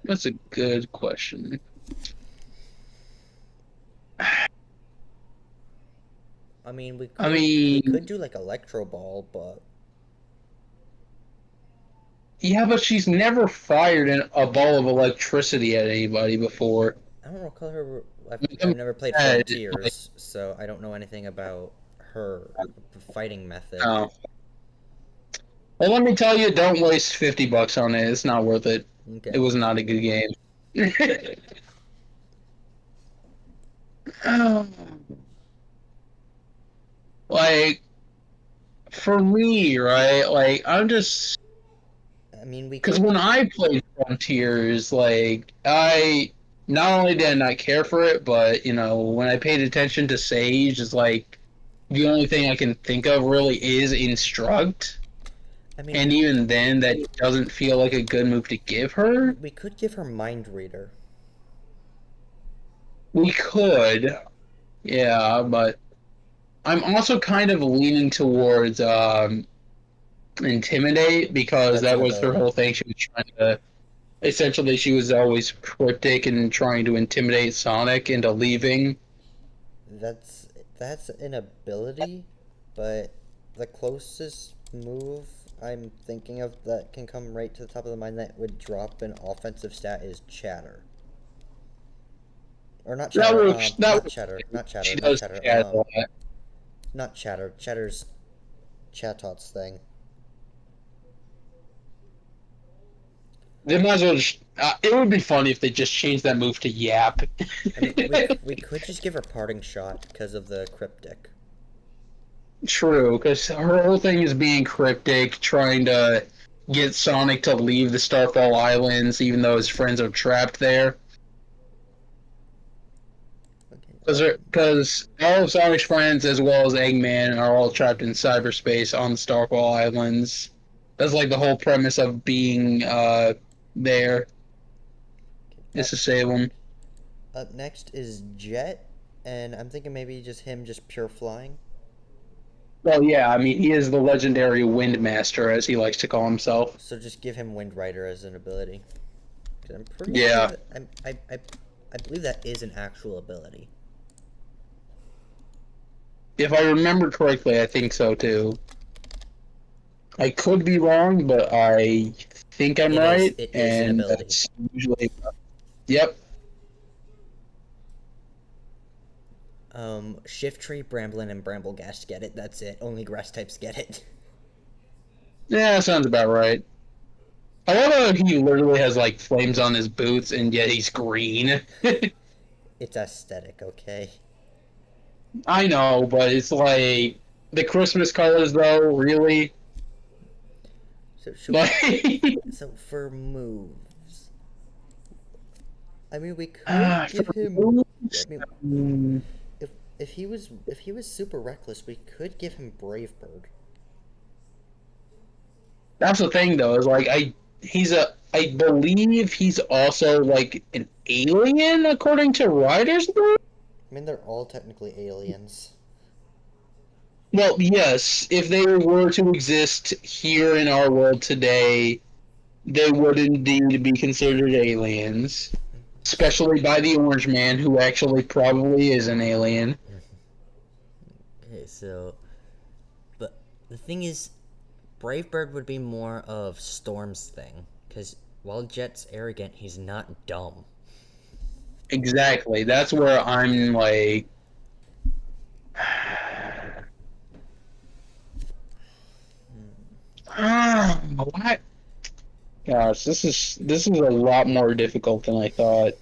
Speaker 4: That's a good question.
Speaker 1: I mean, we
Speaker 4: I
Speaker 1: we
Speaker 4: mean-
Speaker 1: could do like Electro Ball, but
Speaker 4: Yeah, but she's never fired a ball of electricity at anybody before.
Speaker 1: I don't recall her. I've
Speaker 4: I'm
Speaker 1: never played
Speaker 4: sad,
Speaker 1: Frontiers, so I don't know anything about her fighting method.
Speaker 4: Oh. Well, let me tell you, don't waste $50 on it. It's not worth it.
Speaker 1: Okay.
Speaker 4: It was not a good game. Um, like, for me, right? Like, I'm just...
Speaker 1: I mean, we
Speaker 4: Because
Speaker 1: could.
Speaker 4: when I played Frontiers, like, I... Not only did I not care for it, but, you know, when I paid attention to Sage, it's like... The only thing I can think of really is Instruct.
Speaker 1: I mean,
Speaker 4: And even then, that doesn't feel like a good move to give her.
Speaker 1: we could give her Mind Reader.
Speaker 4: We could, yeah, but I'm also kind of leaning towards Intimidate because
Speaker 1: That's
Speaker 4: that
Speaker 1: an
Speaker 4: was her
Speaker 1: ability.
Speaker 4: whole thing. She was trying to, essentially, she was always cryptic and trying to intimidate Sonic into leaving.
Speaker 1: That's an ability, but the closest move I'm thinking of that can come right to the top of the mind that would drop an offensive stat is Chatter. Or not
Speaker 4: That
Speaker 1: Chatter,
Speaker 4: works.
Speaker 1: not Chatter, not Chatter,
Speaker 4: She
Speaker 1: not
Speaker 4: does
Speaker 1: Chatter,
Speaker 4: chat a lot.
Speaker 1: not Chatter. Chatter's Chatot's thing.
Speaker 4: They might as well just. It would be funny if they just changed that move to Yap.
Speaker 1: I mean, we could just give her Parting Shot because of the cryptic.
Speaker 4: True, because her whole thing is being cryptic, trying to get Sonic to leave the Starfall Islands, even though his friends are trapped there. Because all of Sonic's friends, as well as Eggman, are all trapped in cyberspace on the Starfall Islands. That's like the whole premise of being there, is to save them.
Speaker 1: Up next is Jet, and I'm thinking maybe just him just pure flying.
Speaker 4: Well, yeah, I mean, he is the legendary Windmaster, as he likes to call himself.
Speaker 1: So just give him Wind Rider as an ability. 'Cause I'm pretty
Speaker 4: Yeah.
Speaker 1: sure that, I believe that is an actual ability.
Speaker 4: If I remember correctly, I think so too. I could be wrong, but I think I'm
Speaker 1: It is-
Speaker 4: right,
Speaker 1: it is an
Speaker 4: and
Speaker 1: ability.
Speaker 4: that's usually. Yep.
Speaker 1: Shift Tree, Bramblin, and Brambleghast get it. That's it. Only grass types get it.
Speaker 4: Yeah, that sounds about right. I love how he literally has like flames on his boots, and yet he's green.
Speaker 1: It's aesthetic, okay?
Speaker 4: I know, but it's like the Christmas colors, though. Really,
Speaker 1: So should
Speaker 4: like.
Speaker 1: so for moves, I mean we could
Speaker 4: For
Speaker 1: give him.
Speaker 4: moves,
Speaker 1: I mean,
Speaker 4: mm,
Speaker 1: if he was super reckless, we could give him Brave Bird.
Speaker 4: that's the thing, though. Is like I believe he's also like an alien, according to Riders Lore.
Speaker 1: I mean they're all technically aliens.
Speaker 4: Well, yes, if they were to exist here in our world today, they would indeed be considered aliens. Especially by the Orange Man, who actually probably is an alien.
Speaker 1: Okay, so, but the thing is, Brave Bird would be more of Storm's thing, because while Jet's arrogant, he's not dumb.
Speaker 4: Exactly. That's where I'm like. What? Gosh, this is a lot more difficult than I thought.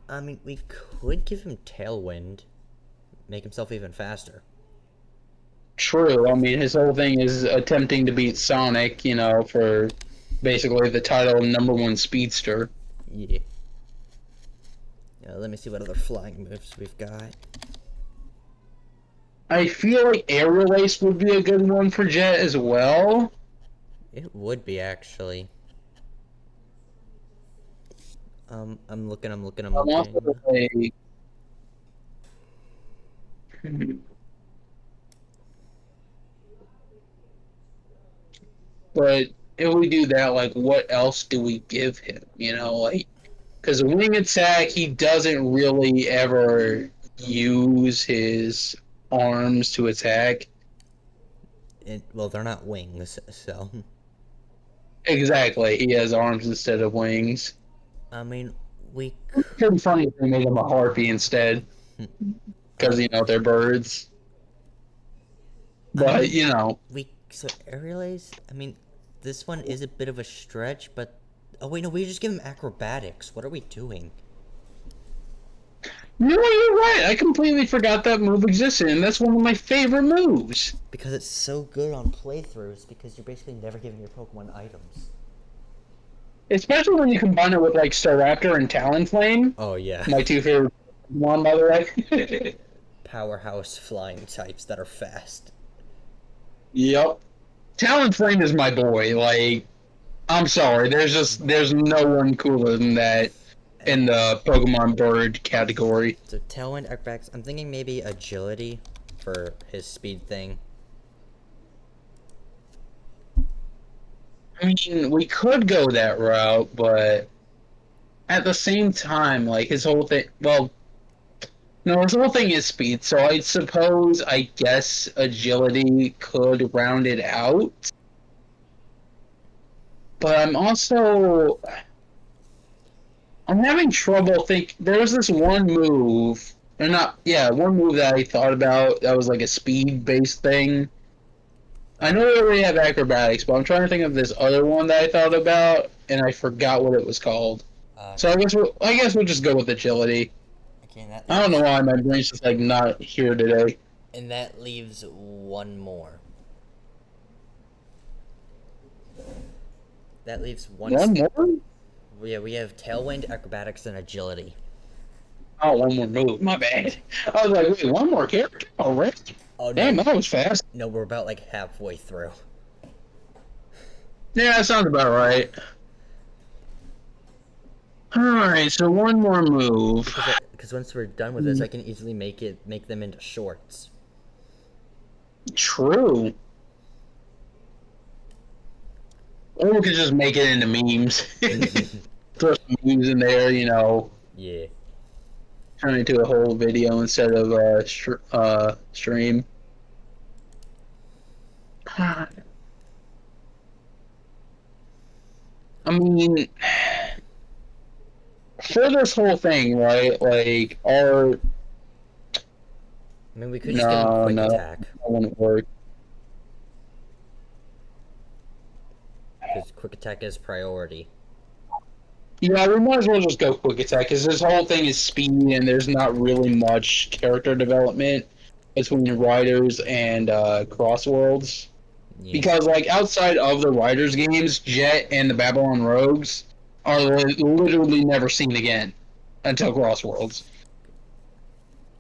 Speaker 1: I mean, we could give him Tailwind, make himself even faster.
Speaker 4: True. I mean, his whole thing is attempting to beat Sonic, for basically the title of #1 speedster.
Speaker 1: Yeah. Let me see what other flying moves we've got.
Speaker 4: I feel like Aerial Ace would be a good one for Jet as well.
Speaker 1: It would be, actually. I'm looking.
Speaker 4: I'm also like, but if we do that, like, what else do we give him? Because Wing Attack, he doesn't really ever use his arms to attack.
Speaker 1: Well, they're not wings, so.
Speaker 4: Exactly, he has arms instead of wings.
Speaker 1: I mean, we.
Speaker 4: Pretty funny if they made him a harpy instead. Because, they're birds. But,
Speaker 1: So Aerial Ace, I mean, this one is a bit of a stretch, but. Oh, wait, no, we just give him acrobatics. What are we doing?
Speaker 4: No, you're right. I completely forgot that move existed, and that's one of my favorite moves.
Speaker 1: Because it's so good on playthroughs, because you're basically never giving your Pokemon items.
Speaker 4: Especially when you combine it with, like, Staraptor and Talonflame.
Speaker 1: Oh, yeah.
Speaker 4: My two favorite Pokemon, by the way.
Speaker 1: Powerhouse flying types that are fast.
Speaker 4: Yep. Talonflame is my boy. Like, I'm sorry. There's no one cooler than that in the Pokemon bird category.
Speaker 1: So Tailwind, acrobatics. I'm thinking maybe agility for his speed thing.
Speaker 4: I mean, we could go that route, but at the same time, like, his whole thing... Well, no, his whole thing is speed, so I guess agility could round it out. But I'm having trouble there's this one move, one move that I thought about that was like a speed-based thing. I know we already have acrobatics, but I'm trying to think of this other one that I thought about, and I forgot what it was called. So I guess we'll just go with agility.
Speaker 1: Okay,
Speaker 4: I don't know why my brain's just like not here today.
Speaker 1: And that leaves one more. That leaves one.
Speaker 4: One more?
Speaker 1: Yeah, we have Tailwind, acrobatics, and agility.
Speaker 4: Oh, one more move. My bad. I was like, wait, one more character already?
Speaker 1: Oh,
Speaker 4: Damn,
Speaker 1: no.
Speaker 4: that was fast.
Speaker 1: No, we're about like halfway through.
Speaker 4: Yeah, that sounds about right. Alright, so one more move.
Speaker 1: Because once we're done with this, I can easily make them into shorts.
Speaker 4: True. Or we could just make it into memes. Throw some memes in there,
Speaker 1: Yeah.
Speaker 4: turn it into a whole video instead of stream. I mean, for this whole thing, right? Like,
Speaker 1: I mean, we could just get him quick attack.
Speaker 4: That wouldn't work.
Speaker 1: Because quick attack is priority.
Speaker 4: Yeah, we might as well just go quick attack, because this whole thing is speed, and there's not really much character development between Riders and Crossworlds.
Speaker 1: Yeah.
Speaker 4: Because, like, outside of the Riders games, Jet and the Babylon Rogues are literally never seen again until Crossworlds.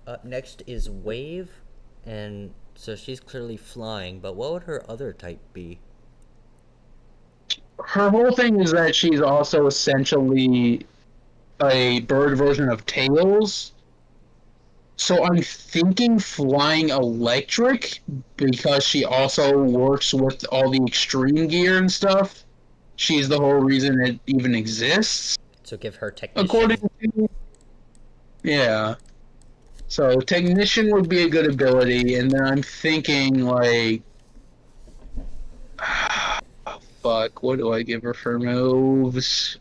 Speaker 1: Up next is Wave, and so she's clearly flying, but what would her other type be?
Speaker 4: Her whole thing is that she's also essentially a bird version of Tails. So I'm thinking flying electric, because she also works with all the extreme gear and stuff. She's the whole reason it even exists.
Speaker 1: So give her technician.
Speaker 4: According to... Yeah. So technician would be a good ability, and then I'm thinking, like... Oh, fuck, what do I give her for moves?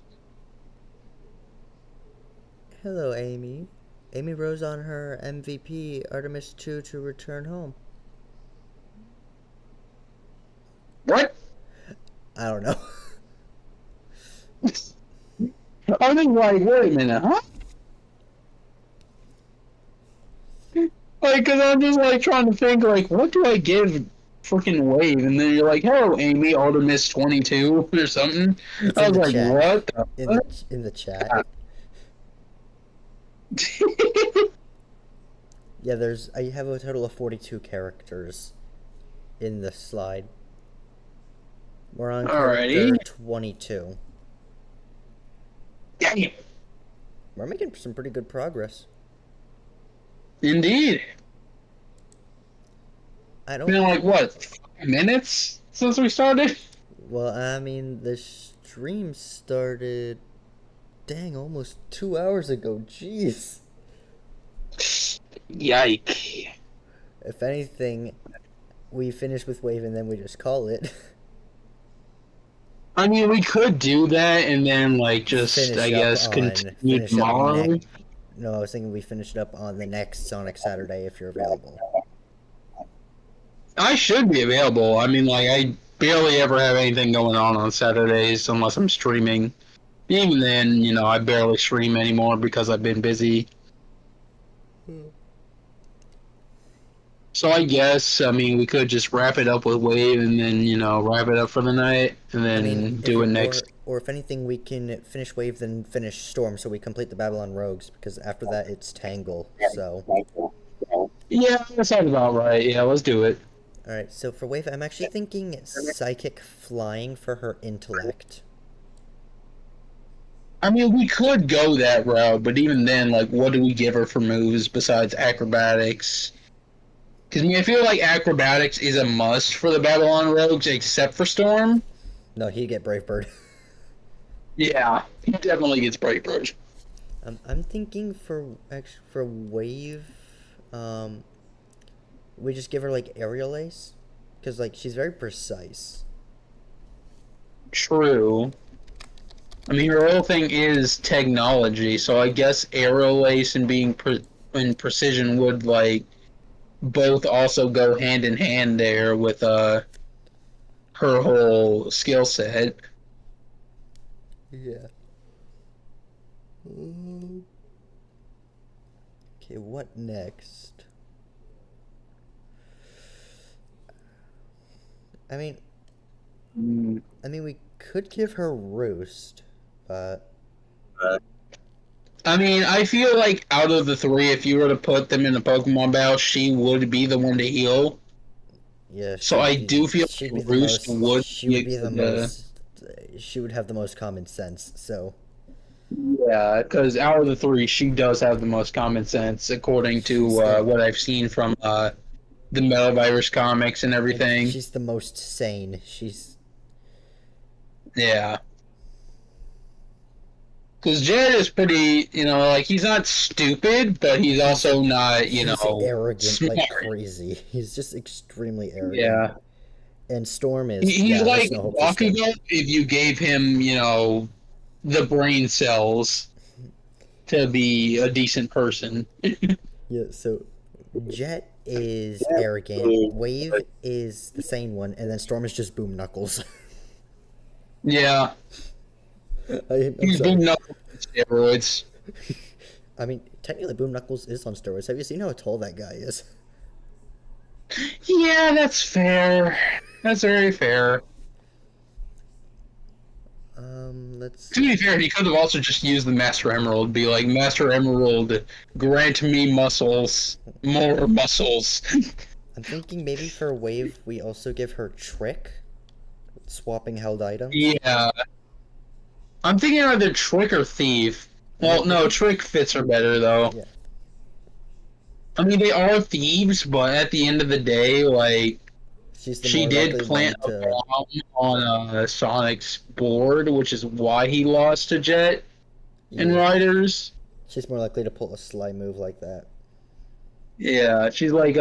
Speaker 1: Hello, Amy. Amy rose on her MVP Artemis 2 to return home. I don't know.
Speaker 4: I was like, wait a minute, huh? Like, cause I'm just like trying to think, like, what do I give freaking Wave? And then you're like, hello, Amy, Artemis 22 or something.
Speaker 1: It's
Speaker 4: I
Speaker 1: in
Speaker 4: was
Speaker 1: the
Speaker 4: like,
Speaker 1: chat.
Speaker 4: what the
Speaker 1: In the chat.
Speaker 4: fuck?
Speaker 1: Yeah, I have a total of 42 characters in the slide. We're on character
Speaker 4: Alrighty.
Speaker 1: 22.
Speaker 4: Damn.
Speaker 1: We're making some pretty good progress.
Speaker 4: Indeed.
Speaker 1: I don't.
Speaker 4: Been like, what, 5 minutes since we started?
Speaker 1: Well, I mean, the stream started. Dang, almost 2 hours ago. Jeez.
Speaker 4: Yike.
Speaker 1: If anything, we finish with Wave and then we just call it.
Speaker 4: I mean, we could do that and then, like, just,
Speaker 1: Finish
Speaker 4: I
Speaker 1: up
Speaker 4: guess,
Speaker 1: on-
Speaker 4: continue
Speaker 1: finish up
Speaker 4: tomorrow.
Speaker 1: next- No, I was thinking we finish it up on the next Sonic Saturday if you're available.
Speaker 4: I should be available. I mean, like, I barely ever have anything going on Saturdays unless I'm streaming. Even then, you know, I barely stream anymore because I've been busy. So I guess, I mean, we could just wrap it up with Wave and then, you know, wrap it up for the night and then
Speaker 1: if
Speaker 4: do it
Speaker 1: we-
Speaker 4: next.
Speaker 1: Or if anything, we can finish Wave, then finish Storm, so we complete the Babylon Rogues, because after that it's Tangle, so...
Speaker 4: Yeah, that sounds about right. Yeah, let's do it.
Speaker 1: Alright, so for Wave, I'm actually thinking Psychic Flying for her intellect.
Speaker 4: I mean, we could go that route, but even then, like, what do we give her for moves besides acrobatics? Because, I mean, I feel like acrobatics is a must for the Babylon Rogues, except for Storm.
Speaker 1: No, he'd get Brave Bird.
Speaker 4: Yeah, he definitely gets Brave Bird.
Speaker 1: I'm thinking for Wave, we just give her, like, Aerial Ace? Because, like, she's very precise.
Speaker 4: True. I mean, her whole thing is technology, so I guess Aero Ace and being and precision would, like, both also go hand in hand there with her whole skill set.
Speaker 1: Yeah. Okay, what next? I mean, we could give her Roost, but
Speaker 4: I mean, I feel like out of the three, if you were to put them in a Pokemon battle, she would be the one to heal.
Speaker 1: yeah.
Speaker 4: So I do feel
Speaker 1: she'd
Speaker 4: like
Speaker 1: be the
Speaker 4: Roost
Speaker 1: most-
Speaker 4: would
Speaker 1: She would be the
Speaker 4: the-
Speaker 1: most. She would have the most common sense. So
Speaker 4: Yeah, because out of the three, she does have the most common sense, according to what I've seen from the Metal Virus comics and everything.
Speaker 1: she's the most sane. She's
Speaker 4: Yeah. Because Jed is pretty, you know, like, he's not stupid, but he's also not, you
Speaker 1: he's
Speaker 4: know,
Speaker 1: arrogant
Speaker 4: smart.
Speaker 1: like crazy. He's just extremely arrogant.
Speaker 4: Yeah.
Speaker 1: And Storm is.
Speaker 4: He's
Speaker 1: yeah, there's
Speaker 4: like
Speaker 1: no hope for Storm.
Speaker 4: Bakugo if you gave him, you know, the brain cells to be a decent person.
Speaker 1: Yeah, so Jet is arrogant, Wave is the sane one, and then Storm is just Boom Knuckles.
Speaker 4: Yeah.
Speaker 1: I'm
Speaker 4: He's
Speaker 1: sorry.
Speaker 4: been knuckles on steroids.
Speaker 1: I mean, technically Boom Knuckles is on steroids. Have you seen how tall that guy is?
Speaker 4: Yeah, that's fair. That's very fair.
Speaker 1: Let's.
Speaker 4: To be fair, he could have also just used the Master Emerald, be like, Master Emerald, grant me muscles, more muscles.
Speaker 1: I'm thinking maybe for Wave we also give her Trick, swapping held items.
Speaker 4: Yeah. I'm thinking either Trick or Thief. Well, no, Trick fits her better, though.
Speaker 1: Yeah.
Speaker 4: I mean, they are thieves, but at the end of the day, like,
Speaker 1: She's the
Speaker 4: she
Speaker 1: more
Speaker 4: did
Speaker 1: likely
Speaker 4: plant
Speaker 1: one
Speaker 4: a
Speaker 1: to.
Speaker 4: bomb on Sonic's board, which is why he lost to Jet and
Speaker 1: Yeah,
Speaker 4: Riders.
Speaker 1: she's more likely to pull a sly move like that.
Speaker 4: Yeah, she's like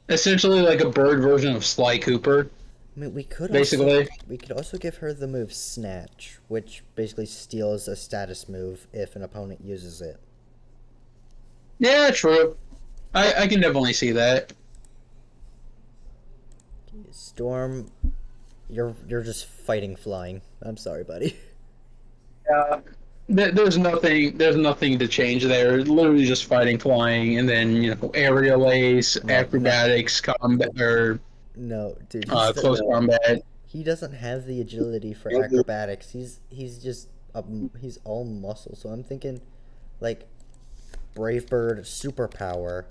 Speaker 4: essentially like a bird version of Sly Cooper,
Speaker 1: I mean, we could
Speaker 4: basically.
Speaker 1: we could also give her the move Snatch, which basically steals a status move if an opponent uses it.
Speaker 4: Yeah, true. I can definitely see that.
Speaker 1: Storm, You're just fighting flying. I'm sorry, buddy.
Speaker 4: There's nothing to change there. Literally just fighting, flying, and then aerial ace,
Speaker 1: No,
Speaker 4: acrobatics, combat, or
Speaker 1: No, dude.
Speaker 4: close combat.
Speaker 1: He doesn't have the agility for acrobatics. He's just he's all muscle. So I'm thinking, like, Brave Bird superpower.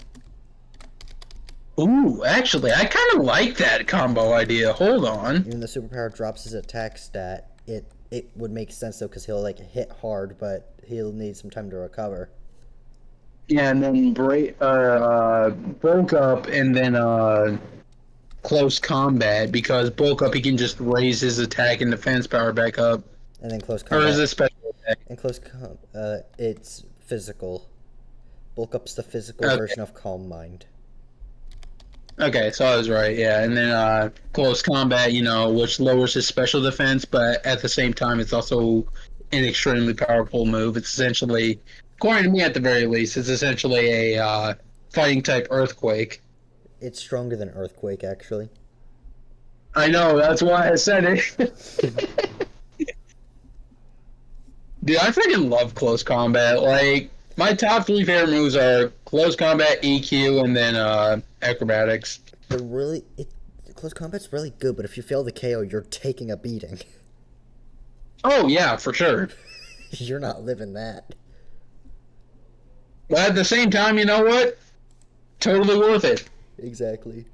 Speaker 4: Ooh, actually, I kind of like that combo idea. Hold on.
Speaker 1: Even the superpower drops his attack stat. It would make sense though, because he'll like hit hard, but he'll need some time to recover.
Speaker 4: Yeah, and then bulk up, and then close combat, because bulk up he can just raise his attack and defense power back up.
Speaker 1: And then close
Speaker 4: Or
Speaker 1: combat.
Speaker 4: is it special attack?
Speaker 1: And it's physical. Bulk up's the physical
Speaker 4: Okay.
Speaker 1: version of Calm Mind.
Speaker 4: Okay, so I was right, yeah. And then close combat, which lowers his special defense, but at the same time it's also an extremely powerful move. It's essentially, according to me at the very least, it's essentially a fighting type earthquake.
Speaker 1: It's stronger than Earthquake, actually.
Speaker 4: I know, that's why I said it. Dude, I freaking love close combat. Like, my top 3 favorite moves are close combat, EQ, and then acrobatics.
Speaker 1: Close combat's really good, but if you fail the KO, you're taking a beating.
Speaker 4: Oh, yeah, for sure.
Speaker 1: You're not living that.
Speaker 4: But at the same time, you know what? Totally worth it.
Speaker 1: Exactly.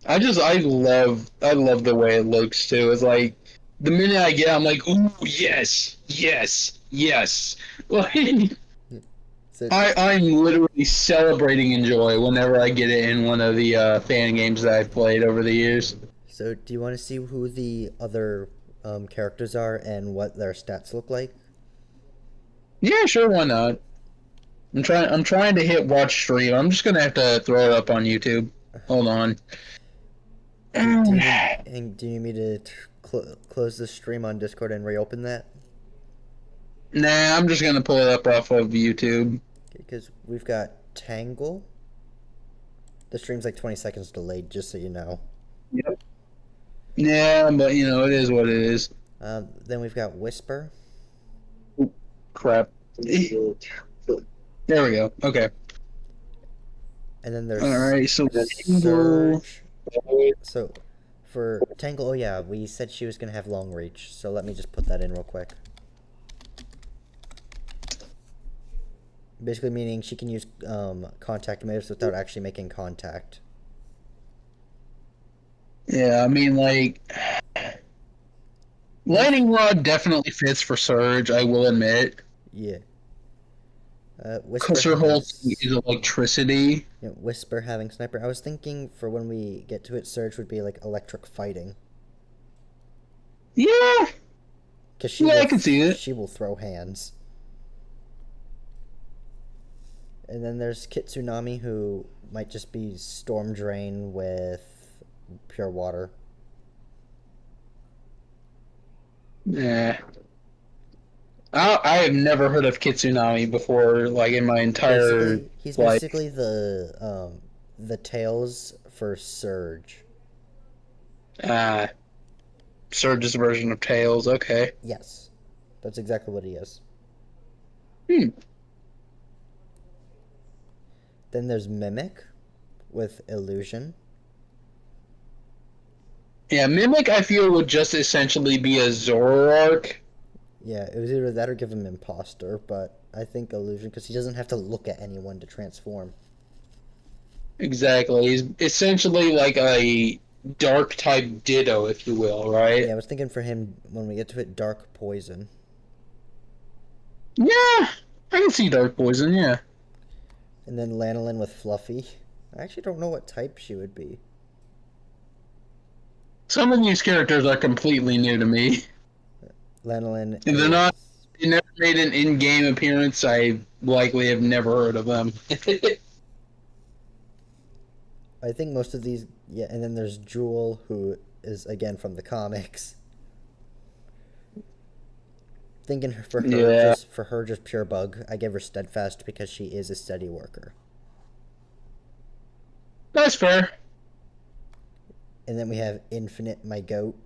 Speaker 4: I love the way it looks too. It's like the minute I get it, I'm like, ooh, yes. Like,
Speaker 1: So,
Speaker 4: I'm literally celebrating in joy whenever I get it in one of the fan games that I've played over the years.
Speaker 1: so do you want to see who the other characters are and what their stats look like?
Speaker 4: Yeah, sure, why not? I'm trying to hit watch stream. I'm just gonna have to throw it up on YouTube. Hold on.
Speaker 1: Do you need me to close the stream on Discord and reopen that?
Speaker 4: Nah, I'm just gonna pull it up off of YouTube.
Speaker 1: Because we've got Tangle. The stream's like 20 seconds delayed, just so you know.
Speaker 4: Yep. Yeah, but it is what it is.
Speaker 1: Then we've got Whisper.
Speaker 4: Crap. There we go. Okay.
Speaker 1: And then there's
Speaker 4: Alright, so
Speaker 1: Surge. So, for Tangle, oh yeah, we said she was going to have long reach. So let me just put that in real quick. Basically meaning she can use contact moves without actually making contact.
Speaker 4: Yeah, I mean, like, Lightning Rod definitely fits for Surge, I will admit.
Speaker 1: Yeah. Whisper
Speaker 4: Because her whole
Speaker 1: has-
Speaker 4: thing is electricity.
Speaker 1: Yeah, Whisper having Sniper. I was thinking for when we get to it, Surge would be like electric fighting.
Speaker 4: Yeah,
Speaker 1: Cause
Speaker 4: Yeah, I can see it.
Speaker 1: She will throw hands. And then there's Kitsunami, who might just be Storm Drain with pure water.
Speaker 4: yeah. I have never heard of Kitsunami before, like, in my entire
Speaker 1: He's
Speaker 4: life.
Speaker 1: basically the Tails for Surge.
Speaker 4: Surge's version of Tails, okay.
Speaker 1: Yes, that's exactly what he is.
Speaker 4: Hmm.
Speaker 1: Then there's Mimic with Illusion.
Speaker 4: Yeah, Mimic, I feel, would just essentially be a Zoroark.
Speaker 1: Yeah, it was either that or give him Imposter, but I think Illusion, because he doesn't have to look at anyone to transform.
Speaker 4: Exactly. He's essentially like a dark type Ditto, if you will, right?
Speaker 1: Yeah, I was thinking for him, when we get to it, Dark Poison.
Speaker 4: Yeah, I can see Dark Poison, yeah.
Speaker 1: And then Lanolin with Fluffy. I actually don't know what type she would be.
Speaker 4: Some of these characters are completely new to me.
Speaker 1: Lanolin
Speaker 4: If they're
Speaker 1: is-
Speaker 4: not- They never made an in-game appearance. I likely have never heard of them.
Speaker 1: I think most of these... Yeah, and then there's Jewel, who is, again, from the comics. Thinking for her,
Speaker 4: Yeah.
Speaker 1: just pure bug. I give her Steadfast because she is a steady worker.
Speaker 4: That's fair.
Speaker 1: And then we have Infinite, my goat.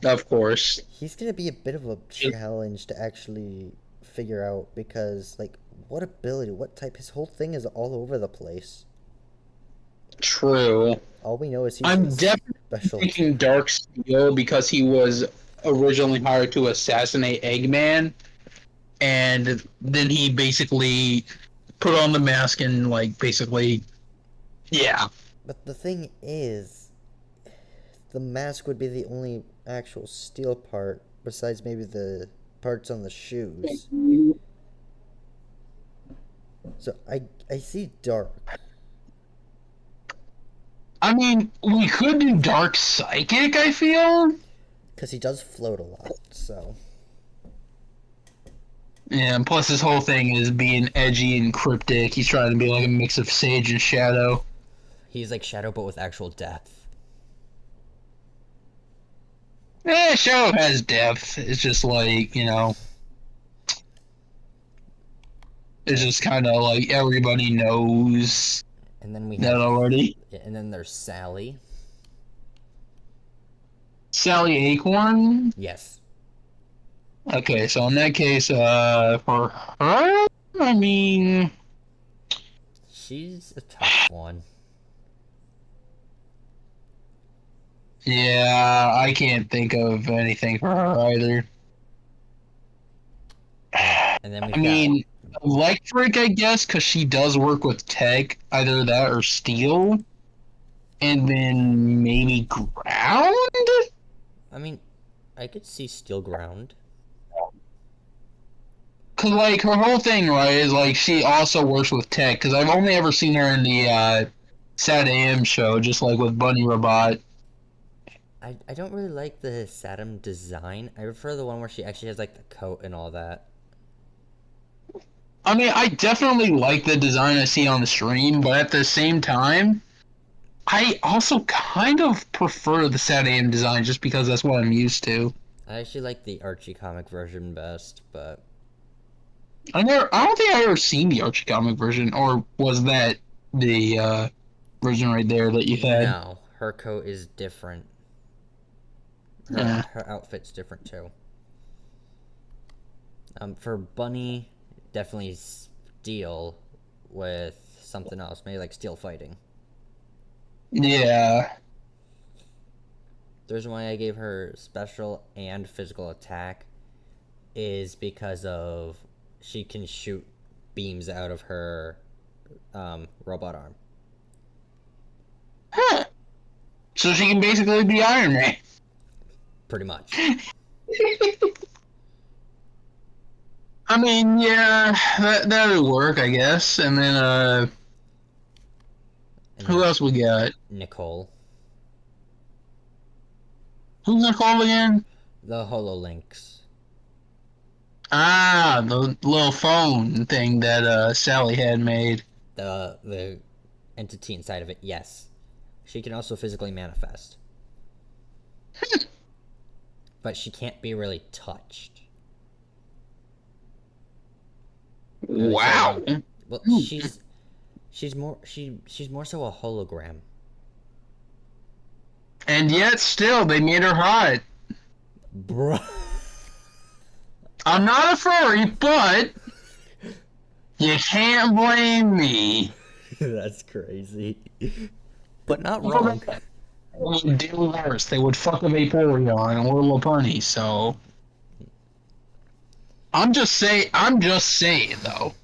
Speaker 4: Of course.
Speaker 1: He's gonna be a bit of a challenge to actually figure out because, like, what ability, what type? His whole thing is all over the place.
Speaker 4: True.
Speaker 1: All we know is he's
Speaker 4: I'm
Speaker 1: a
Speaker 4: definitely
Speaker 1: special.
Speaker 4: thinking Dark Steel because he was originally hired to assassinate Eggman, and then he basically put on the mask and, like, basically, yeah.
Speaker 1: But the thing is, the mask would be the only actual steel part, besides maybe the parts on the shoes. So I see Dark.
Speaker 4: I mean, we could do Dark Psychic, I feel.
Speaker 1: Because he does float a lot, so.
Speaker 4: Yeah, and plus his whole thing is being edgy and cryptic. He's trying to be like a mix of Sage and Shadow.
Speaker 1: He's like Shadow, but with actual depth.
Speaker 4: Shadow has depth. It's just like, you know. It's just kind of like everybody knows
Speaker 1: And then we
Speaker 4: that
Speaker 1: have.
Speaker 4: already.
Speaker 1: And then there's Sally.
Speaker 4: Sally Acorn?
Speaker 1: Yes.
Speaker 4: Okay, so in that case, for her, I mean,
Speaker 1: She's a tough one.
Speaker 4: yeah, I can't think of anything for her either.
Speaker 1: And then we've
Speaker 4: I mean, Electric, I guess, because she does work with tech, either that or steel. And then maybe ground?
Speaker 1: I mean, I could see Steel Ground.
Speaker 4: Because, like, her whole thing, right, is, like, she also works with tech. Because I've only ever seen her in the Sad AM show, just, like, with Bunny Robot.
Speaker 1: I don't really like the Saturn design. I prefer the one where she actually has, like, the coat and all that.
Speaker 4: I mean, I definitely like the design I see on the stream, but at the same time, I also kind of prefer the Sad AM design just because that's what I'm used to.
Speaker 1: I actually like the Archie comic version best, but
Speaker 4: I don't think I ever seen the Archie comic version, or was that the version right there that you had?
Speaker 1: no, her coat is different. Her,
Speaker 4: Yeah.
Speaker 1: her outfit's different too. For Bunny, definitely Steel with something else, maybe like Steel Fighting.
Speaker 4: Yeah.
Speaker 1: The reason why I gave her special and physical attack is because of she can shoot beams out of her robot arm.
Speaker 4: Huh. So she can basically be Iron Man.
Speaker 1: Pretty much.
Speaker 4: I mean, yeah, that would work, I guess. And then,
Speaker 1: And
Speaker 4: who else we got?
Speaker 1: Nicole.
Speaker 4: Who's that called again?
Speaker 1: The HoloLinks.
Speaker 4: Ah, the little phone thing that Sally had made.
Speaker 1: The entity inside of it, yes. She can also physically manifest. But she can't be really touched.
Speaker 4: Wow.
Speaker 1: Well, she's more so a hologram.
Speaker 4: And yet, still, they made her hot.
Speaker 1: Bruh.
Speaker 4: I'm not a furry, but you can't blame me.
Speaker 1: That's crazy. But not wrong.
Speaker 4: Would do worse. They would fuck a Vaporeon or Lopunny, so I'm just saying though.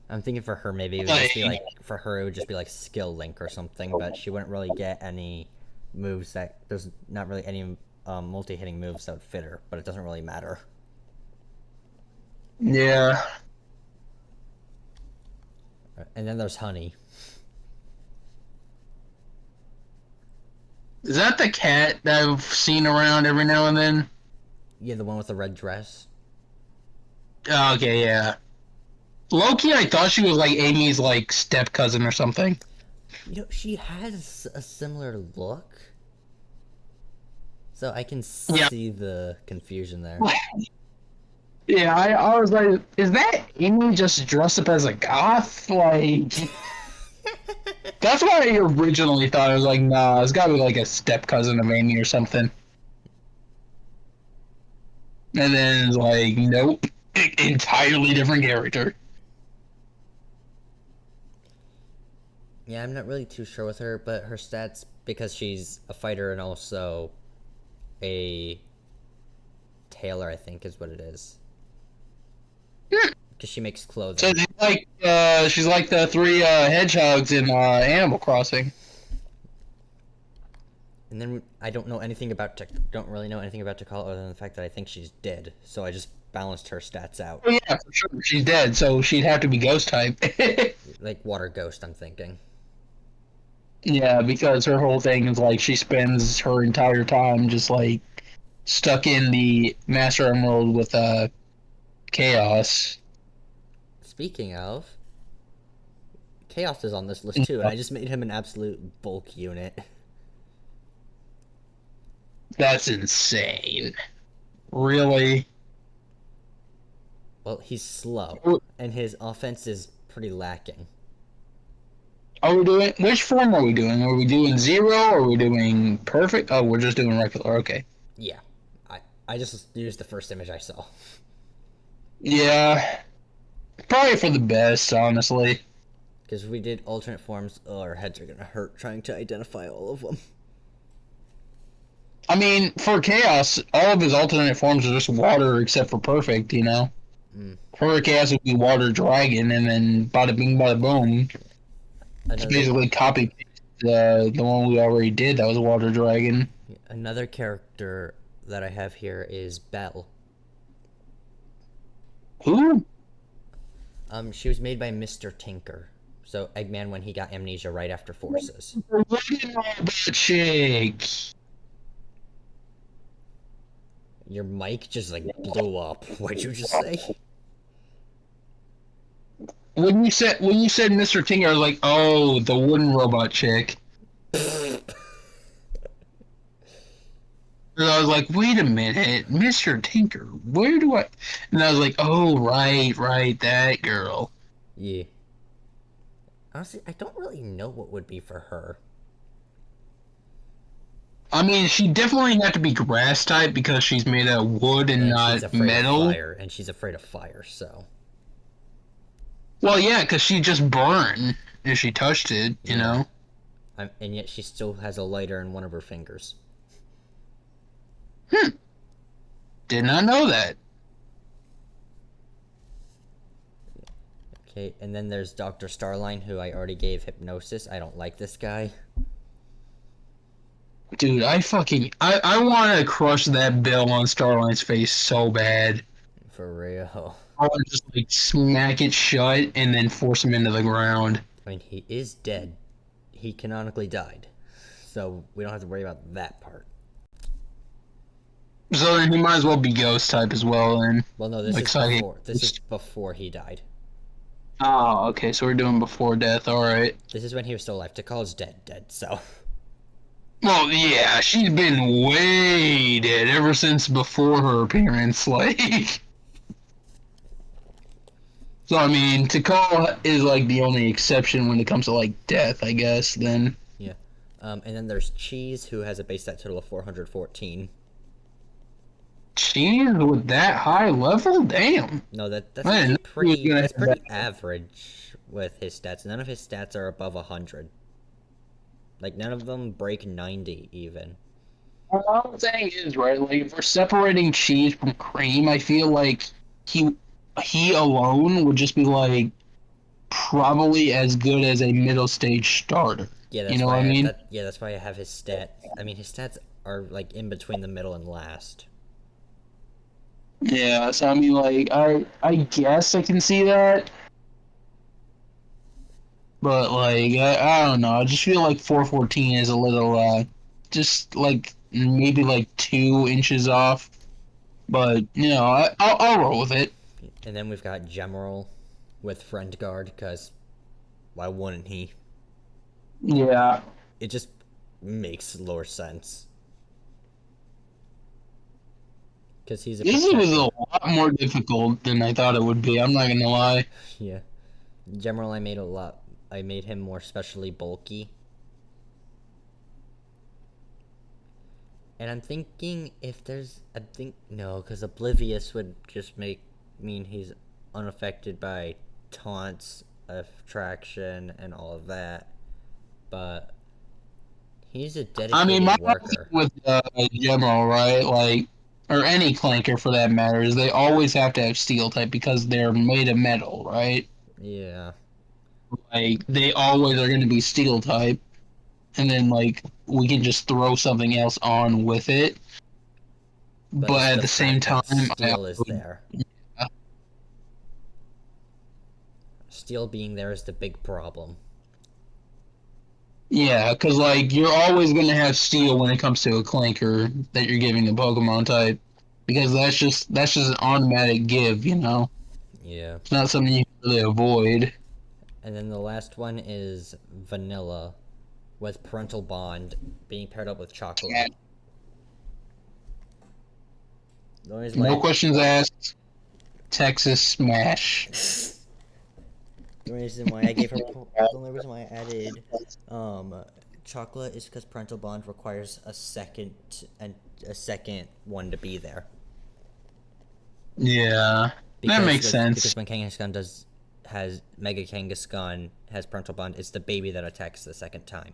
Speaker 1: I'm thinking for her maybe it would just be like it would just be like Skill Link or something, but she wouldn't really get any moves that there's not really any multi-hitting moves that would fit her, but it doesn't really matter.
Speaker 4: Yeah.
Speaker 1: And then there's Honey.
Speaker 4: Is that the cat that I've seen around every now and then?
Speaker 1: Yeah, the one with the red dress.
Speaker 4: Oh, okay, yeah. Low-key, I thought she was like Amy's like step cousin or something.
Speaker 1: You know, she has a similar look. So I can see the confusion there.
Speaker 4: Yeah, I was like, is that Amy just dressed up as a goth? Like, That's why I originally thought. I was like, nah, it's gotta be like a step cousin of Amy or something. And then it's like, nope, entirely different character.
Speaker 1: Yeah, I'm not really too sure with her, but her stats, because she's a fighter and also a tailor, I think is what it is. Because she makes clothing.
Speaker 4: So she's like the three hedgehogs in Animal Crossing.
Speaker 1: And then I don't really know anything about Tikal other than the fact that I think she's dead. So I just balanced her stats out.
Speaker 4: Oh yeah, for sure. She's dead, so she'd have to be ghost type.
Speaker 1: Like water ghost, I'm thinking.
Speaker 4: Yeah, because her whole thing is like she spends her entire time just like stuck in the Master Emerald with Chaos.
Speaker 1: Speaking of, Chaos is on this list too, and I just made him an absolute bulk unit.
Speaker 4: That's insane. Really?
Speaker 1: Well, he's slow, and his offense is pretty lacking.
Speaker 4: Are we doing which form are we doing? Are we doing 0? Are we doing perfect? Oh, we're just doing regular. Okay.
Speaker 1: Yeah, I just used the first image I saw.
Speaker 4: Yeah. Probably for the best, honestly.
Speaker 1: Because if we did alternate forms, our heads are gonna hurt trying to identify all of them.
Speaker 4: I mean, for Chaos, all of his alternate forms are just water except for perfect, you know? For Chaos would be water dragon, and then bada bing bada boom. It's basically copy paste the one we already did. That was Water Dragon.
Speaker 1: Another character that I have here is Belle.
Speaker 4: Who?
Speaker 1: She was made by Mr. Tinker. So Eggman when he got amnesia right after Forces.
Speaker 4: That chick.
Speaker 1: Your mic just like blew up. What'd you just say?
Speaker 4: When you said Mr. Tinker, I was like, oh, the wooden robot chick. And I was like, wait a minute, Mr. Tinker, where do I... And I was like, oh, right, that girl.
Speaker 1: Yeah. Honestly, I don't really know what would be for her.
Speaker 4: I mean, she definitely had to be grass type because she's made out of wood and
Speaker 1: she's
Speaker 4: not
Speaker 1: afraid
Speaker 4: metal.
Speaker 1: Of fire, and she's afraid of fire, so...
Speaker 4: Well, yeah, because she just burned if she touched it, you know?
Speaker 1: And yet she still has a lighter in one of her fingers.
Speaker 4: Did not know that.
Speaker 1: Okay, and then there's Dr. Starline, who I already gave Hypnosis. I don't like this guy.
Speaker 4: Dude, I want to crush that bill on Starline's face so bad.
Speaker 1: For real.
Speaker 4: I want to just, like, smack it shut and then force him into the ground.
Speaker 1: I mean, he is dead. He canonically died. So we don't have to worry about that part.
Speaker 4: So then he might as well be ghost type as well, then.
Speaker 1: Well, no, this
Speaker 4: Like,
Speaker 1: is
Speaker 4: so
Speaker 1: before. This is before he died.
Speaker 4: Oh, okay, so we're doing before death, alright.
Speaker 1: This is when he was still alive. Tikal's dead, so...
Speaker 4: Well, yeah, she's been way dead ever since before her appearance, like... So, I mean, Tikal is, like, the only exception when it comes to, like, death, I guess, then.
Speaker 1: Yeah. And then there's Cheese, who has a base stat total of 414.
Speaker 4: Cheese with that high level? Damn.
Speaker 1: No, that's
Speaker 4: Man,
Speaker 1: pretty
Speaker 4: gonna
Speaker 1: that's
Speaker 4: have
Speaker 1: pretty
Speaker 4: that.
Speaker 1: average with his stats. None of his stats are above 100. Like, none of them break 90, even.
Speaker 4: Well, the thing is, right, like, if we're separating Cheese from Cream, I feel like he alone would just be, like, probably as good as a middle stage starter.
Speaker 1: Yeah, that's
Speaker 4: You know
Speaker 1: why
Speaker 4: what I mean?
Speaker 1: that's why I have his stat. I mean, his stats are, like, in between the middle and last.
Speaker 4: Yeah, so I mean, like, I guess I can see that. But, like, I don't know. I just feel like 414 is a little, just, like, maybe, like, 2 inches off. But, you know, I'll roll with it.
Speaker 1: And then we've got Gemerald with Friend Guard, because why wouldn't he?
Speaker 4: Yeah.
Speaker 1: It just makes lore sense. Because he's a
Speaker 4: This was
Speaker 1: protector.
Speaker 4: a lot more difficult than I thought it would be. I'm not gonna lie.
Speaker 1: Yeah. Gemerald I made a lot I made him more specially bulky. And I'm thinking if there's, no, because Oblivious would just mean he's unaffected by taunts, attraction, and all of that. But he's a dedicated
Speaker 4: I mean, my
Speaker 1: worker.
Speaker 4: thing with Gemmo, right? Like, or any clanker for that matter, is they always have to have steel type because they're made of metal, right?
Speaker 1: Yeah.
Speaker 4: Like, they always are going to be steel type. And then, like, we can just throw something else on with it. But
Speaker 1: it's
Speaker 4: at the same time,
Speaker 1: fact that
Speaker 4: I
Speaker 1: steel is
Speaker 4: would-
Speaker 1: there. Steel being there is the big problem.
Speaker 4: yeah, because, like, you're always going to have steel when it comes to a clanker that you're giving a Pokemon type. Because that's just an automatic give, you know?
Speaker 1: Yeah.
Speaker 4: It's not something you can really avoid.
Speaker 1: And then the last one is Vanilla, with Parental Bond being paired up with Chocolate.
Speaker 4: Yeah.
Speaker 1: The only reason
Speaker 4: No
Speaker 1: why-
Speaker 4: questions asked. Texas Smash.
Speaker 1: The only reason why I gave her, the only reason why I added Chocolate is because Parental Bond requires a second one to be there.
Speaker 4: Yeah. That makes sense.
Speaker 1: Because when Kangaskhan has Mega Kangaskhan has Parental Bond, it's the baby that attacks the second time.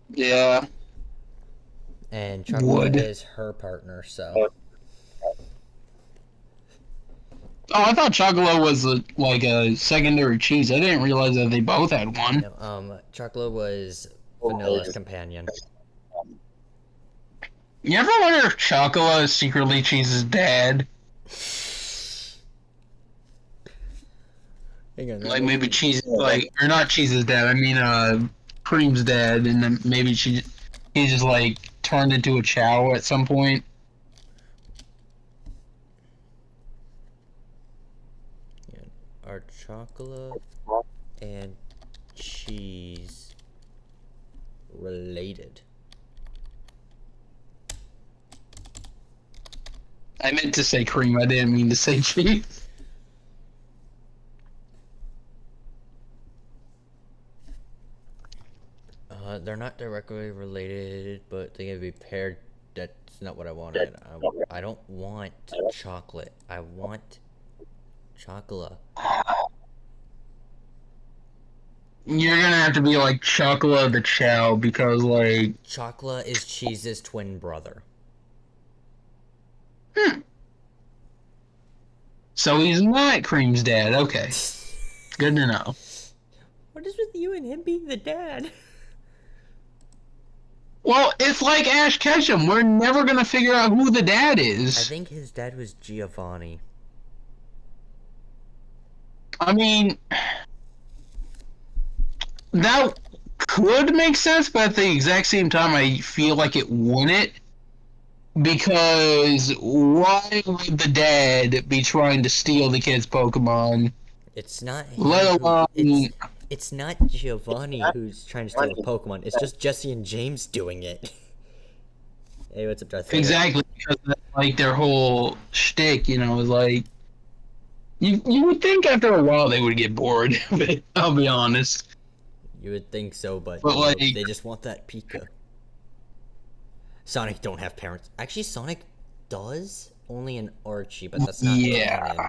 Speaker 4: Yeah.
Speaker 1: And Chocolate
Speaker 4: Would.
Speaker 1: is her partner, so.
Speaker 4: Oh, I thought Chocolate was like a secondary cheese. I didn't realize that they both had one.
Speaker 1: No, Chocolate was Vanilla's companion.
Speaker 4: You ever wonder if Chocolate is secretly Cheese's dad?
Speaker 1: Hang on,
Speaker 4: Like maybe Cheese, like, or not Cheese's dad. I mean, Cream's dad, and then maybe he just like turned into a Chow at some point.
Speaker 1: Are Chocolate and Cheese related?
Speaker 4: I meant to say Cream. I didn't mean to say Cheese.
Speaker 1: They're not directly related, but they can be paired. That's not what I wanted. I don't want Chocolate. I want Chocolate.
Speaker 4: You're gonna have to be like Chocolate the Chow because like
Speaker 1: Chocolate is Cheese's twin brother.
Speaker 4: so he's not Cream's dad. Okay, good to know.
Speaker 1: What is with you and him being the dad?
Speaker 4: Well, it's like Ash Ketchum. We're never gonna figure out who the dad
Speaker 1: I
Speaker 4: is.
Speaker 1: think his dad was Giovanni.
Speaker 4: I mean, that could make sense, but at the exact same time, I feel like it wouldn't. Because why would the dad be trying to steal the kid's Pokemon?
Speaker 1: It's not him
Speaker 4: Let alone.
Speaker 1: it's not Giovanni who's trying to steal the Pokemon. It's just Jesse and James doing it. Hey, what's up, Darth Vader?
Speaker 4: Exactly, because that's like their whole shtick, you know, is like. You would think after a while they would get bored, but I'll be honest.
Speaker 1: You would think so, but
Speaker 4: But,
Speaker 1: nope,
Speaker 4: like-
Speaker 1: they just want that Pika. Sonic don't have parents. Actually, Sonic does, only in Archie, but that's not
Speaker 4: Yeah.
Speaker 1: canon.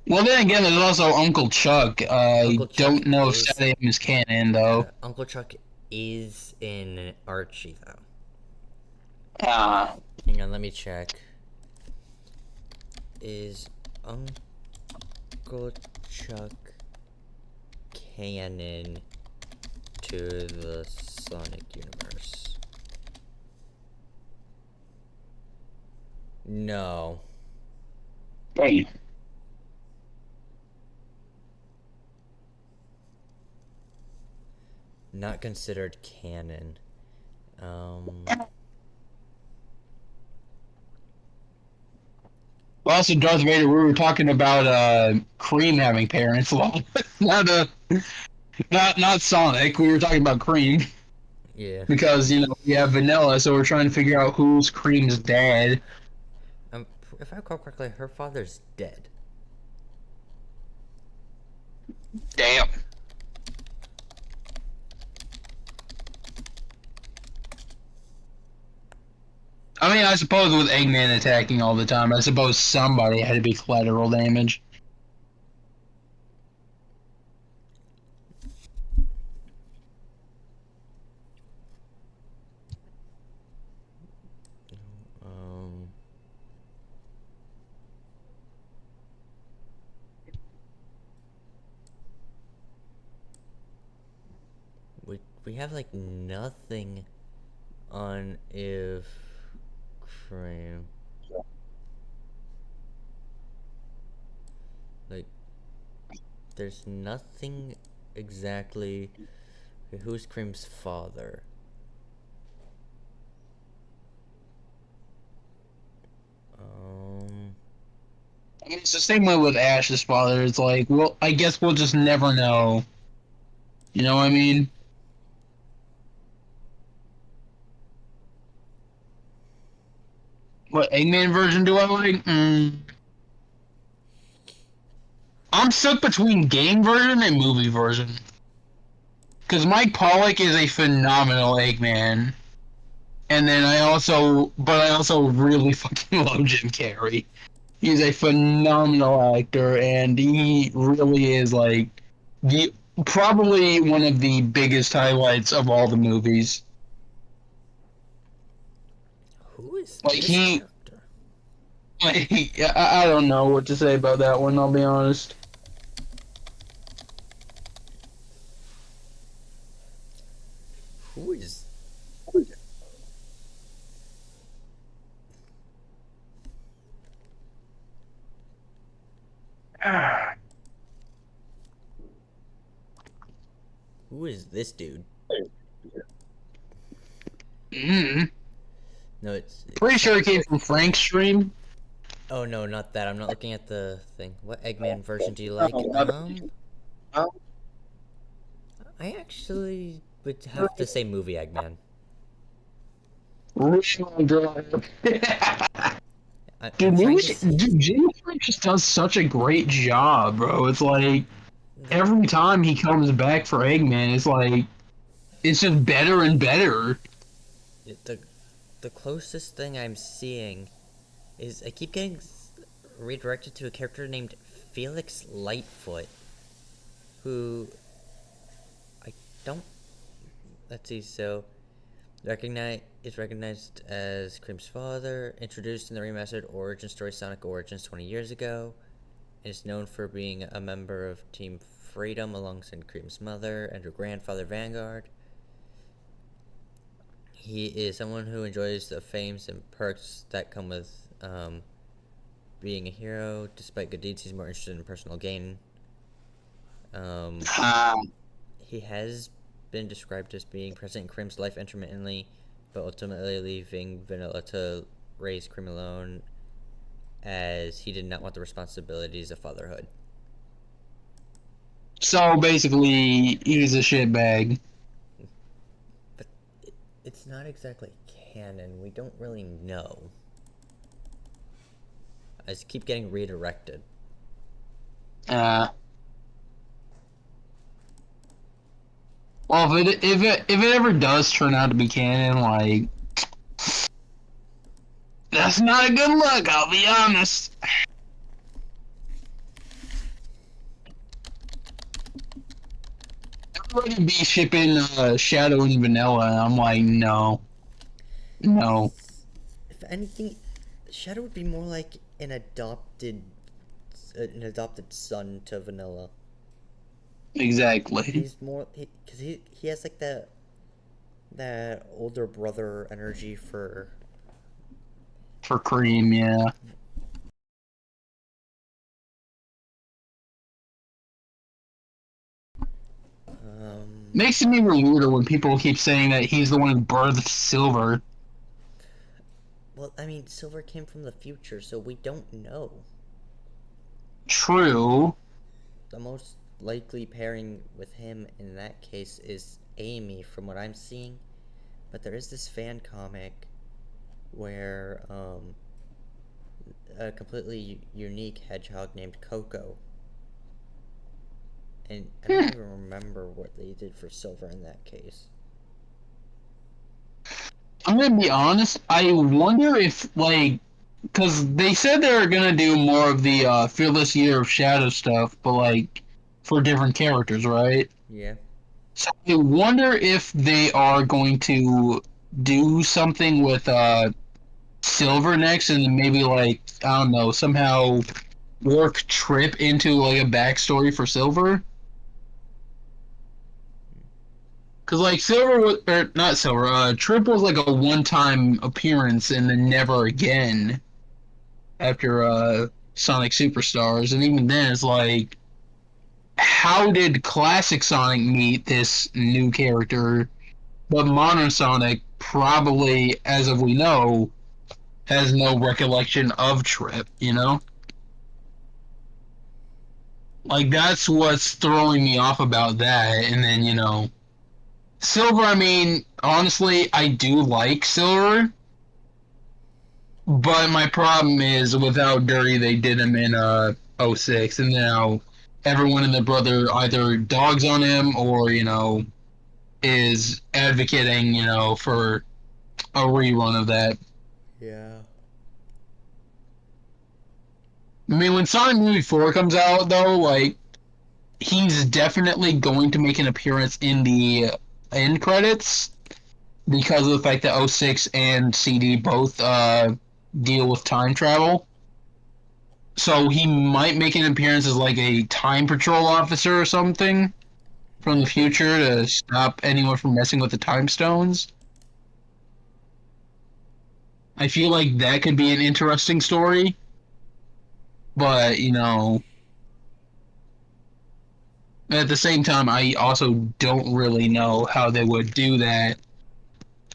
Speaker 4: Well, then again, there's also Uncle Chuck. I
Speaker 1: Uncle Chuck
Speaker 4: don't know if
Speaker 1: is-
Speaker 4: Saturday is canon, though.
Speaker 1: Uncle Chuck is in Archie, though.
Speaker 4: Ah.
Speaker 1: Hang on, let me check. Is Uncle Chuck canon to the Sonic universe? No.
Speaker 4: Hey.
Speaker 1: Not considered canon.
Speaker 4: Well, also, Darth Vader, we were talking about Cream having parents. Well, not Sonic. We were talking about Cream
Speaker 1: Yeah.
Speaker 4: because you know we have Vanilla, so we're trying to figure out who's Cream's dad.
Speaker 1: If I recall correctly, her father's dead.
Speaker 4: Damn. I mean, I suppose with Eggman attacking all the time, I suppose somebody had to be collateral damage.
Speaker 1: Um, we have like nothing on if Cream. Like, there's nothing exactly. Okay, who's Cream's father?
Speaker 4: I mean, it's the same way with Ash's father. It's like, well, I guess we'll just never know. You know what I mean? What Eggman version do I like? I'm stuck between game version and movie version. Because Mike Pollock is a phenomenal Eggman. And then I also really fucking love Jim Carrey. He's a phenomenal actor, and he really is like the probably one of the biggest highlights of all the movies.
Speaker 1: Who is
Speaker 4: Like,
Speaker 1: this
Speaker 4: he-
Speaker 1: character?
Speaker 4: Like, I don't know what to say about that one. I'll be honest.
Speaker 1: Who is? Who is this dude?
Speaker 4: Mm.
Speaker 1: No, it's
Speaker 4: Pretty sure it came from Frank's stream.
Speaker 1: Oh no, not that. I'm not looking at the thing. What Eggman version do you like? I actually would have to say movie Eggman.
Speaker 4: Dude,
Speaker 1: I'm trying
Speaker 4: movies,
Speaker 1: to see.
Speaker 4: dude, Jimmy Frank just does such a great job, bro. It's like every time he comes back for Eggman, it's like it's just better and better.
Speaker 1: The closest thing I'm seeing is I keep getting redirected to a character named Felix Lightfoot, who I don't. Let's see. So, is recognized as Cream's father, introduced in the remastered origin story Sonic Origins 20 years ago, and is known for being a member of Team Freedom alongside Cream's mother and her grandfather Vanguard. He is someone who enjoys the fames and perks that come with being a hero. Despite good deeds, he's more interested in personal gain. He has been described as being present in Cream's life intermittently, but ultimately leaving Vanilla to raise Cream alone, as he did not want the responsibilities of fatherhood.
Speaker 4: So basically, he's a shitbag.
Speaker 1: But it's not exactly canon. We don't really know. I just keep getting redirected.
Speaker 4: Well, if it ever does turn out to be canon, like that's not a good look. I'll be honest. Everybody be shipping Shadow and Vanilla, and I'm like, no.
Speaker 1: If anything, Shadow would be more like an adopted son to Vanilla.
Speaker 4: Exactly.
Speaker 1: He's more because he has like that older brother energy for
Speaker 4: Cream, yeah. Makes it even weirder when people keep saying that he's the one who birthed Silver.
Speaker 1: Well, I mean, Silver came from the future, so we don't know.
Speaker 4: True.
Speaker 1: The most likely pairing with him in that case is Amy, from what I'm seeing. But there is this fan comic where a completely unique hedgehog named Coco And I don't even remember what they did for Silver in that case.
Speaker 4: I'm gonna be honest. I wonder if, like, because they said they were gonna do more of the Fearless Year of Shadow stuff, but like for different characters, right?
Speaker 1: Yeah.
Speaker 4: So I wonder if they are going to do something with Silver next, and then maybe like I don't know, somehow work Trip into like a backstory for Silver. Cause like Silver was, or not Silver, Trip was like a one-time appearance and then never again after Sonic Superstars, and even then it's like, how did classic Sonic meet this new character? But modern Sonic probably, as of we know, has no recollection of Trip, you know? Like, that's what's throwing me off about that, and then, you know, Silver, I mean, honestly, I do like Silver, but my problem is with how dirty they did him in '06, and now everyone and their brother either dogs on him or, you know, is advocating, you know, for a rerun of that.
Speaker 1: Yeah.
Speaker 4: I mean, when Sonic Movie 4 comes out, though, like, he's definitely going to make an appearance in the end credits because of the fact that '06 and CD both deal with time travel. So he might make an appearance as like a time patrol officer or something from the future to stop anyone from messing with the time stones. I feel like that could be an interesting story. But, you know, at the same time, I also don't really know how they would do that.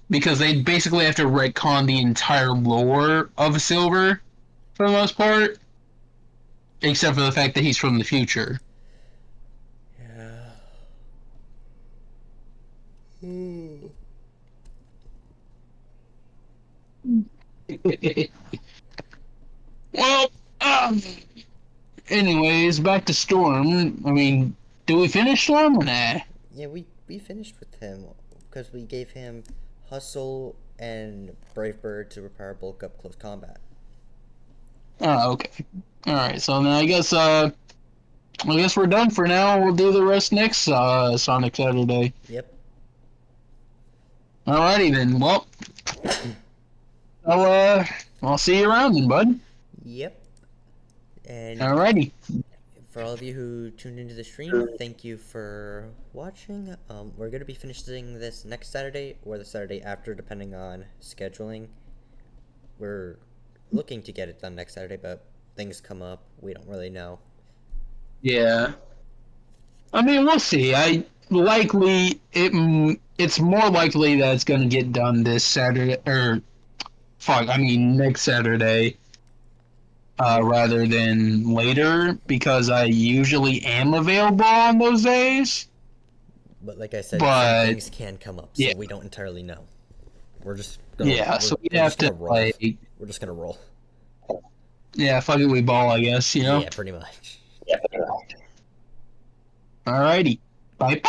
Speaker 4: Because they basically have to retcon the entire lore of Silver, for the most part. Except for the fact that he's from the future.
Speaker 1: Yeah.
Speaker 4: Well, anyways, back to Storm. I mean, do we finish Storm or nah?
Speaker 1: Yeah, we finished with him because we gave him Hustle and Brave Bird to repair bulk up close combat.
Speaker 4: Oh, okay. Alright, so then I guess we're done for now. We'll do the rest next Sonic Saturday.
Speaker 1: Yep.
Speaker 4: Alrighty then. Well, I'll see you around then, bud.
Speaker 1: Yep. And
Speaker 4: Alrighty.
Speaker 1: for all of you who tuned into the stream, thank you for watching. We're going to be finishing this next Saturday or the Saturday after, depending on scheduling. We're looking to get it done next Saturday, but things come up. We don't really know.
Speaker 4: Yeah. I mean, we'll see. It's more likely that it's gonna get done this Saturday, next Saturday, rather than later, because I usually am available on those days.
Speaker 1: But like I said,
Speaker 4: But-
Speaker 1: things can come up, so
Speaker 4: yeah.
Speaker 1: we don't entirely know. We're just
Speaker 4: So we
Speaker 1: we're
Speaker 4: have
Speaker 1: just
Speaker 4: to,
Speaker 1: gonna roll.
Speaker 4: like,
Speaker 1: We're just gonna roll.
Speaker 4: yeah, fuck it, we ball, I guess, you know?
Speaker 1: Yeah, pretty much.
Speaker 4: Alrighty. Bye.